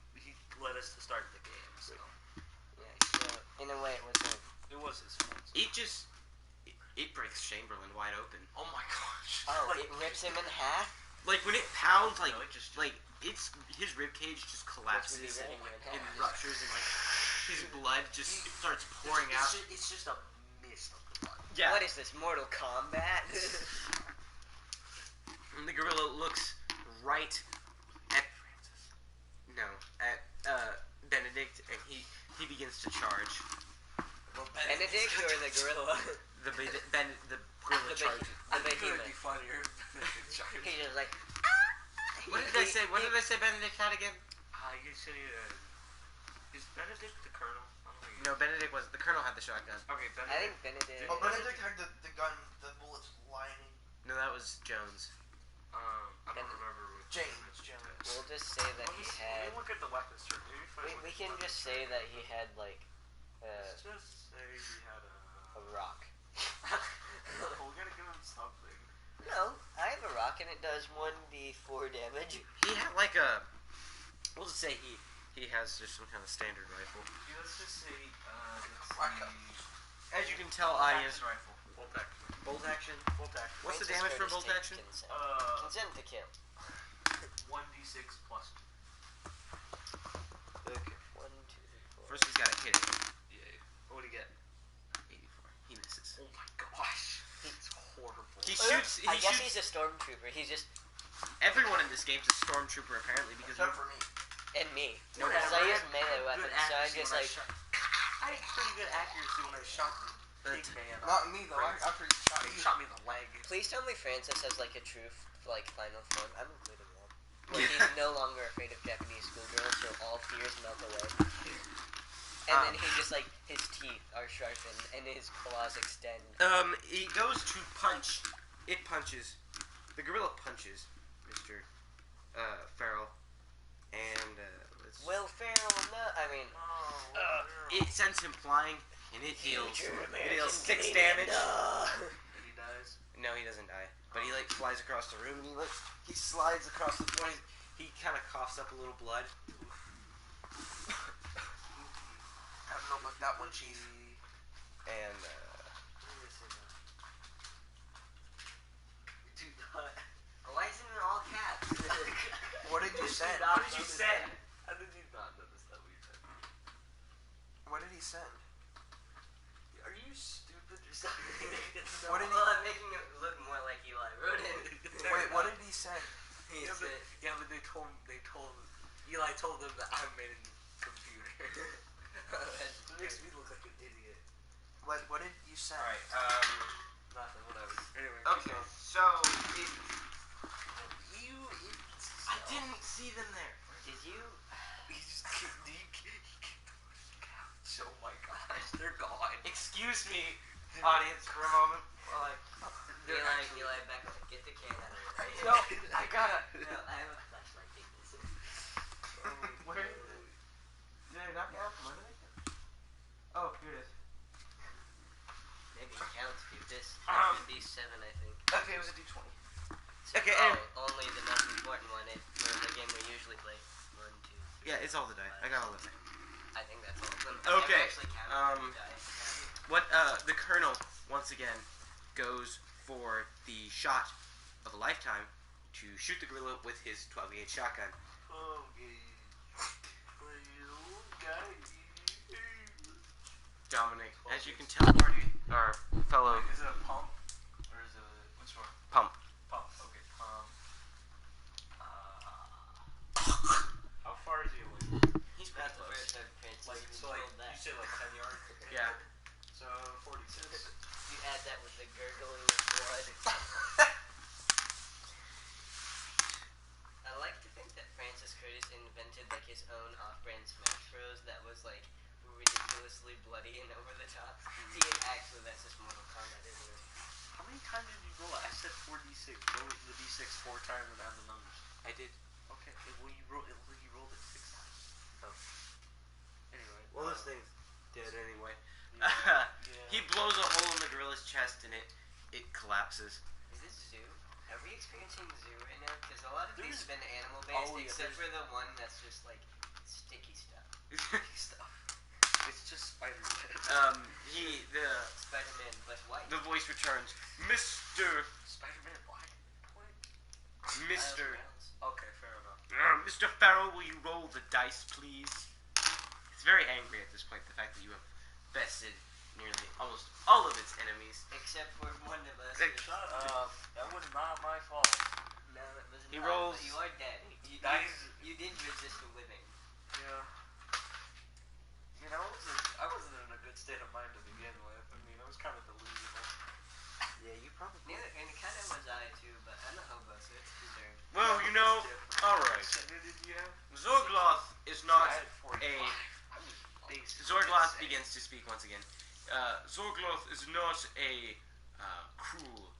led us to start the game. So Yeah. So in a way, it was him. it was his fault. It breaks Chamberlain wide open. Oh my gosh. Oh, Like- it rips him in half. Like when it pounds, like No, it just- it's his rib cage just Which would be collapses ripping him in and half. ruptures, and like his blood just starts pouring out. It's just a mist of the blood. Yeah. What is this, Mortal Kombat? And the gorilla looks right at Benedict, and he begins to charge. Benedict or the gorilla? The gorilla charges. The behemoth. be funnier if Benedict charged. He's just like. What did I say? What did I say Benedict had again? You said is Benedict the colonel? I don't think No, Benedict was the colonel had the shotgun. Okay, Benedict. I think Benedict. Oh, Benedict had the gun, the bullets lining. No, that was Jones. I don't remember. James. We'll just say that he had. Let me look at the weapons chart. We can just say that he had like Let's just say he had a rock. We gotta give him something. No, I have a rock and it does 1d4 damage. He had like a. We'll just say he has just some kind of standard rifle. Yeah, let's just say As you can tell, audience. rifle. Bolt action. Bolt action. Bolt action. What's the Princess damage for Curtis bolt takes action? Consent. Consent to kill. 1d6 plus. Okay. 1, 2, 3, 4. First, he's got to hit it. Yeah. What would he get? 84. He misses. Oh my gosh. It's horrible. He shoots. I guess he's a stormtrooper. He's just. Everyone in this game's a stormtrooper apparently because Except for me. And me. No, Because I use melee weapons, so I just like. I had pretty good accuracy when I shot the big man. Not me though. I pretty shot He you. shot me in the leg. Please tell me Francis has like a true like final form. I'm including that. Like he's no longer afraid of Japanese schoolgirls, so all fears melt away. And then he just like his teeth are sharpened and his claws extend. He goes to punch. It punches. The gorilla punches Mr. Farrell, and let's. Will Ferrell, no, I mean. It sends him flying, and it heals. Future It heals American 6 damage. And he dies. No, he doesn't die. But he like flies across the room, and he slides across the floor. He kind of coughs up a little blood. I don't know about that one, Chief. And Why is it in all caps? What did you send? What did you send? How did you not notice that we sent? What did he send? Are you stupid or something? What did he? Well, I'm making it look more like Eli wrote it. Wait, what did he send? Yeah, but they told Eli told them that I made a computer. It makes me look like an idiot. What did you send? alright, Nothing, whatever. Anyway. okay, so I didn't see them there. Did you? Oh my gosh, they're gone. Excuse me, audience, for a moment. While I Eli, back up. Get the can out of it, right? No, I gotta. No, I have a flashlight. Take this. Where? Did I knock it out from under it? Oh, here it is. Maybe it counts, dude. This would be 7, I think. Okay, it was a D20. So, Okay, only the most important one. It was the game we usually play. 1, 2, 3. Yeah, it's all the die. I got all of it. I think that's all of them. Okay, I've actually counted the dice. What? The colonel once again goes for the shot of a lifetime to shoot the gorilla with his 12-gauge shotgun. Dominic, as you can tell, our fellow Is it a pump? Or is it a... Which one? pump. Pump, okay. How far is he away? He's Not pretty the close. first time Prince Like, even so like, told that. you said like 10 yards? Yeah. So, 46. You add that with the gurgling of blood. I like to think that Francis Curtis invented like his own off-brand Smash Bros. That was like ridiculously bloody and over the top. See, actually, that's just Mortal Kombat, isn't it? How many times did you roll it? I said 4d6. Roll the d6 4 times and add the numbers. I did. Okay, well you rolled it 6 times. Oh. Anyway. Well, this thing's dead anyway. Yeah. He blows a hole in the gorilla's chest and it collapses. Is this zoo? Are we experiencing zoo right now? Because a lot of these have been animal-based, Oh, yeah, except for the one that's just like sticky stuff. Stuff. It's just Spider-Man. Spider-Man, but white. The voice returns, Mr. Spider-Man black. Mr. Okay, fair enough. Mr. Farrell, will you roll the dice, please? It's very angry at this point, the fact that you have bested nearly almost all of its enemies. enemies. Except for one of us. Shut up. That was not my fault. No, it was He not, rolls- but you are dead. You did resist the living. Yeah. You know, I wasn't in a good state of mind to begin with. I mean, I was kind of delusional. Yeah, you probably. Neither, and kind of was I too, but I'm a hobo, so it's deserved. Well, you know. All right. Did you have? Zorgloth is not I had 45. a. I was basically Zorgloth insane. begins to speak once again. Zorgloth is not a cruel.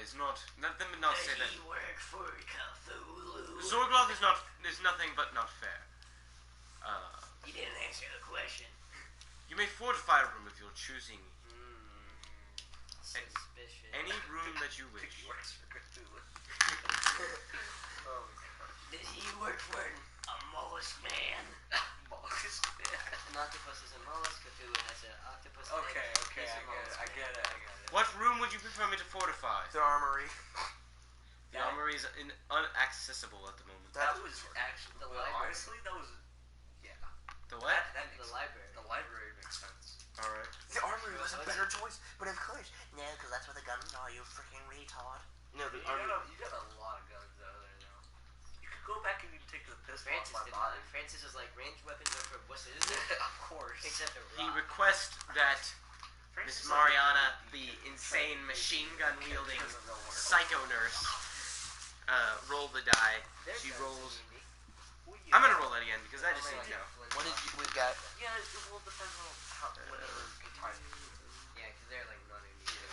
Is not. Let them not say that. work for Cthulhu? Zorgloth is nothing but not fair. You didn't answer the question. You may fortify a room of your choosing. Suspicious. Any room that you He wish. works for Cthulhu. Oh, Does he work for a mollusk man? mollusk man. An octopus is a mollusk. Cthulhu has an octopus. Okay, head. okay, He's a I mollusk get man. it. What room would you prefer me to fortify? The armory. The armory is unaccessible at the moment. That was actually, The well, library. honestly, that was, yeah. The what? That The makes, library. the library makes sense. All right. The armory was a better choice, but of course, no, because that's where the guns are, you freaking retard. No, the You armory. got a lot of guns out there now. You could go back and you can take the pistol Francis off my did body. not. Francis was like, ranged weapons are for wusses. Of course. Except a He rock. requests that Francis Miss is Mariana, like the insane machine gun wielding doesn't know where- psycho nurse, roll the die. Their She guns rolls. are unique. Well, yeah. I'm gonna roll that again because I just need to know. What did you, we've got? Yeah, it will depend on how, whatever good time. Yeah, because they're like not unique.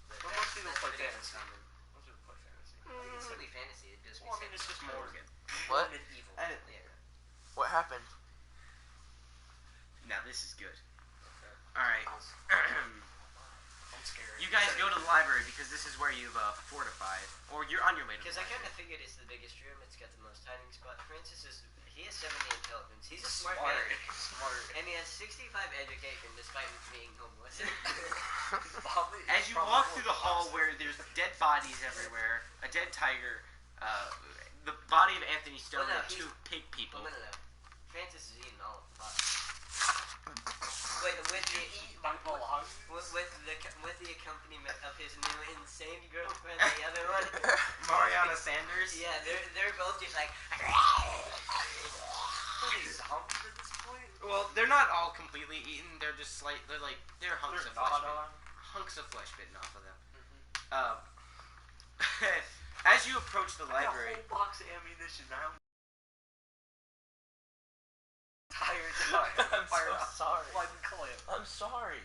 But most people play pretty fantasy. uncommon. Most people play fantasy. It's really fantasy. It just Well, I makes mean, it's sense. just more What? medieval. Yeah. What happened? Now this is good. All right. I'm scared. You guys go to the library because this is where you've fortified, or you're on your way to the Because I kind library. of figured it's the biggest room. It's got the most hiding spot. Francis is. He has 70 intelligence. He's a smart man. Smart. And he has 65 education despite being homeless. As you walk through the hall where there's dead bodies everywhere, a dead tiger, the body of Anthony Stone, Well, no, and two pig people. No. Francis is eating all of the pot. With the accompaniment of his new insane girlfriend, the other one. Mariana Sanders. Yeah, they're both just like. Zombies at this point? Well, they're not all completely eaten. They're just they're hunks They're of flesh. not on? Hunks of flesh bitten off of them. As you approach the library, I got a whole box of ammunition now. Tired time. I'm so sorry. One clip. I'm sorry.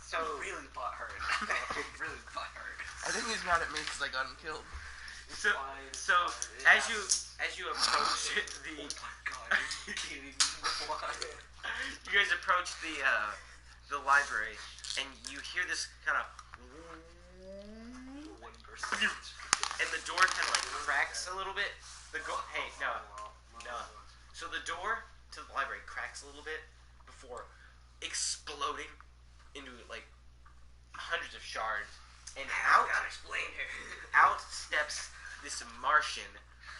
so Really butthurt. Really butthurt. I think he's mad at me because I got him killed. so as you approach the, Oh my god, are you kidding me? Why? you guys approach the library, and you hear this kind of, One person. and the door kind of like cracks a little bit. Hey, no. So the door to the library cracks a little bit before exploding into like hundreds of shards, and out steps this Martian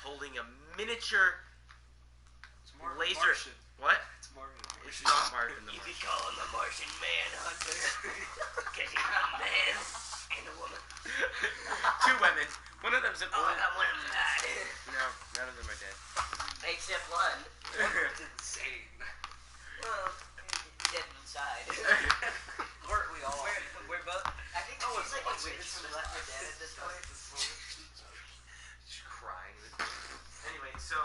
holding a miniature It's more laser. Martian. What? It's Martian. It's not Martian the You Martian. could call him the Martian Manhunter. Because he's a man and a woman. Two women. One of them's a Oh, I got one of them died. No, none of them are dead. Except one. It's insane. Well, dead inside. Weren't we all? We're both. I think Oh, she's it's like a like witch from Left 4 Dead at this point. She's crying. Anyway, so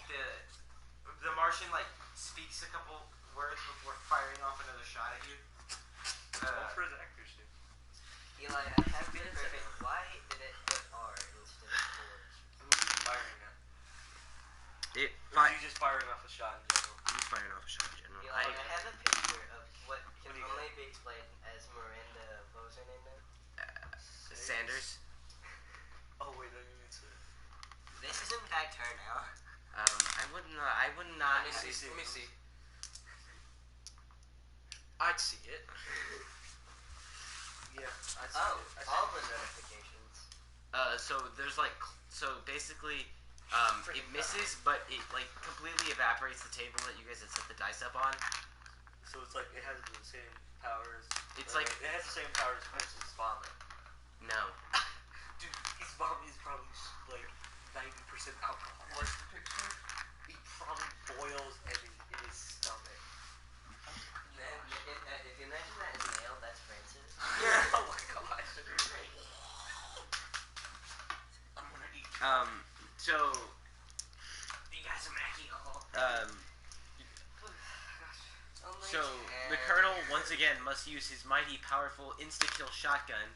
the Martian like speaks a couple words before firing off another shot at you. All for his actors, dude. Eli, I have been perfect. Why did it put R instead of 4? Firing it. It Or are you just firing off a shot in general? He's firing off a shot in general. Eli, I have a picture of what can What do you only be explained as Miranda. What was her name now? Sanders. Oh wait, no, you need to. This is in fact her now. I would not. Let me see. I'd see it. Yeah, I'd see Oh, it. all the notifications. So there's basically, it misses, but it like completely evaporates the table that you guys had set the dice up on. So it's like it has the same powers. It's like it has the same powers as his father. no. Dude, his mom is probably like 90% alcohol. What's the picture? He probably boils in his stomach. If you imagine that as male, that's Francis. Oh my gosh. I'm gonna eat. So You got some alcohol. So the Colonel once again must use his mighty, powerful insta-kill shotgun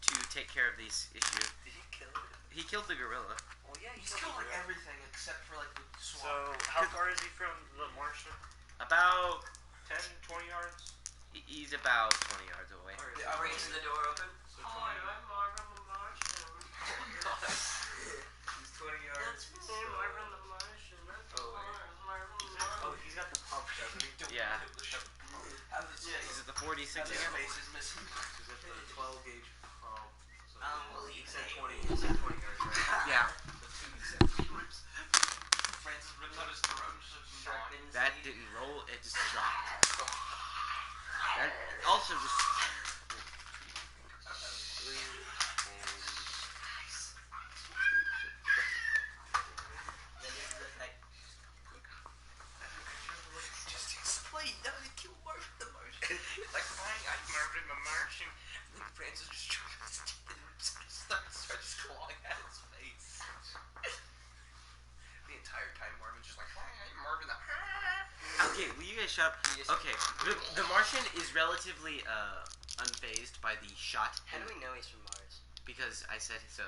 to take care of these issues. Did he kill it? He killed the gorilla. Oh yeah, He's killed like everything except for like the So swamp. how far is he from the Martian? About 10, 20 yards? he's about 20 yards away. Or is Yeah, it Breaks the door open. so 20? Marvin the Martian. He's 20 yards. Marvin the Martian. Oh, he's got the pump, doesn't he? Yeah. Yeah, Is it the 46 his again? face is missing. He's got the 12 gauge pump. So he said Unbelievable. 20 yards, right? Yeah. So 2d6. Francis rips out his throat. That didn't roll. It just dropped. That also just. Just explain how to kill Marvin the Martian. Like, fine, I'm Marvin the Martian. And then Francis just tries to starts clawing at his face. The entire time, Marvin's just like, hi, I'm Marvin the Okay, will you guys shut up? Okay, the Martian is relatively unfazed by the shot How do we know he's from Mars? because I said so.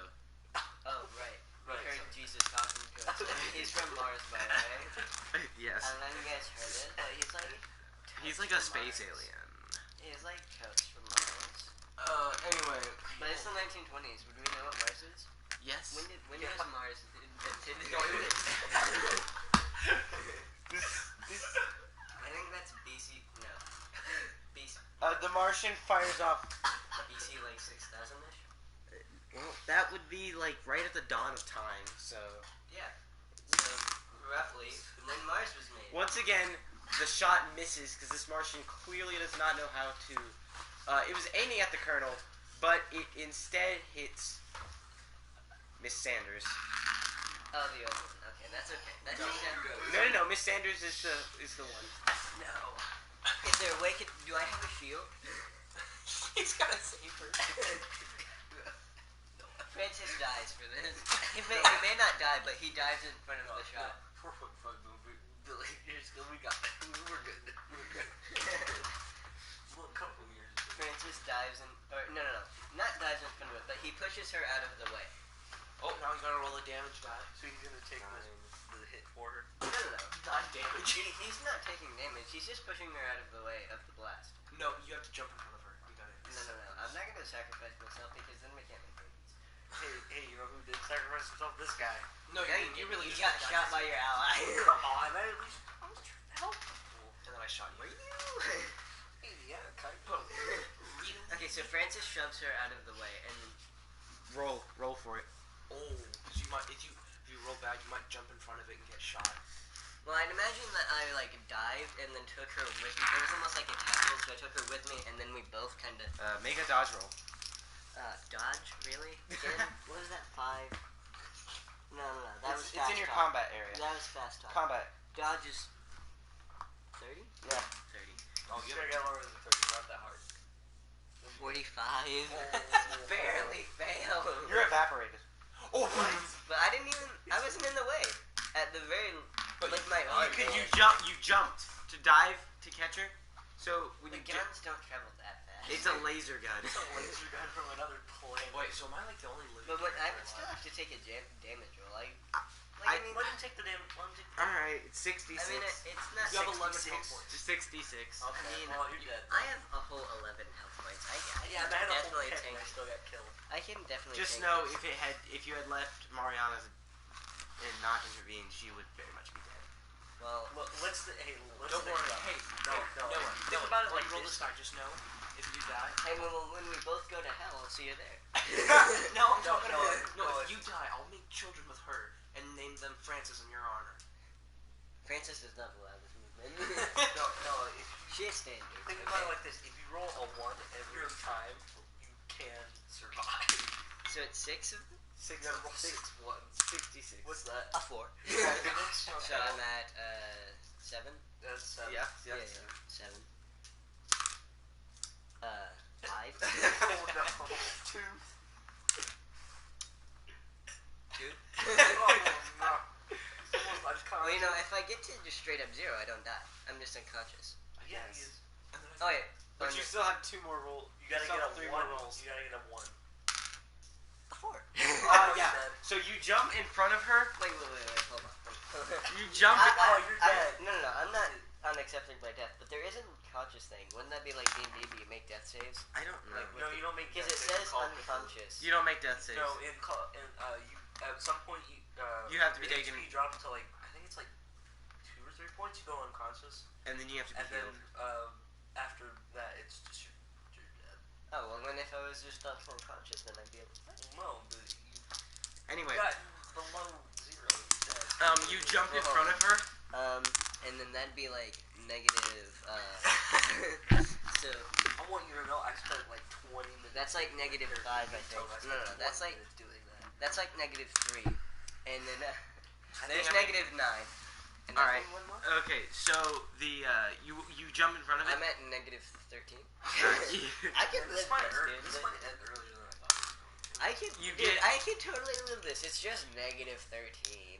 Oh, right. We Right. heard Jesus talking to us. He's from Mars, by the way. Yes. I don't know if you guys heard it, but He's like a space alien. he's like Coach from Mars. Anyway. But it's the 1920s. Would we know what Mars is? Yes. When was Mars invented? I think that's BC. No. BC. The Martian fires off. BC like 6000-ish. Well, that would be like right at the dawn of time. So Yeah. So roughly when Mars was made. once again, the shot misses because this Martian clearly does not know how to. It was aiming at the Colonel, but it instead hits Miss Sanders. Oh, the other one. Okay, that's okay. That's No. Miss Sanders is the one. No. Is there a way? Do I have a shield? He's got a saber. Francis dies for this. He may not die, but he dies in front of the shot. 4.5 movie. We got it. We're good. Well, a couple of years. Francis dives in, or no, not dives in front of it, but he pushes her out of the way. Oh, now he's gotta roll a damage die. So he's gonna take the hit for her. No. 9 damage. He's not taking damage. He's just pushing her out of the way of the blast. No, you have to jump in front of her. You got it. No. I'm not gonna sacrifice myself because then we can't make babies. Hey, you know who did sacrifice himself? This guy. No, Yeah, you really you just got shot by your ally. Come on, I was trying to help. And then I shot you. Yeah, kind of. Okay, so Francis shoves her out of the way, and Roll for it. Oh, because you might, if you roll bad, you might jump in front of it and get shot. well, I'd imagine that I like dived and then took her with me. It was almost like a tackle, so I took her with me, and then we both kind of Make a dodge roll. dodge. Really? Again? What was that? 5? No. That was It's fast in your talk. combat area. That was fast talk. Combat. Dodge is 30. Yeah. 30. Oh, you gotta get lower than 30, not that hard. 45. Barely failed. You're evaporated. Oh, But I didn't even. I wasn't in the way. At the very. But like my arm. You jumped to dive to catch her. So when The you jump, guns don't travel that fast. it's a laser gun. It's a laser gun from another planet. Wait, so am I like the only living? But I would creature still alive? have to take a damage roll. I- Let him take the damage. Let him take the All right, it's 66. I mean, it's not You have 11 66. health points. It's 66. I mean, well, you're dead. I have a whole 11 health points. I Yeah, can I had a whole definitely pet and I take. still got killed. I can definitely. Just take know this. if you had left Mariana and not intervened, she would very much be dead. Well, Well, let's think Don't worry. about it. Hey, No. Think about it like roll this die. Just know if you die. hey, when we both go to hell, I'll see you there. No, I'm No, talking no, about no, if you die, I'll make children with her and name them Francis in your honor. Francis is not allowed with movement. No, if She's standard. think about it like this: if you roll a 1 every time, you can survive. So it's 6 of them? You gotta roll 6 ones. 66. What's that? A 4. So I'm at 7. That's 7. Yeah. 7. 5. Oh no. 2. 2. Oh no. I just Well, you know, if I get to just straight up 0, I don't die. I'm just unconscious. Yeah, Yes. he is. Oh, yeah. But you still have 2 more rolls. You gotta still get have a 3 1. more rolls. You gotta get a 1. A 4. Yeah. So you jump in front of her. Wait, hold on. You jump. Oh, you're dead. No, I'm not unaccepted by death, but there is an unconscious thing. Wouldn't that be like D&D, but you make death saves? I don't know. No, you don't make Because death it saves says in Call of unconscious. You don't make death saves. No, you at some point You have to be your taken- HP drops to like I think it's like 2 or 3 points. You go unconscious, And then you have to be and then healed. after that it's just you're dead. Oh, well, then if I was just not unconscious, then I'd be able to fight. No, but you Anyway, got below 0. You're dead. you jump in front of her. And then that'd be like negative, so I want you to know I spent like 20 minutes. that's like negative 5, I think. No, that's like, doing that. that's like negative 3. And then, I there's think I'm- negative 9. And All I right. think one more? Okay, so the you jump in front of it. I'm at negative 13. You- I can This live might this, dude. might end earlier than I thought. I can, You dude, get- I can totally live this. It's just negative 13.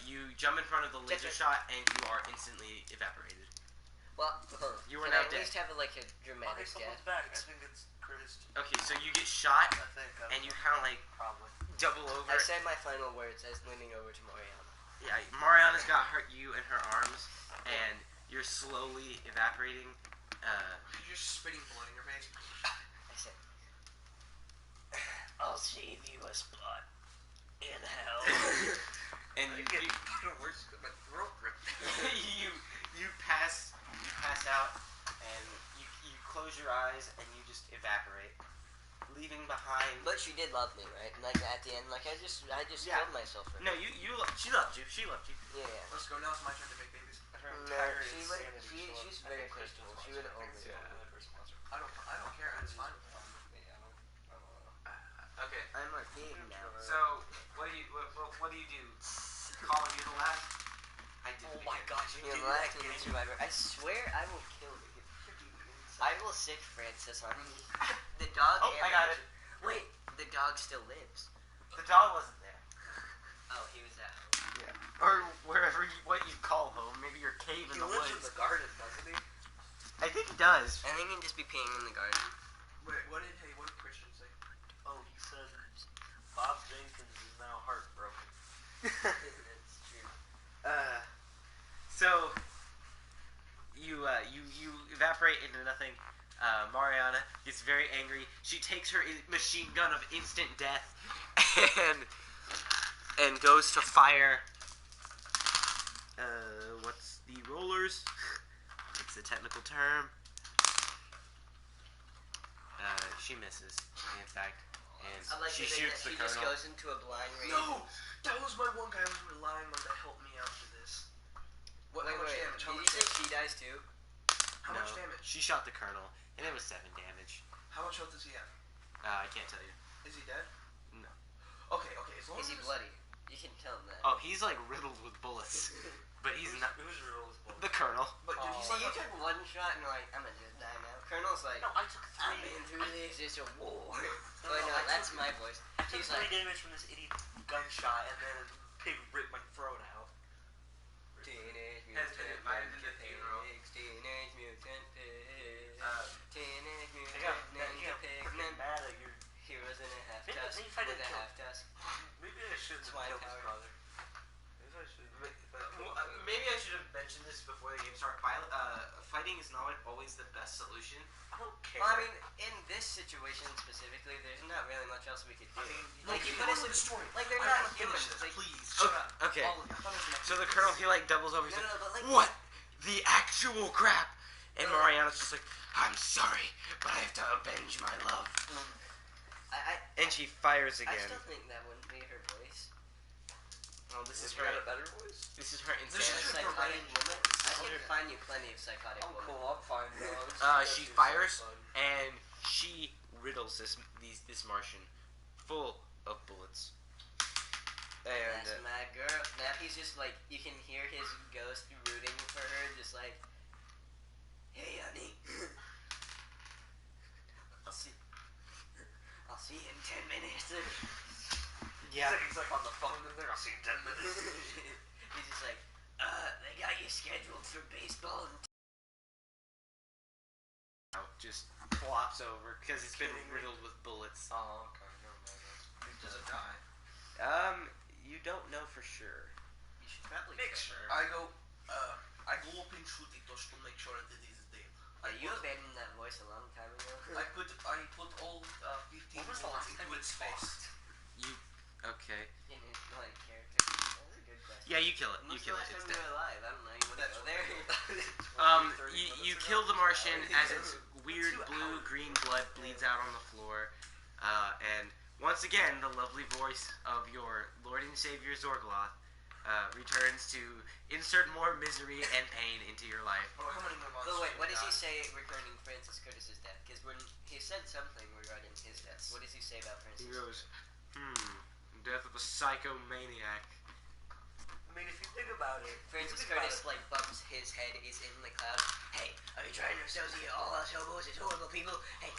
you jump in front of the laser Just- shot and you are instantly evaporated. Well, You are can now I at dead. least have like a Okay, dramatic someone's death? back. I think it's Curtis. Okay, so you get shot I think. and you kind of like probably. double over. I said my final words as leaning over to Mariana. Yeah, Mariana's got you in her arms, and you're slowly evaporating. You're just spitting blood in your face. I said, I'll save you a spot in hell. And you Where's my throat ripped? you pass out, and you close your eyes, and you just evaporate, leaving behind. But she did love me, right? Like at the end, like I just Yeah. killed myself for her. No, she loved you. She loved you. Yeah. Let's go. Now it's my turn to make babies. No, she's very Christian. She would only. I don't care. It's fine. Okay. I'm arcade now. So what do you do? Colin, you're the last. I did. Oh my gosh, you You're did the that last game. human survivor. I swear I will kill you. I will sick Francis on you. The dog. Oh, I got it. Wait, the dog still lives. The dog wasn't there. Oh, he was at home. Yeah. Or wherever what you call home. Maybe your cave in He the lives in woods. the garden, doesn't he? I think he does. I think he'd just be peeing in the garden. Wait, what did Christian say? Oh, he said Bob Jenkins is now heartbroken. That's true. So you evaporate into nothing. Mariana gets very angry. She takes her machine gun of instant death and goes to fire. What's the rollers? It's the technical term. She misses, in fact, and I like she the thing shoots that the he just colonel. goes into a blind rage. No, that was my one guy I was relying on to help me out for this. What? Wait, How much wait. damage? Did How you much say damage? she dies too? How much No, damage? She shot the colonel, and it was 7 damage. How much health does he have? I can't tell you. Is he dead? No. Okay. As long Is he as bloody? You can tell him that. Oh, he's like riddled with bullets, but he's not. Who's your oldest boy? The colonel. But did he See, say you took one shot and you're like, I'm gonna just die now. Colonel's like, No, I took I've 3 been damage. through this, it's a war. No, Wait, no, I that's took- my voice. I took He's 3 like, damage from this idiot gunshot, and then a pig ripped my throat out. Teenage Has Mutant been invited to the Ninja funeral. Pigs, Teenage Mutant Pigs, Teenage You Mutant got Ninja Pigs, freaking mad at your. Heroes in a half Maybe- tusk, maybe if I with a didn't kill- half tusk. Maybe I shouldn't Swine have killed his power. brother. Maybe I should. Maybe I should have mentioned this before the game started. Fighting is not always the best solution. I don't care. Well, I mean, in this situation specifically, there's not really much else we could do. Like, you put us in, story. like, they're I not want to finish humans. this. Like, Please, shut up. Okay. All of you. I thought it was next So the week. colonel, he like doubles over. He's no, like, no, but like, "What? The actual crap?" And No. Mariana's just like, "I'm sorry, but I have to avenge my love." I And she fires I again. still think that wouldn't be her voice. Oh, this is You her. got a better voice? This is her This is insanity. psychotic woman. I can find you plenty of psychotic I'm women. cool. I'm fine. She fires and she riddles this Martian full of bullets. And That's my girl. Now he's just like, you can hear his ghost rooting for her, just like, hey, honey. I'll see you in 10 minutes. yeah, He's like on the phone in there. I'll see you in 10 minutes. He's just like, they got you scheduled for baseball. just flops over because it's been riddled with bullets. Oh, okay. Never mind. Does it die? You don't know for sure. You should probably Make check. sure. I go up and shoot it just to make sure that it is dead. You abandoned that voice a long time ago. I put all 15 When was the bullets last time into you its face. Okay. In his like character. That's a good question. Yeah, you kill it. When You was kill the it. last It's time you dead. were alive? I don't know. You want to go there? You kill the Martian as its weird blue-green blood bleeds out on the floor, and once again, the lovely voice of your Lord and Savior Zorgloth returns to insert more misery and pain into your life. Oh, how many more months? Oh wait, what does he say regarding Francis Curtis's death? Because when he said something regarding his death, what does he say about Francis? He goes, death of a psychomaniac. I mean, if you think about it, Francis Curtis like bumps his head, is in the cloud. Hey, are you trying to associate all us hobos as horrible people? Hey.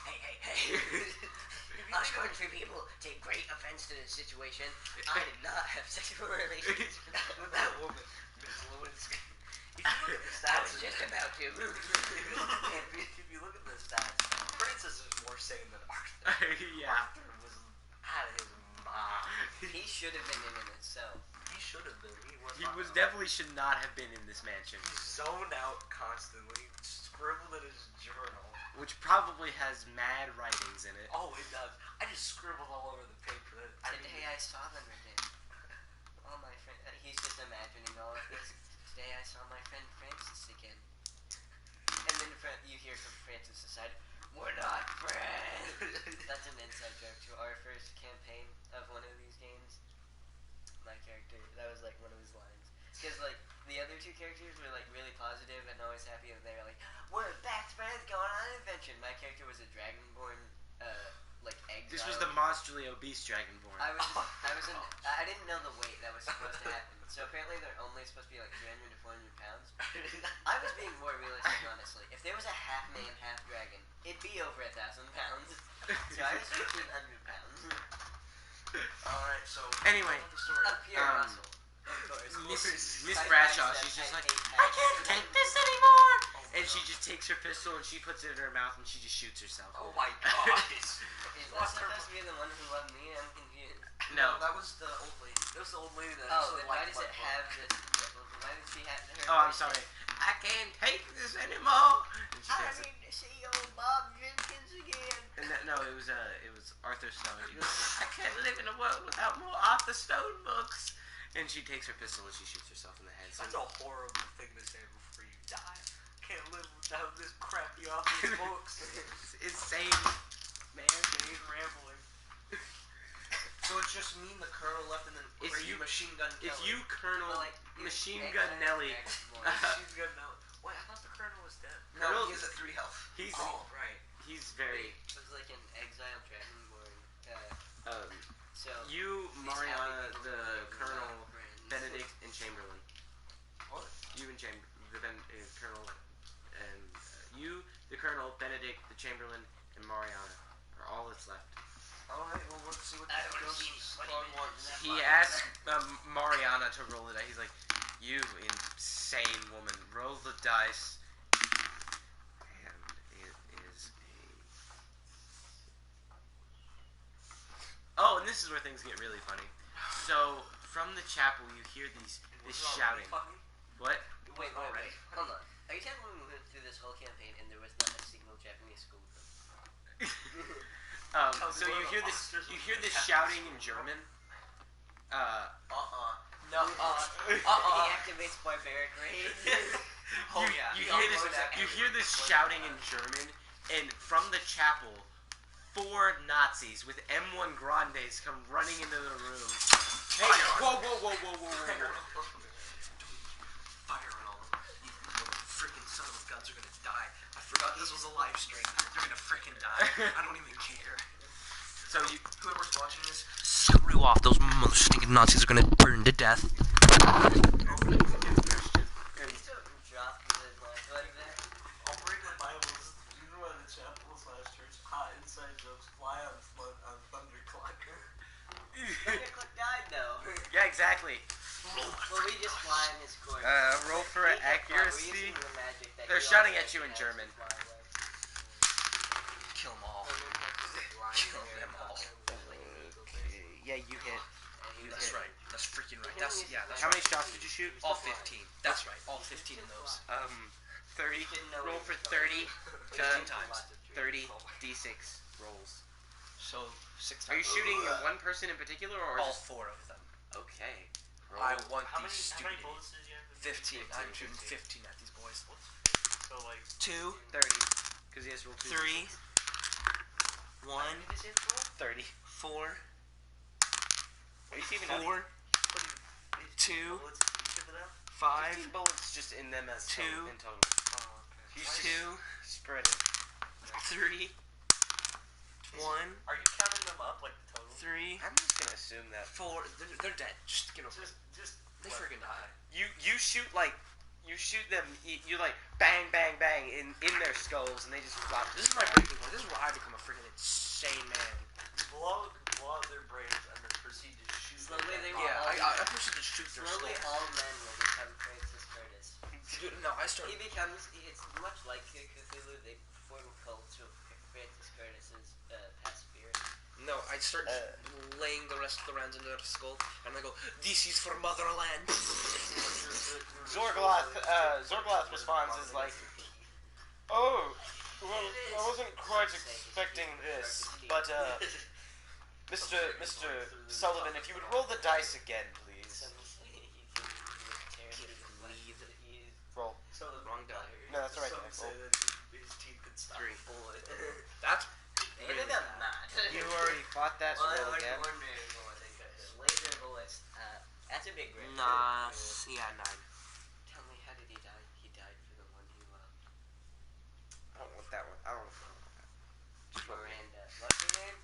Us country people take great offense to this situation. I did not have sexual relations with that woman. Miss Lewinsky. If you look at the stats, I was just about to. if you look at the stats, Francis is more sane than Arthur. Yeah. Arthur was out of his mind. He should have been in it itself. He should have been. He was definitely should not have been in this mansion, He zoned out constantly, scribbled in his journal. which probably has mad writings in it. Oh, it does. I just scribbled all over the paper. Today I saw them again. All my friend, he's just imagining all of this. Today I saw my friend Francis again. And then you hear from Francis' side, we're not friends. That's an inside joke to our first campaign of one of these games. My character, that was like one of his lines. Because like the other two characters were like really positive and always happy, and they were like, we're best friends going on an adventure. My character was a dragonborn, like exile. This was the monstrally obese dragonborn. I didn't know the weight that was supposed to happen. So apparently they're only supposed to be like 300 to 400 pounds. I was being more realistic, honestly. If there was a half man, half dragon, it'd be over 1,000 pounds. So I was 1,500 pounds. Alright, so. Anyway, the story. Up here, Russell. Of course. Miss Bradshaw, she's just like, I can't take this anymore! And she just takes her pistol and she puts it in her mouth and she just shoots herself. Oh my god. Is that supposed to be the one who loved me? I'm confused. No. That was the old lady. That was the old lady that Oh, actually then why liked does my it book. have this? Why does she have her? Oh, I'm sorry. I can't take this anymore! And she I takes it. need to see old Bob Jenkins again. And no, it was Arthur Stone. She goes, I can't live in a world without more Arthur Stone books. And she takes her pistol and she shoots herself in the head. So That's a horrible thing to say before you die. Can't live without this crappy office books. it's insane, man. He's rambling. So it's just me and the colonel left, and then If were you you- machine gun If Kelly? you Colonel Well, like, Machine it's Gun Nelly, She's good now. Wait, I thought the colonel was dead. No, Colonel- he is at 3 health. he's right. he's very. It was like an exile dragonborn. Um, So you, these Mariana, happy people the were Colonel, not friends. Benedict, and Chamberlain. What? You and Colonel, and you, the Colonel, Benedict, the Chamberlain, and Mariana are all that's left. Alright, well, let's see what I this wanna goes. see what Squad he wants. He asks Mariana to roll the dice. He's like, "You insane woman, roll the dice." And it is a. Oh, and this is where things get really funny. So from the chapel, you hear this shouting. What? Wait, hold on. Are you telling me we went through this whole campaign and there was not a single Japanese school? So you hear this shouting in German. No, He activates barbaric rage. You hear this shouting in German, and from the chapel, 4 Nazis with M1 Grandes come running into the room, Hey, whoa. Fire on all of them. You freaking son of guns are gonna die. I forgot this was a live stream. They're gonna freaking die. I don't even care. So Whoever's watching this, screw off. Those mother stinking Nazis are gonna burn to death. I'll break the Bibles. You know the chapel slash church. Hot inside jokes fly on thunderclock. Thunderclock died though. yeah, exactly. Well, we just fly in his court. Roll for accuracy. They're shouting at you in German. Kill them all. Kill them all. Yeah, you hit. That's right. That's freaking right. That's How many shots did you shoot? all 15. That's right. All 15 of those. 30. Roll for 30. 15 times. 30 d6 rolls. So 6 times. Are you shooting one person in particular, or all just 4 of them? Okay? I want How these many stupid bullets did you have? 15. I'm shooting 15 at these boys. So like 2, 30. Because he has to roll 2. 3, 1, 30. 4, Are you keeping 4, 2, bullets you ship it out? 5, 15 bullets just in them as Two. in total. Oh, okay. You 2, spread it. 3, 1, Are you counting them up like the total? 3, I'm just gonna assume that 4. They're dead. Just get over it. Just They freaking die. you shoot them. You like bang in their skulls, and they just flop. This is my breaking point. This is where I become a freaking insane man. blow out their brains and then proceed to shoot them. Slowly they will Yeah, all I proceed to shoot their slowly skulls. all men will become Francis Curtis. Dude, no, I start. It's much like Cthulhu, they form cults of Francis Curtis's past spirit. No, I start laying the rest of the rounds into their skull, and I go, "This is for motherland." Zorgloth responds is like, "Oh, well, I wasn't quite expecting this, but Mr. Sullivan, if you would roll the dice again, please." Roll. Wrong die. No, that's alright. Some say Roll. that his teeth could stop 3. a bullet. That's It doesn't matter. You already fought that, so roll again. Laser bullets. That's a big risk. nah. Yeah, 9. Tell me, how did he die? He died for the one he loved. I don't want that one. I don't want that. Miranda. What's her name?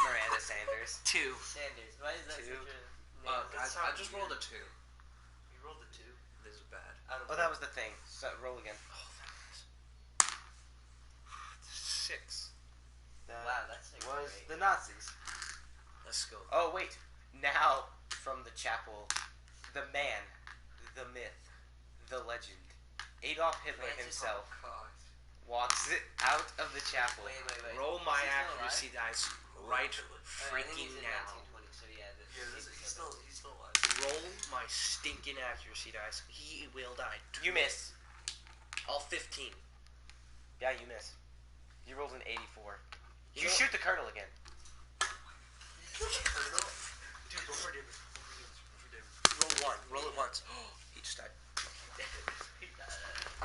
Miranda Sanders. 2. Sanders. Why is that Two. such a name? Guys, I just rolled a 2. You rolled a 2. This is bad. Oh, that was the thing. So roll again. Oh, that is 6. That Wow, that's like was great. the Nazis. Let's go. Oh wait, now from the chapel, the man, the myth, the legend, Adolf Hitler Francis himself God. walks out of the chapel. Wait. Roll my Is he still accuracy dice right I think freaking he's in now. 1920, so yeah. He's still alive. Roll my stinking accuracy dice. He will die. You miss. All 15. Yeah, you miss. You rolled an 84. You know- shoot the colonel again. Dude, don't forgive me. Roll 1. Roll it once. He just died.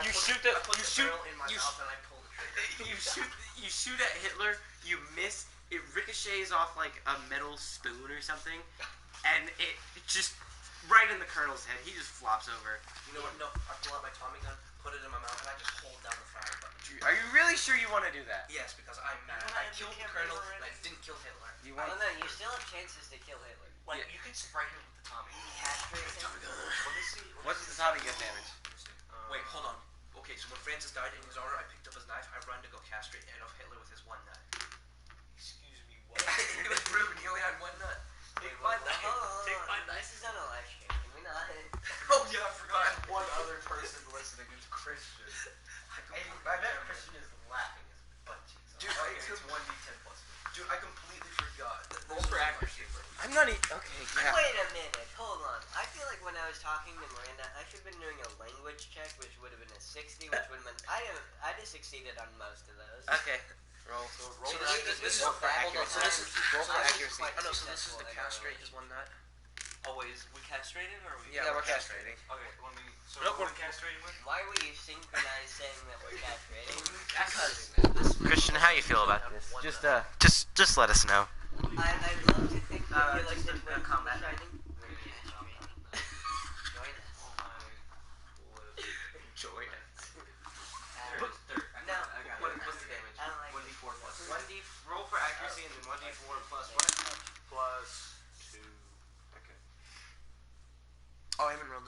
You shoot the. I put You the shoot. barrel in my You mouth and I pull the trigger. You shoot at Hitler. You miss. It ricochets off like a metal spoon or something, and it just right in the colonel's head. He just flops over. You know what? No, I pull out my Tommy gun, put it in my mouth, and I just hold down the fire button. Are you really sure you want to do that? Yes, because I'm mad. wanna I killed the decamp colonel, Hitler and I already? didn't kill Hitler. You Oh want? no, you still have chances to kill Hitler. Like, you could spray him with the Tommy. Castrate him. Let me see. What's the Tommy gun damage? Wait, hold on. Okay, so when Francis died in his honor, I picked up his knife. I run to go castrate Adolf Hitler with his one nut. Excuse me, what? It was rude. He only had one nut. Take my Hold knife. on. Take my knife. This is on a live stream. Can we not? Oh yeah, I forgot. One other person listening who's Christian. I bet Christian is laughing his butt cheeks off. Dude, It's 1d10 plus 2. Dude, I completely forgot. Roll for accuracy. I'm not even. Okay, yeah. Wait a minute. Hold on. I feel like when I was talking to Miranda, I should have been doing a language check, which would have been a 60, which would have been. I just succeeded on most of those. Okay. Roll. So this is roll for hold on, accuracy. so this is- Roll for I was accuracy. quite Oh no, so this is successful the in our castrate his one nut. Oh wait, is we castrated or are we? Yeah, we're castrating. Okay, let me. So Nope, what are we're- we castrating with? Why were you synchronized saying that we're castrating? Because Christian, how you feel about this? Just let us know. I'd love to think that you like just the a combat. Shining.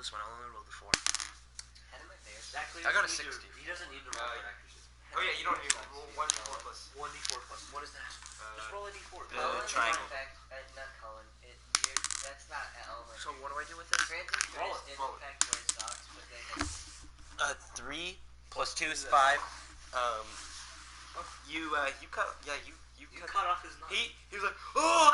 this one. I'll only roll the 4. How do my bears? Actually, I got a he doesn't 60. He doesn't need to roll for accuracy. Oh yeah, you don't need to roll 1d4 plus. 1d4 plus. What is that? Just roll a d4. Colin, triangle. in fact, not Colin. That's not at all my So what do I do with this? Francis Roll Chris it, did roll in it. fact wear socks, but they had 3 plus 2 is 5. You cut. Yeah, you You cut off his knife. He was like, oh.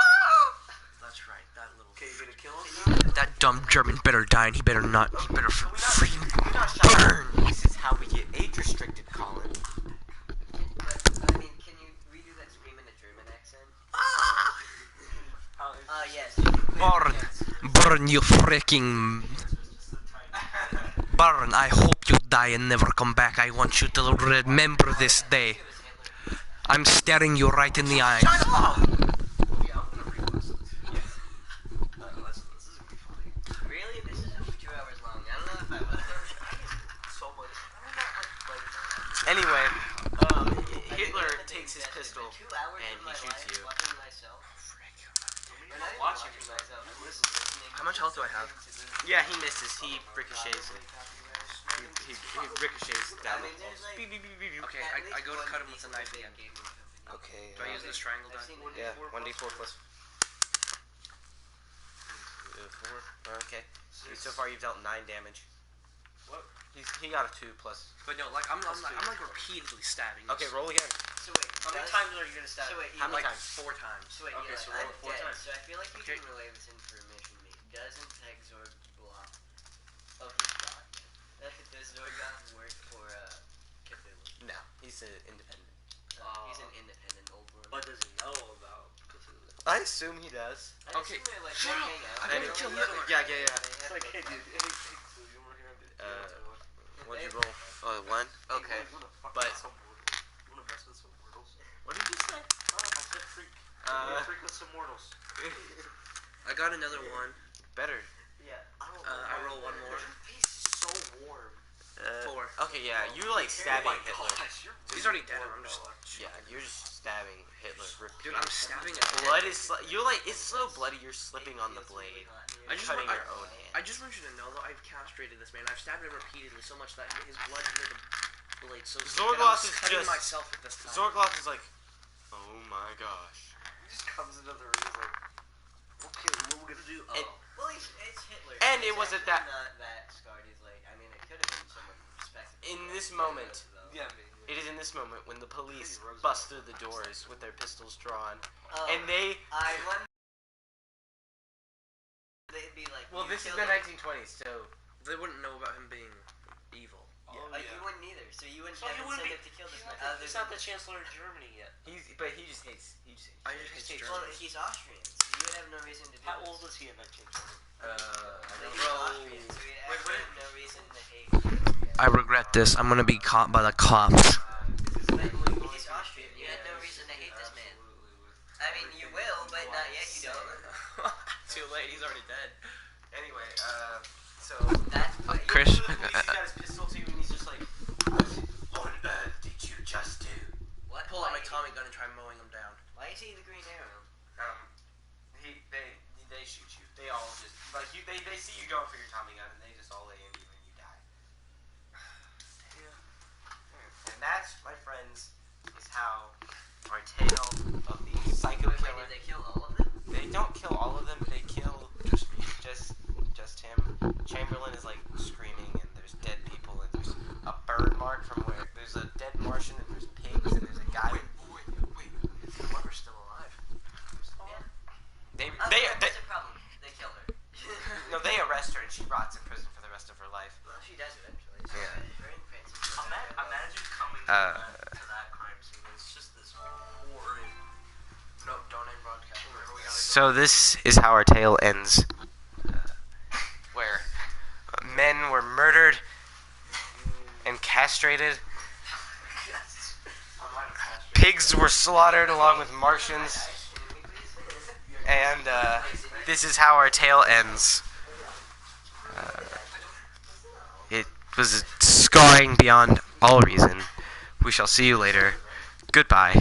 That's right. That little. Okay, you gonna kill him? That dumb German better die, and he better not. He better freaking We're not shot. burn. This is how we get age restricted, Colin. But, I mean, can you redo that scream in a German accent? Yes. Burn, you freaking. Burn. I hope you die and never come back. I want you to remember this day. I'm staring you right in the eye. Really? This is over 2 hours long. I don't know if I will. So much. Anyway, I Hitler think takes his that's pistol 2 hours and of he my shoots life you. watching myself. Or not even watching watching yourself. myself. I'm listening. How much health do I have? Yeah, he misses. He ricochets it. He ricochets I down. mean, there's like. Okay, I go to cut him with a knife again. Okay. Do I use this triangle die? Yeah, 1d4 plus. 4. Okay. So far you've dealt 9 damage. What? He got a 2 plus. But no, like I'm like repeatedly stabbing. Okay, roll again. So wait, How many does- times are you gonna stab? So wait, How many Like times? 4 times. So wait, Okay, Eli, so roll I'm it 4 dead, times. so I feel like you Okay. can relay this information to me. Doesn't Exorg block? Oh, he's blocked. Does Zorgoth work for Cthulhu? No, he's independent. He's an independent old world. But does he know about Cthulhu? I assume he does. I Okay, assume they're, like, shut they up. hang out. I gotta They kill don't Hitler. live Yeah, together. yeah, yeah. They It's have, like, like, hey dude, anything you were here to What'd you roll? Oh, 1? Okay. But- You wanna mess with some mortals? What did you say? Oh, I said freak. Freak with some mortals. I got another one. Better. Yeah. I roll one more. Your face is so warm. 4. Okay, yeah, you like stabbing Hitler. Gosh, you're He's already dead. I'm just. Yeah, you're just stabbing Hitler. Dude, I'm stabbing at Blood is you're like it's so bloody. You're slipping on the blade, I just cutting want- your own hand. I just want you to know though, I've castrated this man. I've stabbed him repeatedly so much that his blood near the blade so thick that Zorgloth I'm is cutting just- myself at this time. Zorgloth is like, oh my gosh. He just comes into the room he's like, okay, what we're gonna do? And- Well, it's Hitler. And He's it wasn't actually that- not that scarred. He's like, I mean, it could have been someone respectable. In this moment, Yeah, it is in this moment when the police bust through the doors with their pistols drawn, Oh, and they. I wonder. They'd be like. Well, you this is killed the him. 1920s, so They wouldn't know about him being evil. Like, you wouldn't either, so you wouldn't So have he wouldn't incentive be- to kill this man. He's not the Chancellor of Germany yet. he just hates. I just hate Well, Germans. he's Austrian, so you would have no reason to do How this. old was he in 1920? I Like, don't he's know. Austrian, so you'd Wait, actually what? have no reason to hate. I regret this. I'm gonna be caught by the cops. But he's Austrian. You had no reason to hate this man. I mean, you will, but not yet. You don't. Too late. He's already dead. Anyway, so That's what Chris. the police got his pistol to you, and he's just like, what on earth did you just do? What? Pull out my Why- Tommy gun and try mowing him down. Why is he the Green Arrow? They shoot you. They all just like you. They see you going for your Tommy gun, and they just all lay into you, and you die. And that's, my friends, is how our tale of the psycho Wait, killer. did they kill all of them? They don't kill all of them. They kill just him. Chamberlain is like screaming, and there's dead people, and there's a burn mark from where there's a dead Martian, and there's pigs, and there's a guy. Wait. The mother's still alive. They That's a problem. They killed her. no, they arrest her, and she rots in prison for the rest of her life. Well, she does eventually. So Yeah. her and Francis go Imagine coming Uh, to that crime scene. It's just this horrid. No, don't end broadcast. Whatever we gotta do. So this is how our tale ends, where men were murdered and castrated, pigs were slaughtered along with Martians, and this is how our tale ends. It was scarring beyond all reason. We shall see you later. Goodbye.